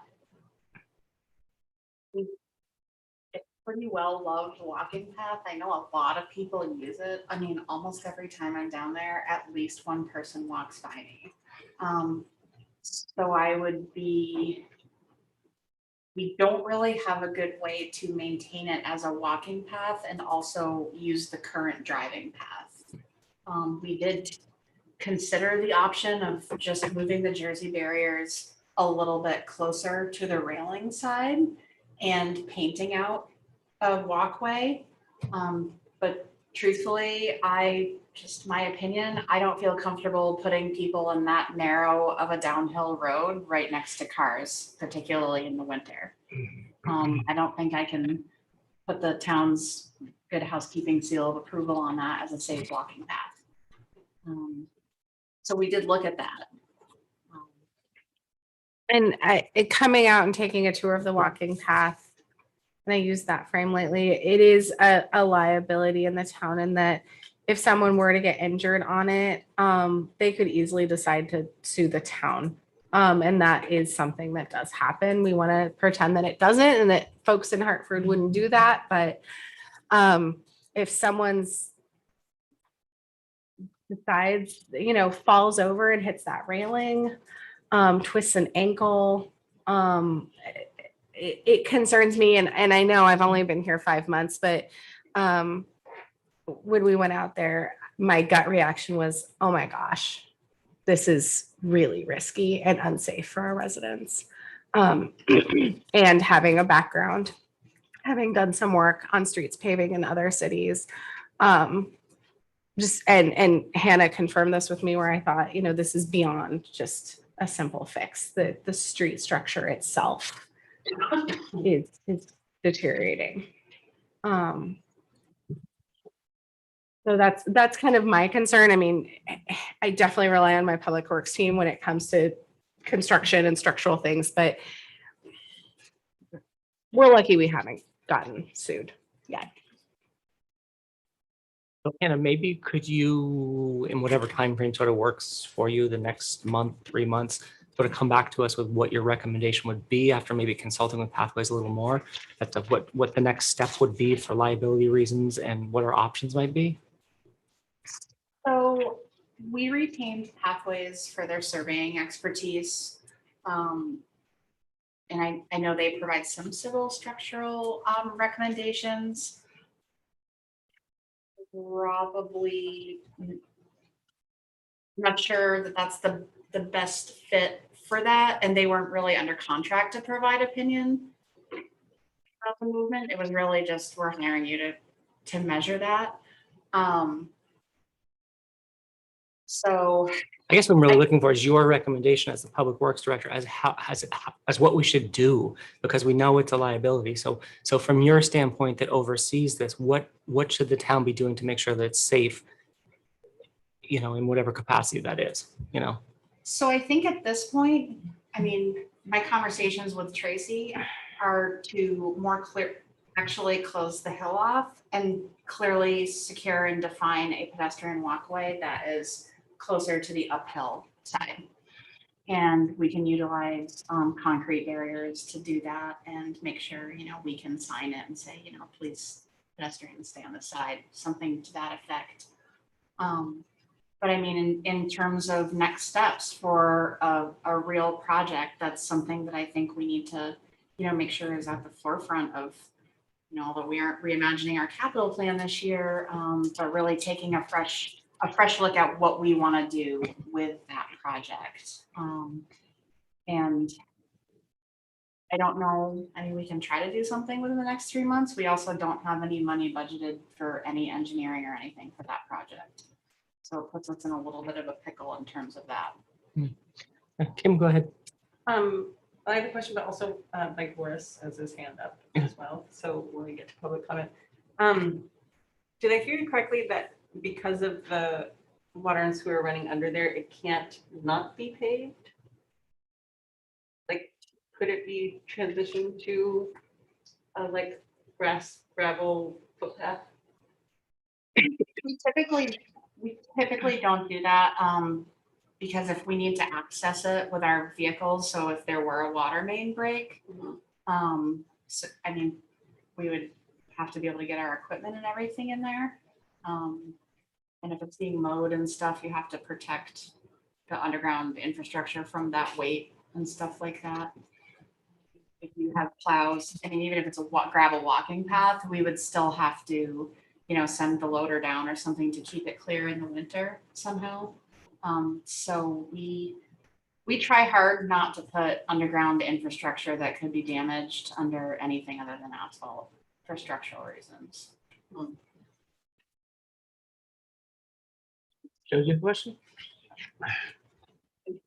it's pretty well loved walking path. I know a lot of people use it. I mean, almost every time I'm down there, at least one person walks by me. So we don't really have a good way to maintain it as a walking path and also use the current driving path. We did consider the option of just moving the Jersey barriers a little bit closer to the railing side and painting out a walkway. But truthfully, my opinion, I don't feel comfortable putting people in that narrow of a downhill road right next to cars, particularly in the winter. I don't think I can put the town's good housekeeping seal of approval on that as a safe walking path. So we did look at that. And coming out and taking a tour of the walking path, and I use that frame lately, it is a liability in the town, and that if someone were to get injured on it, they could easily decide to sue the town. And that is something that does happen. We want to pretend that it doesn't and that folks in Hartford wouldn't do that. But if someone's decides, falls over and hits that railing, twists an ankle, it concerns me. And I know I've only been here 5 months, but when we went out there, my gut reaction was, oh my gosh, this is really risky and unsafe for our residents. And having a background, having done some work on streets paving in other cities, just and Hannah confirmed this with me, where I thought, this is beyond just a simple fix. The street structure itself is deteriorating. So that's kind of my concern. I mean, I definitely rely on my public works team when it comes to construction and structural things, but we're lucky we haven't gotten sued yet. So Hannah, maybe could you, in whatever time frame sort of works for you, the next month, 3 months, sort of come back to us with what your recommendation would be after maybe consulting with Pathways a little more, as to what the next step would be for liability reasons and what our options might be? So we retained Pathways for their surveying expertise. And I know they provide some civil structural recommendations. Probably not sure that that's the best fit for that. And they weren't really under contract to provide opinion about the movement. It was really just, we're hiring you to measure that. So I guess what I'm really looking for is your recommendation as the public works director as what we should do, because we know it's a liability. So from your standpoint that oversees this, what should the town be doing to make sure that it's safe, in whatever capacity that is, So I think at this point, I mean, my conversations with Tracy are to actually close the hill off and clearly secure and define a pedestrian walkway that is closer to the uphill side. And we can utilize concrete barriers to do that and make sure, we can sign it and say, please pedestrians stay on the side, something to that effect. But I mean, in terms of next steps for a real project, that's something that I think we need to, make sure is at the forefront of, although we aren't reimagining our capital plan this year, but really taking a fresh look at what we want to do with that project. And I don't know, I mean, we can try to do something within the next 3 months. We also don't have any money budgeted for any engineering or anything for that project. So it puts us in a little bit of a pickle in terms of that. Kim, go ahead. I have a question, but also Mike Boris has his hand up as well. So when we get to public comment, did I hear you correctly that because of the water and sewer running under there, it can't not be paved? Like, could it be transitioned to like gravel footpath? We typically don't do that because if we need to access it with our vehicles, so if there were a water main break, so, I mean, we would have to be able to get our equipment and everything in there. And if it's being mowed and stuff, you have to protect the underground infrastructure from that weight and stuff like that. If you have plows, I mean, even if it's a gravel walking path, we would still have to, send the loader down or something to keep it clear in the winter somehow. So we try hard not to put underground infrastructure that could be damaged under anything other than asphalt for structural reasons. Joe, you have a question?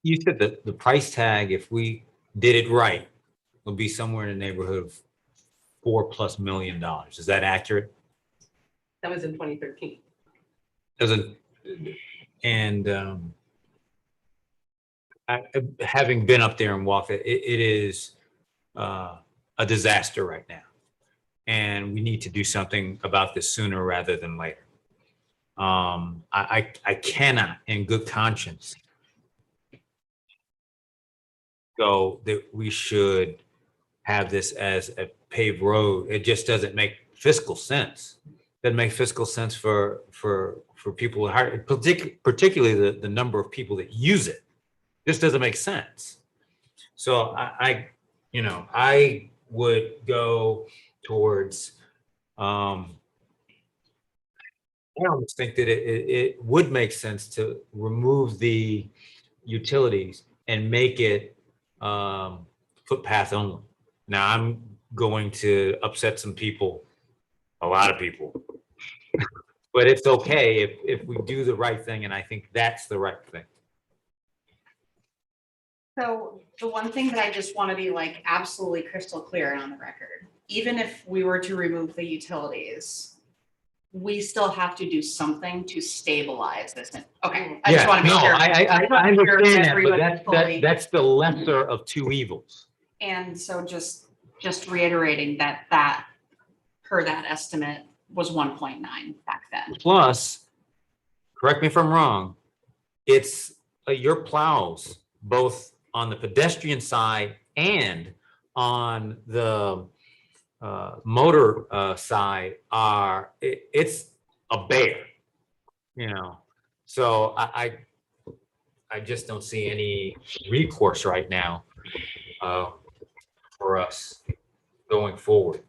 You said that the price tag, if we did it right, will be somewhere in the neighborhood of $4+ million. Is that accurate? That was in 2013. Doesn't, and having been up there and walked it, it is a disaster right now. And we need to do something about this sooner rather than later. I cannot in good conscience go that we should have this as a paved road. It just doesn't make fiscal sense. Doesn't make fiscal sense for people with heart, particularly the number of people that use it. This doesn't make sense. So I would go towards, I almost think that it would make sense to remove the utilities and make it footpath only. Now I'm going to upset some people, a lot of people, but it's okay if we do the right thing, and I think that's the right thing. So the one thing that I just want to be like absolutely crystal clear on the record, even if we were to remove the utilities, we still have to do something to stabilize this. Okay, I just want to be sure. I understand that, but everybody's fully- that's the lesser of two evils. And so just reiterating that per that estimate was 1.9 back then. Plus, correct me if I'm wrong, it's your plows, both on the pedestrian side and on the motor side it's a bear, so I just don't see any recourse right now for us going forward,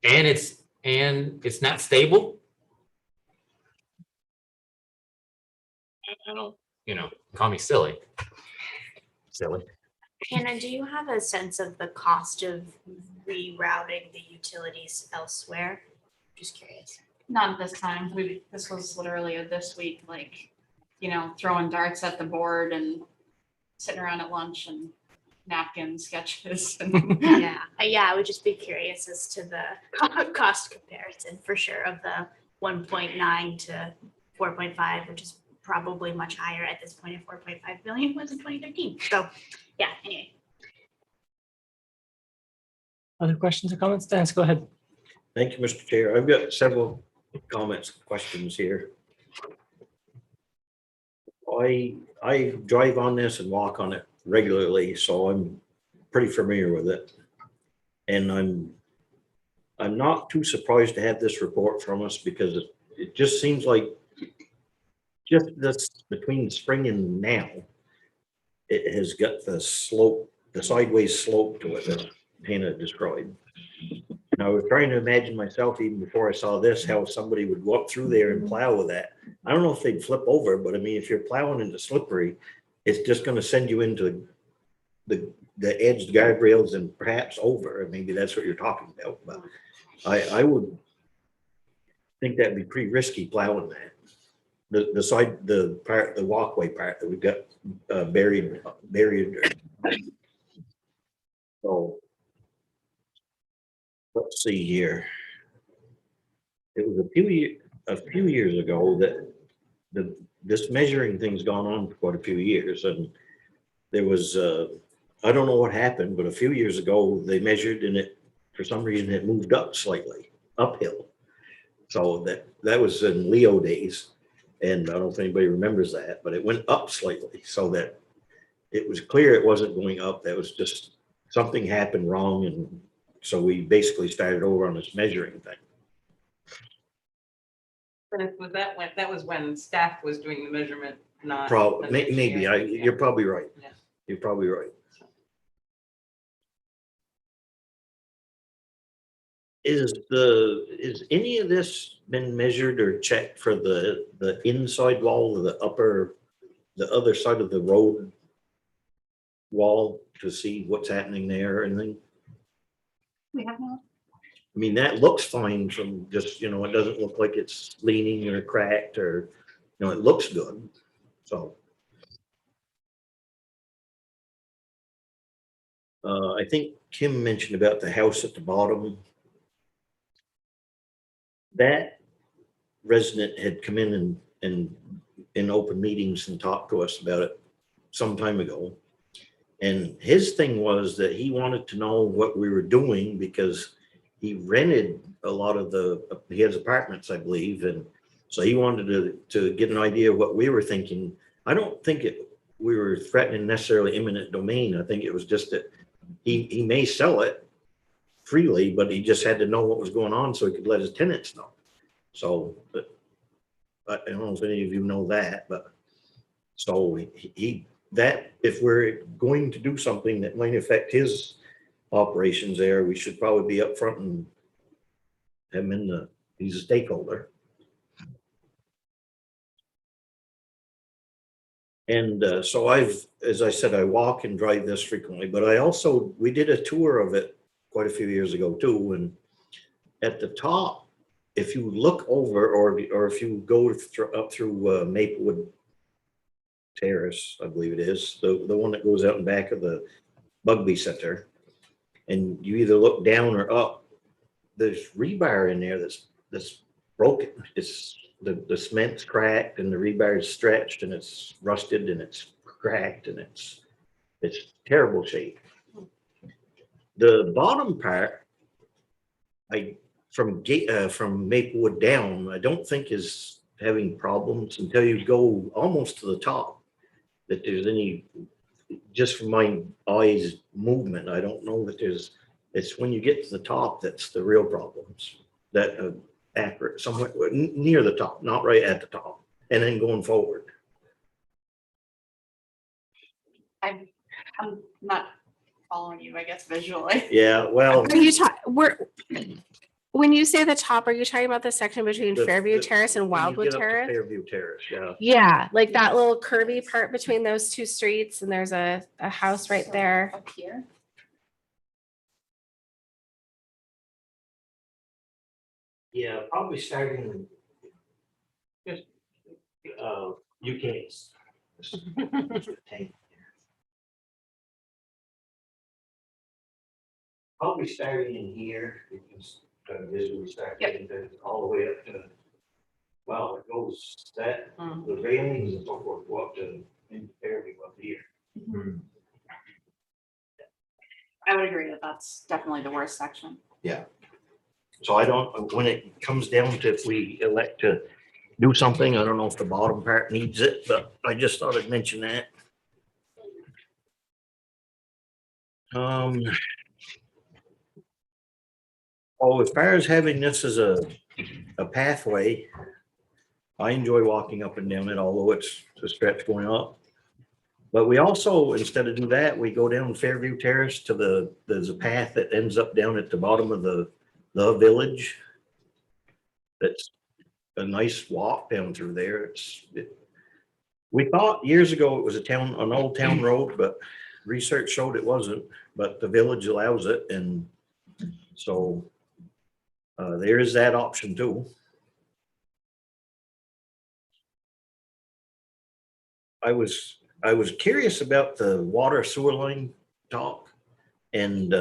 and it's not stable. I don't, call me silly. Hannah, do you have a sense of the cost of rerouting the utilities elsewhere? Just curious. Not at this time. This was literally this week, like, throwing darts at the board and sitting around at lunch and napkin sketches. And Yeah, I would just be curious as to the cost comparison for sure of the 1.9 to 4.5, which is probably much higher at this point. Of 4.5 billion was in 2013. So yeah, anyway. Other questions or comments? Dennis, go ahead. Thank you, Mr. Chair. I've got several comments, questions here. I drive on this and walk on it regularly, so I'm pretty familiar with it. And I'm not too surprised to have this report from us, because it just seems like just this between spring and now, it has got the slope, the sideways slope to it that Hannah described. And I was trying to imagine myself, even before I saw this, how somebody would walk through there and plow with that. I don't know if they'd flip over, but I mean, if you're plowing into slippery, it's just going to send you into the edged guardrails and perhaps over. Maybe that's what you're talking about. But I would think that'd be pretty risky plowing that. The side, the part, the walkway part that we've got buried. So let's see here. It was a few years ago that this measuring thing's gone on for quite a few years, and there was I don't know what happened, but a few years ago they measured, and it for some reason it moved up slightly uphill. So that was in Leo days, and I don't know if anybody remembers that, but it went up slightly, so that it was clear it wasn't going up. That was just something happened wrong, and so we basically started over on this measuring thing. But that was when staff was doing the measurement, not. Maybe you're probably right. Yeah. You're probably right. Is any of this been measured or checked for the inside wall of the other side of the road wall to see what's happening there or anything? we have not. I mean, that looks fine from just, it doesn't look like it's leaning or cracked or, it looks good. So. I think Kim mentioned about the house at the bottom that resident had come in and in open meetings and talked to us about it some time ago. And his thing was that he wanted to know what we were doing because he rented a lot of he has apartments, I believe. And so he wanted to get an idea of what we were thinking. I don't think we were threatening necessarily eminent domain. I think it was just that he may sell it freely, but he just had to know what was going on so he could let his tenants know. So, but I don't know if any of you know that, but so that if we're going to do something that might affect his operations there, we should probably be upfront and have him he's a stakeholder. And so as I said, I walk and drive this frequently, but we did a tour of it quite a few years ago too. And at the top, if you look over or if you go up through Maplewood Terrace, I believe it is, the one that goes out in back of the Bugby Center, and you either look down or up, there's rebar in there that's broken. It's the cement's cracked and the rebar is stretched and it's rusted and it's cracked and it's terrible shape. The bottom part, from Maplewood down, I don't think is having problems until you go almost to the top. That there's any, just from my eyes movement, I don't know that it's when you get to the top that's the real problems. That accurate, somewhere near the top, not right at the top, and then going forward. I'm not following you, I guess, visually. Yeah, well. Are you when you say the top, are you talking about the section between Fairview Terrace and when you Wildwood get up to Terrace? Fairview Terrace, yeah. Yeah, like that little curvy part between those two streets, and there's a house right there. Up here. Yeah, probably starting. UK's. Probably starting in here, because visually start getting all the way up to, well, it goes that, the railings and so forth go up to Fairview up here. I would agree that that's definitely the worst section. Yeah. So I don't, when it comes down to if we elect to do something, I don't know if the bottom part needs it, but I just thought I'd mention that. Oh, as far as having this as a pathway, I enjoy walking up and down it, although it's a stretch going up. But we also, instead of do that, we go down Fairview Terrace to there's a path that ends up down at the bottom of the village. That's a nice walk down through there. We thought years ago it was an old town road, but research showed it wasn't, but the village allows it. And so there is that option too. I was curious about the water sewer line talk, and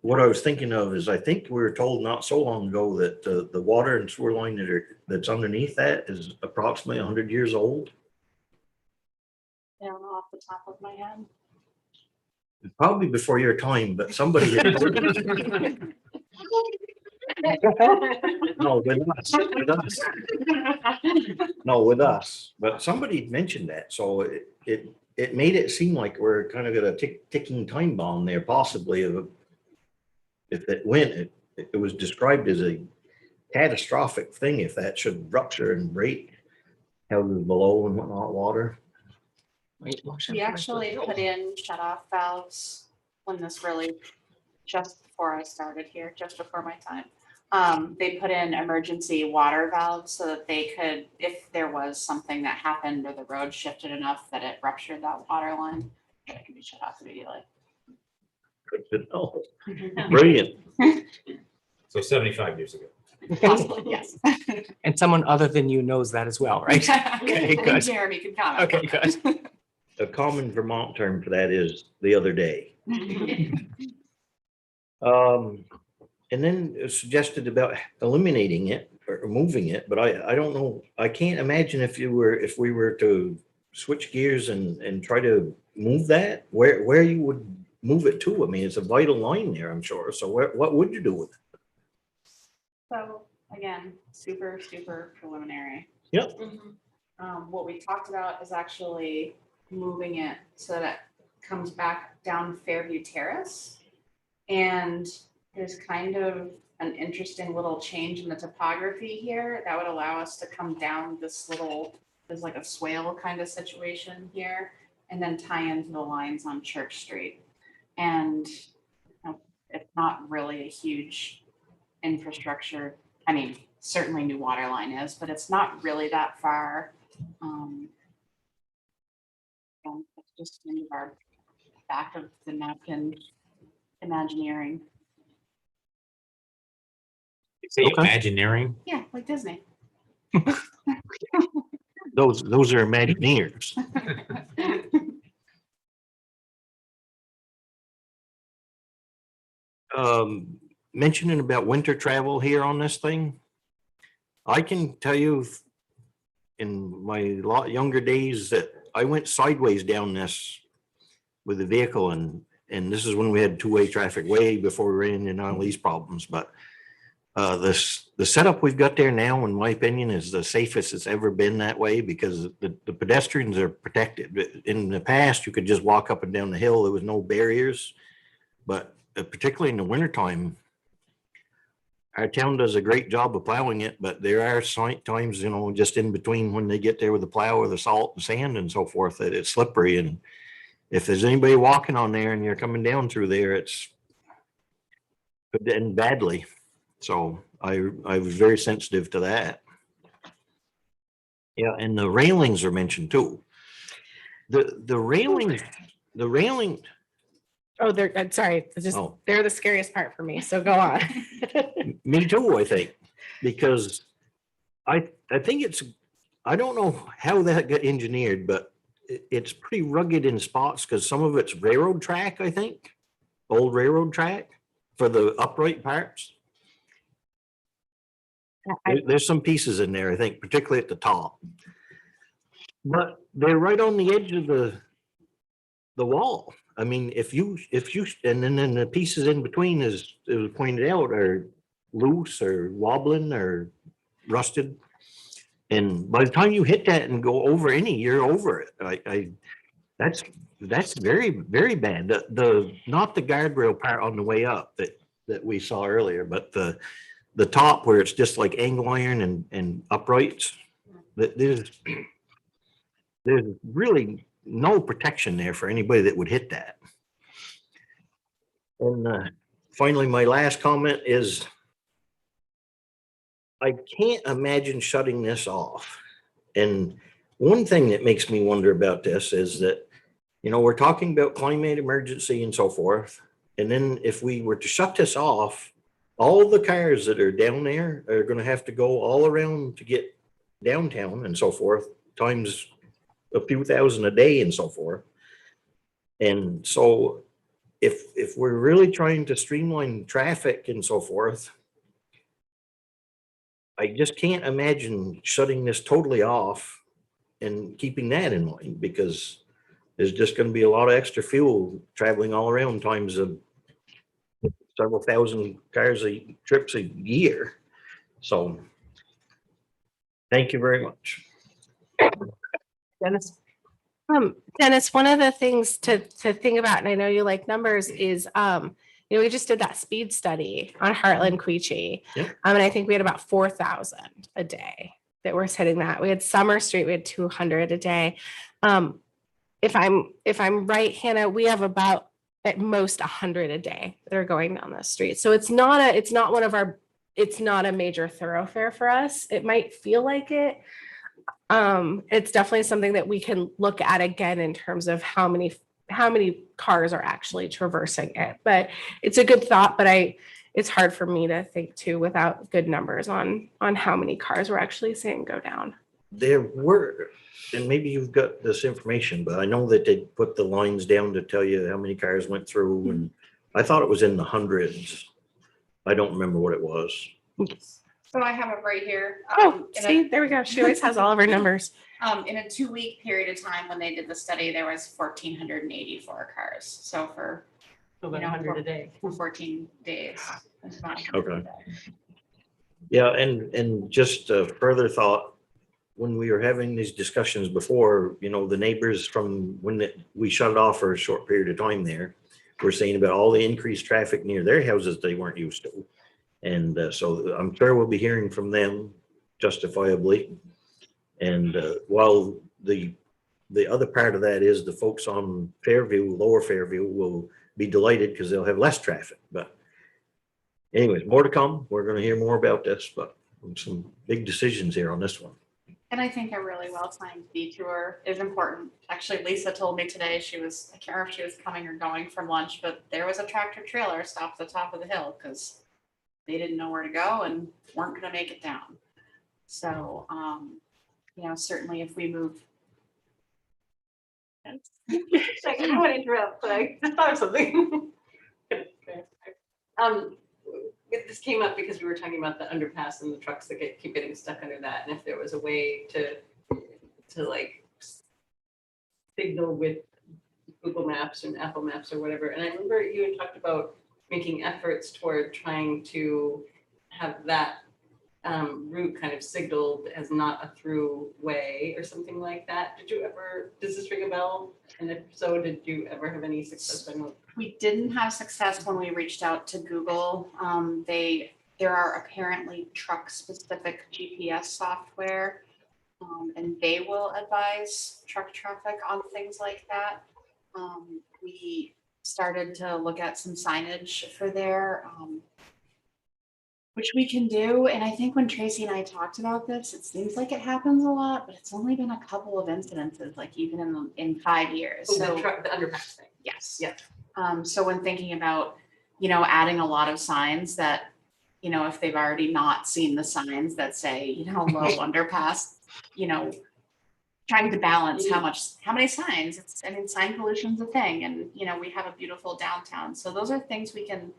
what I was thinking of is I think we were told not so long ago that the water and sewer line that's underneath that is approximately 100 years old. I don't know off the top of my head. Probably before your time, but somebody had told me. No, with us. No, with us, but somebody mentioned that, so it made it seem like we're kind of at a ticking time bomb there, possibly if it went, it was described as a catastrophic thing if that should rupture and break houses below and whatnot, water. We actually put in shut-off valves when this really, just before I started here, just before my time. They put in emergency water valves so that they could, if there was something that happened or the road shifted enough that it ruptured that water line, it can be shut off immediately. Good to know. Brilliant. So 75 years ago. Possibly, yes. And someone other than you knows that as well, right? Okay, And good. Jeremy can comment. Okay, good. A common Vermont term for that is the other day. And then it was suggested about eliminating it. or moving it, but I don't know. I can't imagine if we were to switch gears and try to move that, where you would move it to. I mean, it's a vital line there, I'm sure. So what would you do with it? So again, super, super preliminary. Yep. What we talked about is actually moving it so that it comes back down Fairview Terrace. And there's kind of an interesting little change in the topography here that would allow us to come down this little, there's like a swale kind of situation here, and then tie into the lines on Church Street. And it's not really a huge infrastructure. I mean, certainly new water line is, but it's not really that far. And it's just in our back of the napkin Imagineering. Say Okay. Imagineering. Yeah, like Disney. Those are Imagineers. Mentioning about winter travel here on this thing, I can tell you in my lot younger days that I went sideways down this with the vehicle, and this is when we had two-way traffic way before we ran into all these problems. But the setup we've got there now, in my opinion, is the safest it's ever been that way, because the pedestrians are protected. In the past, you could just walk up and down the hill. There was no barriers, but particularly in the wintertime, our town does a great job of plowing it, but there are times, just in between when they get there with the plow or the salt and sand and so forth, that it's slippery. And if there's anybody walking on there and you're coming down through there, it's could end badly. So I was very sensitive to that. Yeah, and the railings are mentioned too. The railing. Oh, I'm sorry. It's just, Oh. they're the scariest part for me. So go on. Me too, I think, because I think I don't know how that got engineered, but it's pretty rugged in spots because some of it's railroad track, I think, old railroad track for the upright parts. There's some pieces in there, I think, particularly at the top, but they're right on the edge of the wall. I mean, if you, and then the pieces in between, as it was pointed out, are loose or wobbling or rusted. And by the time you hit that and go over any, you're over it. That's very, very bad. Not the guardrail part on the way up that we saw earlier, but the top where it's just like angle iron and uprights. There's really no protection there for anybody that would hit that. And finally, my last comment is, I can't imagine shutting this off. And one thing that makes me wonder about this is that, we're talking about climate emergency and so forth. And then if we were to shut this off, all the cars that are down there are going to have to go all around to get downtown and so forth, times a few thousand a day and so forth. And so if we're really trying to streamline traffic and so forth, I just can't imagine shutting this totally off and keeping that in mind, because there's just going to be a lot of extra fuel traveling all around, times of several thousand trips a year. So thank you very much. Dennis. Dennis, one of the things to think about, and I know you like numbers, is we just did that speed study on Heartland Queechee. Yep. And I think we had about 4,000 a day that were hitting that. We had Summer Street, we had 200 a day. If I'm right, Hannah, we have about at most 100 a day that are going down the street. So it's not a major thoroughfare for us. It might feel like it. It's definitely something that we can look at again in terms of how many cars are actually traversing it. But it's a good thought, but it's hard for me to think too without good numbers on how many cars we're actually seeing go down. There were, and maybe you've got this information, but I know that they put the lines down to tell you how many cars went through, and I thought it was in the hundreds. I don't remember what it was. So I have it right here. Oh, In see, there we go. She always has all of her numbers. in a 2-week period of time, when they did the study, there was 1,484 cars. So for, About you know, 100 a day. for 14 days. it's about 100 Okay. a day. Yeah, and just a further thought, when we were having these discussions before, you know, the neighbors from when we shut it off for a short period of time there, were saying about all the increased traffic near their houses they weren't used to. And so I'm sure we'll be hearing from them justifiably. And while the other part of that is the folks on Fairview, Lower Fairview will be delighted because they'll have less traffic. But anyways, more to come. We're going to hear more about this, but some big decisions here on this one. And I think a really well-timed detour is important. Actually, Lisa told me today I can't remember if she was coming or going from lunch, but there was a tractor trailer stopped at the top of the hill because they didn't know where to go and weren't gonna make it down. So, you know, certainly if we move. I don't want to interrupt, but I thought of something. This came up because we were talking about the underpass and the trucks that keep getting stuck under that, and if there was a way to like signal with Google Maps and Apple Maps or whatever. And I remember you had talked about making efforts toward trying to have that route kind of signaled as not a through way or something like that. Does this ring a bell? And if so, did you ever have any success? We didn't have success when we reached out to Google. There are apparently truck-specific GPS software, and they will advise truck traffic on things like that. We started to look at some signage for there, which we can do. And I think when Tracy and I talked about this, it seems like it happens a lot, but it's only been a couple of incidences, like even in 5 years. So the underpass thing. Yes. Yeah. So when thinking about, you know, adding a lot of signs that, you know, if they've already not seen the signs that say, you know, low underpass, you know, trying to balance how many signs. Sign pollution's a thing, and, you know, we have a beautiful downtown. So those are things we can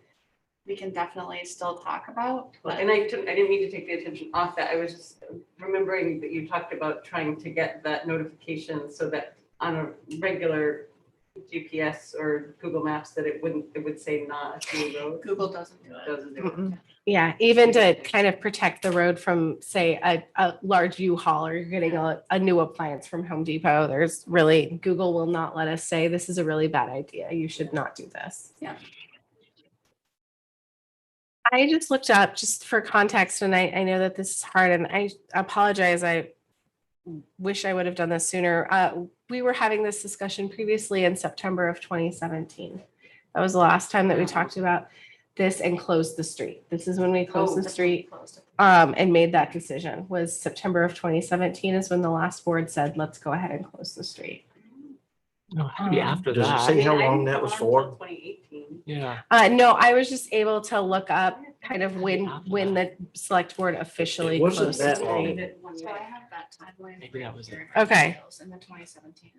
definitely still talk about. But And I didn't mean to take the attention off that. I was just remembering that you talked about trying to get that notification so that on a regular GPS or Google Maps that it would say not a through road. Google doesn't do it. Doesn't do it. Yeah, even to kind of protect the road from, say, a large U-Haul, or you're getting a new appliance from Home Depot. There's really, Google will not let us say this is a really bad idea. You should not do this. Yeah. I just looked up just for context, and I know that this is hard, and I apologize. I wish I would have done this sooner. We were having this discussion previously in September of 2017. That was the last time that we talked about this and closed the street. This is when we closed the street and made that decision. Was September of 2017 is when the last board said, let's go ahead and close the street. No, it had to be after Does it that. say how long that was for? 2018. Yeah. No, I was just able to look up kind of when the select board officially It wasn't closed the that long. street. So I have that timeline. Maybe that was it. Okay. In the 2017.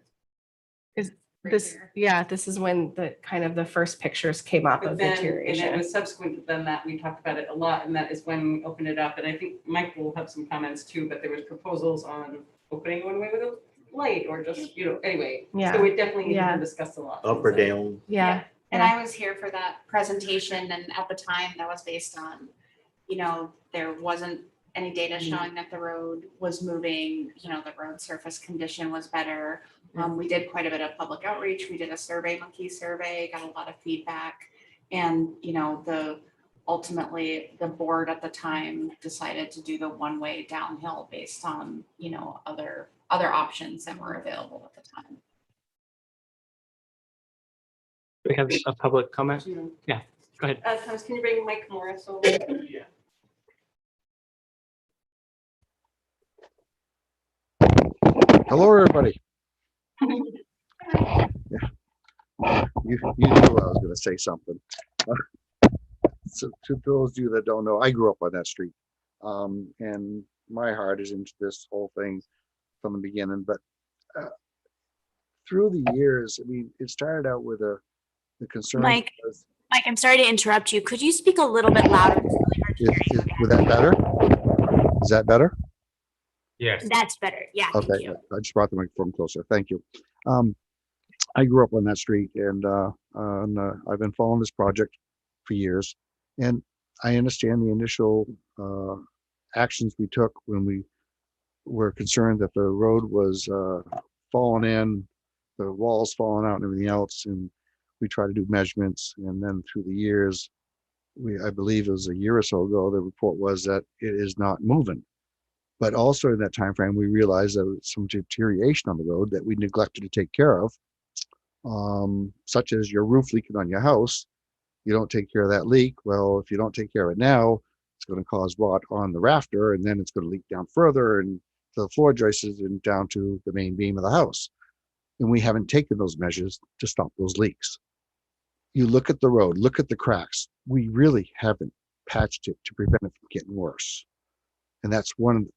Is right This, there. yeah, this is when the kind of the first pictures came up But of then, and it deterioration. was subsequent to then that we talked about it a lot, and that is when we opened it up. And I think Mike will have some comments too, but there was proposals on opening one way with a light or just, you know, anyway. Yeah. So we definitely need Yeah. to discuss a lot. Up or down? Yeah. And I was here for that presentation, and at the time that was based on, you know, there wasn't any data showing that the road was moving, you know, the road surface condition was better. We did quite a bit of public outreach. We did a survey monkey survey, got a lot of feedback. And, you know, ultimately the board at the time decided to do the one-way downhill based on, you know, other options that were available at the time. We have a public comment. Yeah, go ahead. Thomas, can you bring Mike Morris over? Yeah. Hello, everybody. Yeah. You knew I was going to say something. So to those of you that don't know, I grew up on that street, and my heart is into this whole thing from the beginning. But through the years, I mean, it started out with the concern. Mike, I'm sorry to interrupt you. Could you speak a little bit louder? It's really hard to hear you. Would that better? Is that better? Yes. That's better. Yeah, thank Okay, you. I just brought the microphone closer. Thank you. I grew up on that street, and I've been following this project for years. And I understand the initial actions we took when we were concerned that the road was falling in, the walls falling out and everything else. And we tried to do measurements. And then through the years, I believe it was a year or so ago, the report was that it is not moving. But also in that time frame, we realized there was some deterioration on the road that we neglected to take care of, such as your roof leaking on your house. You don't take care of that leak. Well, if you don't take care of it now, it's going to cause rot on the rafter, and then it's going to leak down further and to the floor joists and down to the main beam of the house. And we haven't taken those measures to stop those leaks. You look at the road, look at the cracks. We really haven't patched it to prevent it from getting worse. And that's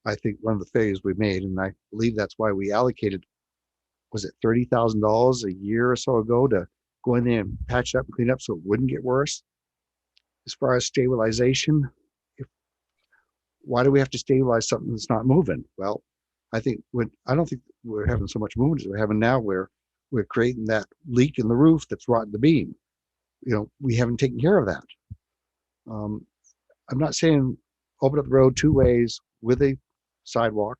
I think one of the failures we made. And I believe that's why we allocated, was it $30,000 a year or so ago to go in there and patch it up and clean up so it wouldn't get worse. As far as stabilization, why do we have to stabilize something that's not moving? Well, I don't think we're having so much movement as we're having now, where we're creating that leak in the roof that's rotting the beam. We haven't taken care of that. I'm not saying open up the road 2 ways with a sidewalk.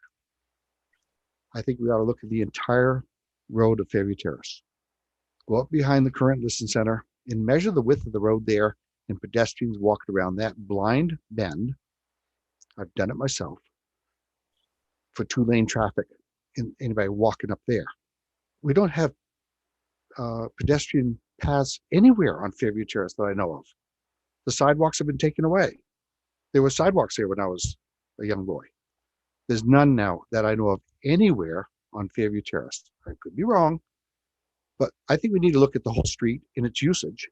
I think we ought to look at the entire road of Fairview Terrace. Go up behind the current Listen Center and measure the width of the road there, and pedestrians walking around that blind bend. I've done it myself for 2-lane traffic and anybody walking up there. We don't have pedestrian paths anywhere on Fairview Terrace that I know of. The sidewalks have been taken away. There were sidewalks there when I was a young boy. There's none now that I know of anywhere on Fairview Terrace. I could be wrong, but I think we need to look at the whole street and its usage,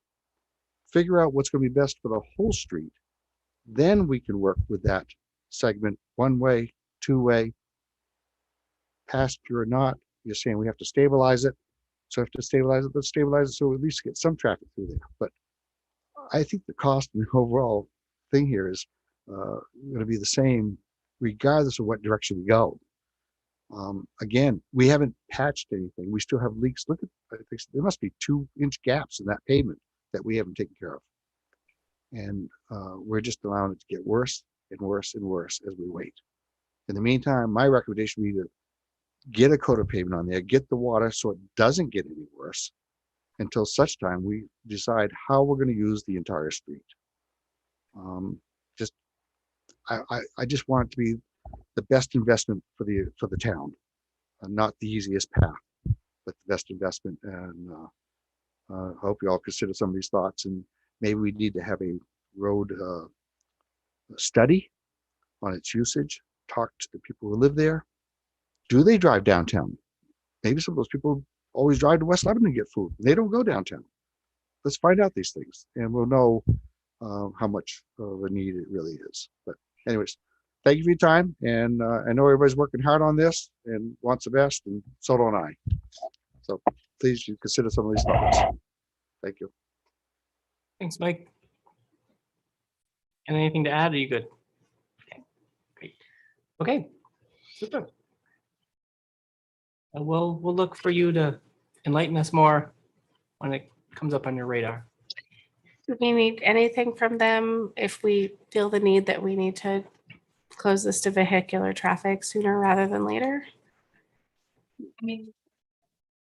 figure out what's going to be best for the whole street. Then we can work with that segment, 1-way, 2-way, pasture or not. You're saying we have to stabilize it. So if to stabilize it, let's stabilize it so we at least get some traffic through there. But I think the cost and the overall thing here is going to be the same regardless of what direction we go. Again, we haven't patched anything. We still have leaks. Look at, I think there must be 2-inch gaps in that pavement that we haven't taken care of. And we're just allowing it to get worse and worse and worse as we wait. In the meantime, my recommendation would be to get a coat of pavement on there, get the water so it doesn't get any worse until such time we decide how we're going to use the entire street. I just want it to be the best investment for the town, not the easiest path, but the best investment. And I hope you all consider some of these thoughts, and maybe we need to have a road study on its usage, talk to the people who live there. Do they drive downtown? Maybe some of those people always drive to West Lebanon to get food. They don't go downtown. Let's find out these things, and we'll know how much of a need it really is. But anyways, thank you for your time. And I know everybody's working hard on this and wants the best, and so don't I. So please you consider some of these thoughts. Thank you. Thanks, Mike. And anything to add? Are you good? Okay, great. Okay, super. We'll look for you to enlighten us more when it comes up on your radar. Do we need anything from them if we feel the need that we need to close this to vehicular traffic sooner rather than later? I mean,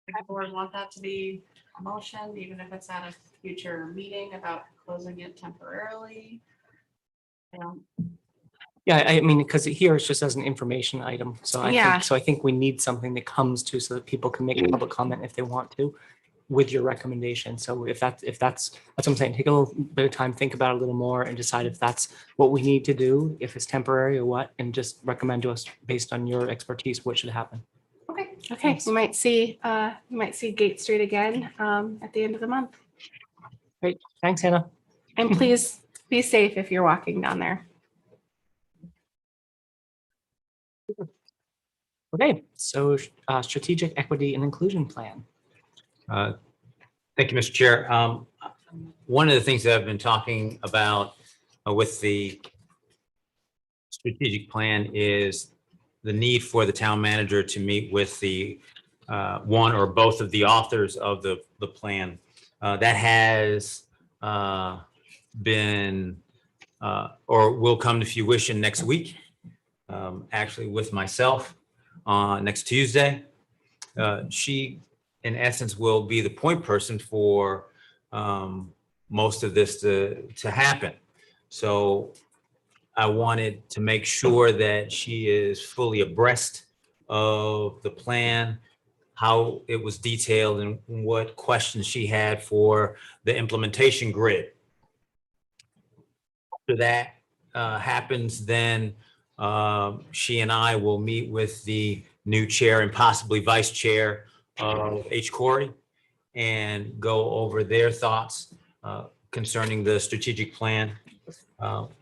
if the board want that to be a motion, even if it's at a future meeting about closing it temporarily. Yeah, I mean, because here it's just as an information item. So Yeah. I think we need something that comes to so that people can make a public comment if they want to with your recommendation. So if that's what I'm saying, take a little bit of time, think about it a little more and decide if that's what we need to do, if it's temporary or what, and just recommend to us based on your expertise what should happen. Okay, Thanks. you might see Gate Street again at the end of the month. Great, thanks, Hannah. And please be safe if you're walking down there. Okay, so strategic equity and inclusion plan. Thank you, Mr. Chair. One of the things that I've been talking about with the strategic plan is the need for the town manager to meet with the one or both of the authors of the plan. That has been or will come to fruition next week, actually with myself next Tuesday. She, in essence, will be the point person for most of this to happen. So I wanted to make sure that she is fully abreast of the plan, how it was detailed, and what questions she had for the implementation grid. After that happens, then she and I will meet with the new chair and possibly vice chair of H. Corey and go over their thoughts concerning the strategic plan.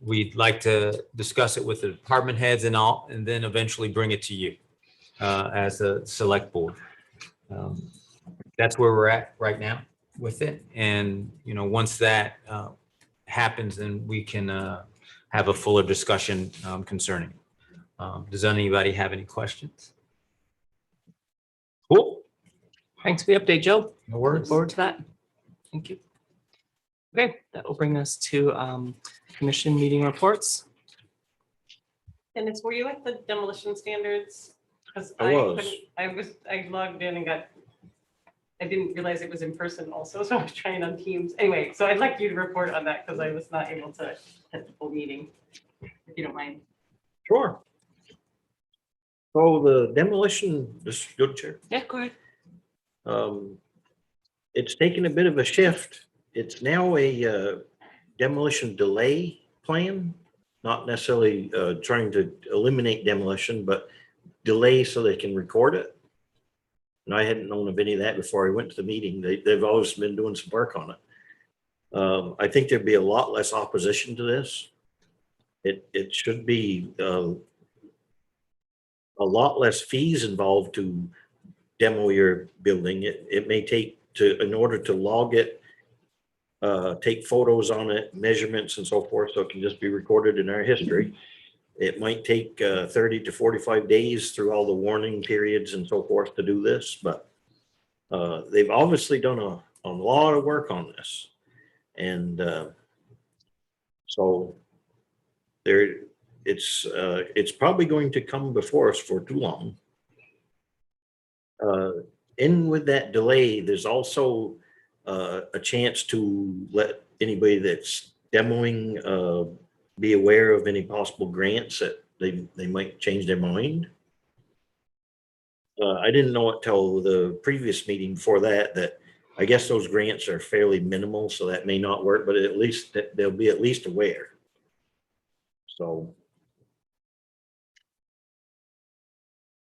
We'd like to discuss it with the department heads and all, and then eventually bring it to you as a select board. That's where we're at right now with it. And, you know, once that happens, then we can have a fuller discussion concerning. Does anybody have any questions? Cool. Thanks for the update, Joe. No Look worries. forward to that. Thank you. Okay, that will bring us to commission meeting reports. Dennis, were you at the demolition standards? 'Cause I was. I logged in and I didn't realize it was in person also, so I was trying on Teams. Anyway, so I'd like you to report on that because I was not able to attend the full meeting, if you don't mind. Sure. So the demolition, this is good, Chair. Yeah, go ahead. It's taken a bit of a shift. It's now a demolition delay plan, not necessarily trying to eliminate demolition, but delay so they can record it. And I hadn't known of any of that before I went to the meeting. They've always been doing some work on it. I think there'd be a lot less opposition to this. It should be a lot less fees involved to demo your building. It may take in order to log it, take photos on it, measurements and so forth, so it can just be recorded in our history. It might take 30 to 45 days through all the warning periods and so forth to do this, but they've obviously done a lot of work on this. And so it's probably going to come before us for too long. In with that delay, there's also a chance to let anybody that's demoing be aware of any possible grants that they might change their mind. I didn't know it till the previous meeting before that I guess those grants are fairly minimal, so that may not work, but at least they'll be at least aware. So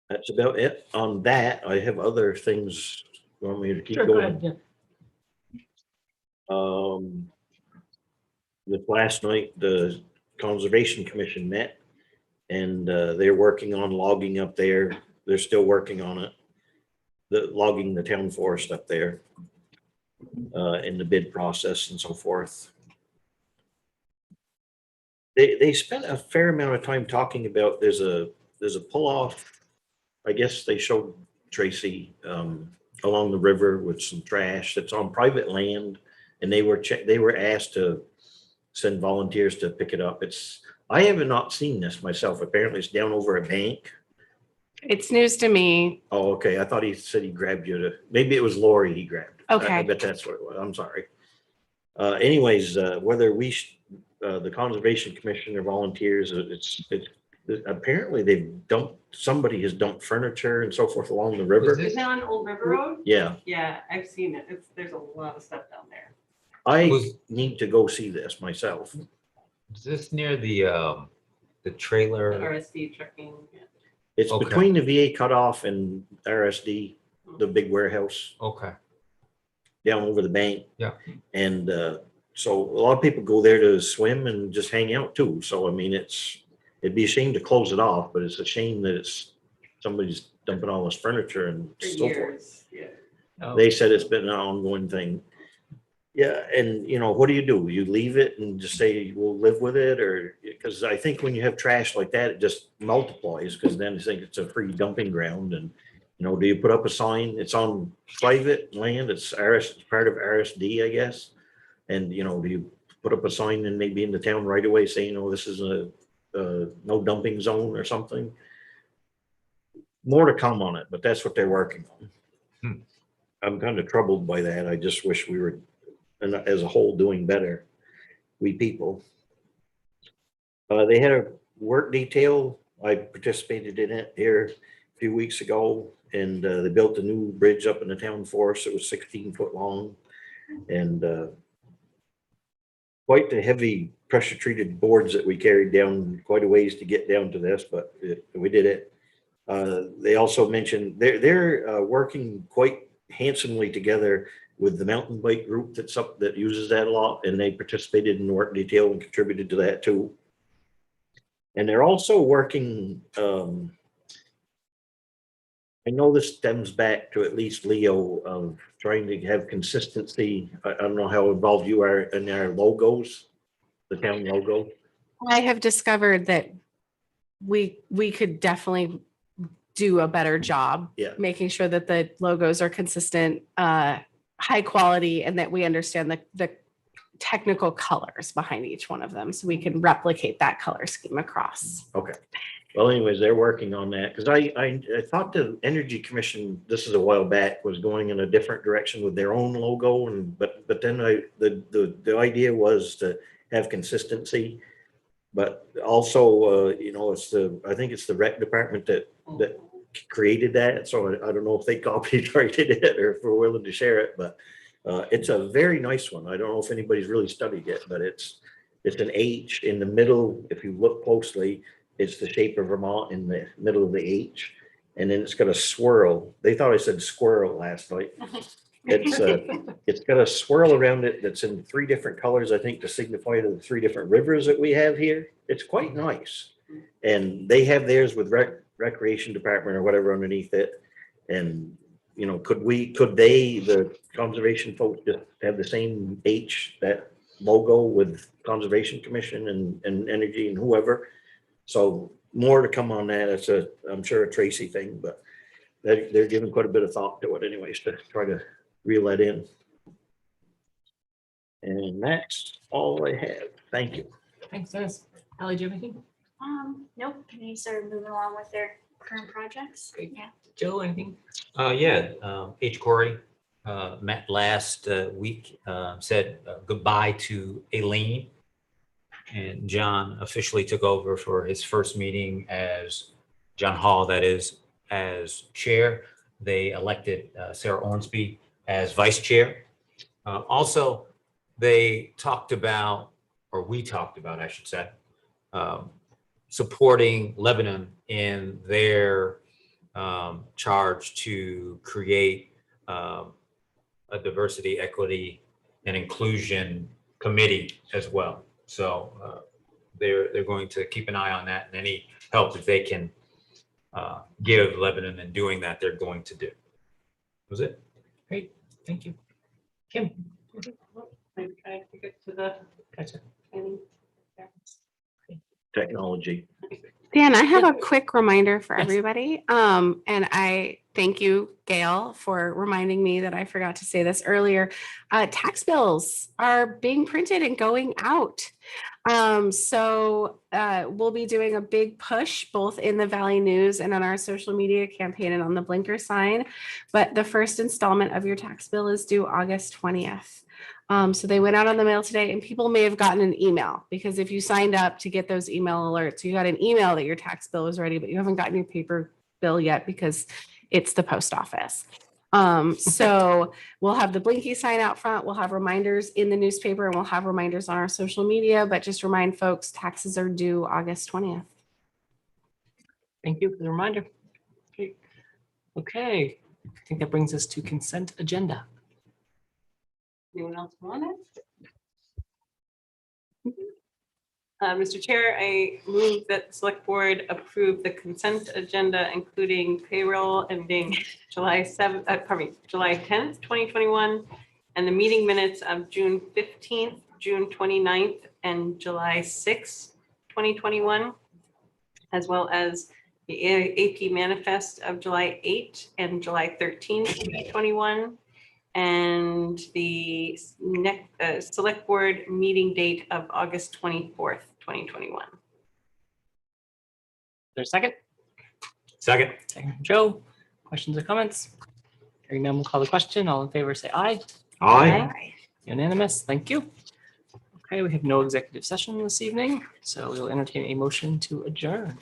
that's about it on that. I have other things. You want me to keep Sure, go going? ahead. Yeah. This last night, the Conservation Commission met and they're working on logging up there. They're still working on it. Logging the town forest up there in the bid process and so forth. They spent a fair amount of time talking about there's a pull off. I guess they showed Tracy along the river with some trash that's on private land, and they were asked to send volunteers to pick it up. I have not seen this myself. Apparently it's down over a bank. It's news to me. Oh, okay. I thought he said he grabbed you maybe it was Lori he grabbed. Okay. I bet that's what it was. I'm sorry. Anyways, whether the Conservation Commission or volunteers, apparently somebody has dumped furniture and so forth along the river. Is that on Old River Road? Yeah. Yeah, I've seen it. There's a lot of stuff down there. I need to go see this myself. Is this near the trailer? RSD trucking. Yeah. It's Okay. between the VA cutoff and RSD, the big warehouse Okay. down over the bank. Yeah. And so a lot of people go there to swim and just hang out too. So, I mean, it'd be a shame to close it off, but it's a shame that somebody's dumping all this furniture and For so forth. years. Yeah. Oh, They said it's been an ongoing thing. Yeah, and you know, what do? You leave it and just say we'll live with it, or, because I think when you have trash like that, it just multiplies, because then you think it's a free dumping ground. And you know, do you put up a sign? It's on private land, it's RS, it's part of RSD, I guess. And you know, do you put up a sign and maybe in the town right away saying, oh, this is a no dumping zone or something? More to come on it, but that's what they're working on. I'm kind of troubled by that. I just wish we were, and as a whole, doing better, we people. They had a work detail. I participated in it here a few weeks ago, and they built a new bridge up in the town forest. It was 16 foot long, and quite the heavy pressure treated boards that we carried down quite a ways to get down to this, but we did it. They also mentioned they're working quite handsomely together with the mountain bike group that's up, that uses that a lot, and they participated in the work detail and contributed to that too. And they're also working, I know this stems back to at least Leo, of trying to have consistency. I don't know how involved you are in our logos, the town logo. I have discovered that we could definitely do a better job. Yeah. Making sure that the logos are consistent, high quality, and that we understand the technical colors behind each one of them, so we can replicate that color scheme across. Okay. Well, anyways, they're working on that, because I thought the Energy Commission, this is a while back, was going in a different direction with their own logo, and but then the idea was to have consistency, but also you know, I think it's the rec department that created that, so I don't know if they copyrighted it or if we're willing to share it, but it's a very nice one. I don't know if anybody's really studied it, but it's an H in the middle. If you look closely, it's the shape of Vermont in the middle of the H, and then it's got a swirl. They thought I said squirrel last night. It's got a swirl around it that's in 3 different colors, I think, to signify the 3 different rivers that we have here. It's quite nice, and they have theirs with recreation department or whatever underneath it. And you know, could they, the conservation folks, just have the same H, that logo, with Conservation Commission and Energy and whoever? So more to come on that. It's I'm sure a Tracy thing, but they're giving quite a bit of thought to it anyways, to try to reel that in. And that's all I have. Thank you. Thanks, Dennis. Ally, do you have anything? Nope, can you start moving along with their current projects? Great. Yeah. Joe, anything? H. Corey met last week, said goodbye to Aileen. And John officially took over for his first meeting as John Hall, that is, as chair. They elected Sarah Ormsby as vice chair. Also, they talked about, or we talked about, I should say, supporting Lebanon in their charge to create a diversity, equity, and inclusion committee as well. So they're going to keep an eye on that, and any help that they can give Lebanon in doing that, they're going to do. That was it. Great, thank you. Kim? I'm trying to get to the. Gotcha. Technology. Dan, I have a quick reminder for everybody. And I thank you, Gail, for reminding me that I forgot to say this earlier. Tax bills are being printed and going out. So we'll be doing a big push both in the Valley News and on our social media campaign and on the blinker sign. But the first installment of your tax bill is due August 20th. So they went out on the mail today, and people may have gotten an email, because if you signed up to get those email alerts, you got an email that your tax bill was ready, but you haven't gotten your paper bill yet because it's the post office. So we'll have the blinky sign out front. We'll have reminders in the newspaper, and we'll have reminders on our social media, but just remind folks, taxes are due August 20th. Thank you for the reminder. Okay, I think that brings us to consent agenda. Anyone else want it? Mr. Chair, I move that the select board approve the consent agenda, including payroll ending July 10th, 2021, And the meeting minutes of June 15th, June 29th, and July 6th, 2021, as well as the AP manifest of July 8th and July 13th, 2021, and the next select board meeting date of August 24th, 2021. There's a second? Second. Second from Joe. Questions or comments? Hearing none, we'll call the question. All in favor, say aye. Aye. Unanimous. Thank you. Okay, we have no executive session this evening, so we'll entertain a motion to adjourn.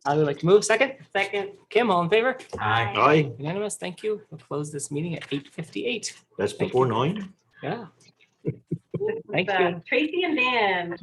I would like to move. Second? Second. Kim, all in favor? Aye. Aye, Unanimous. Thank you. We'll close this meeting at 8:58. that's Thank before 9. Yeah. Thank you. Tracy and Dan.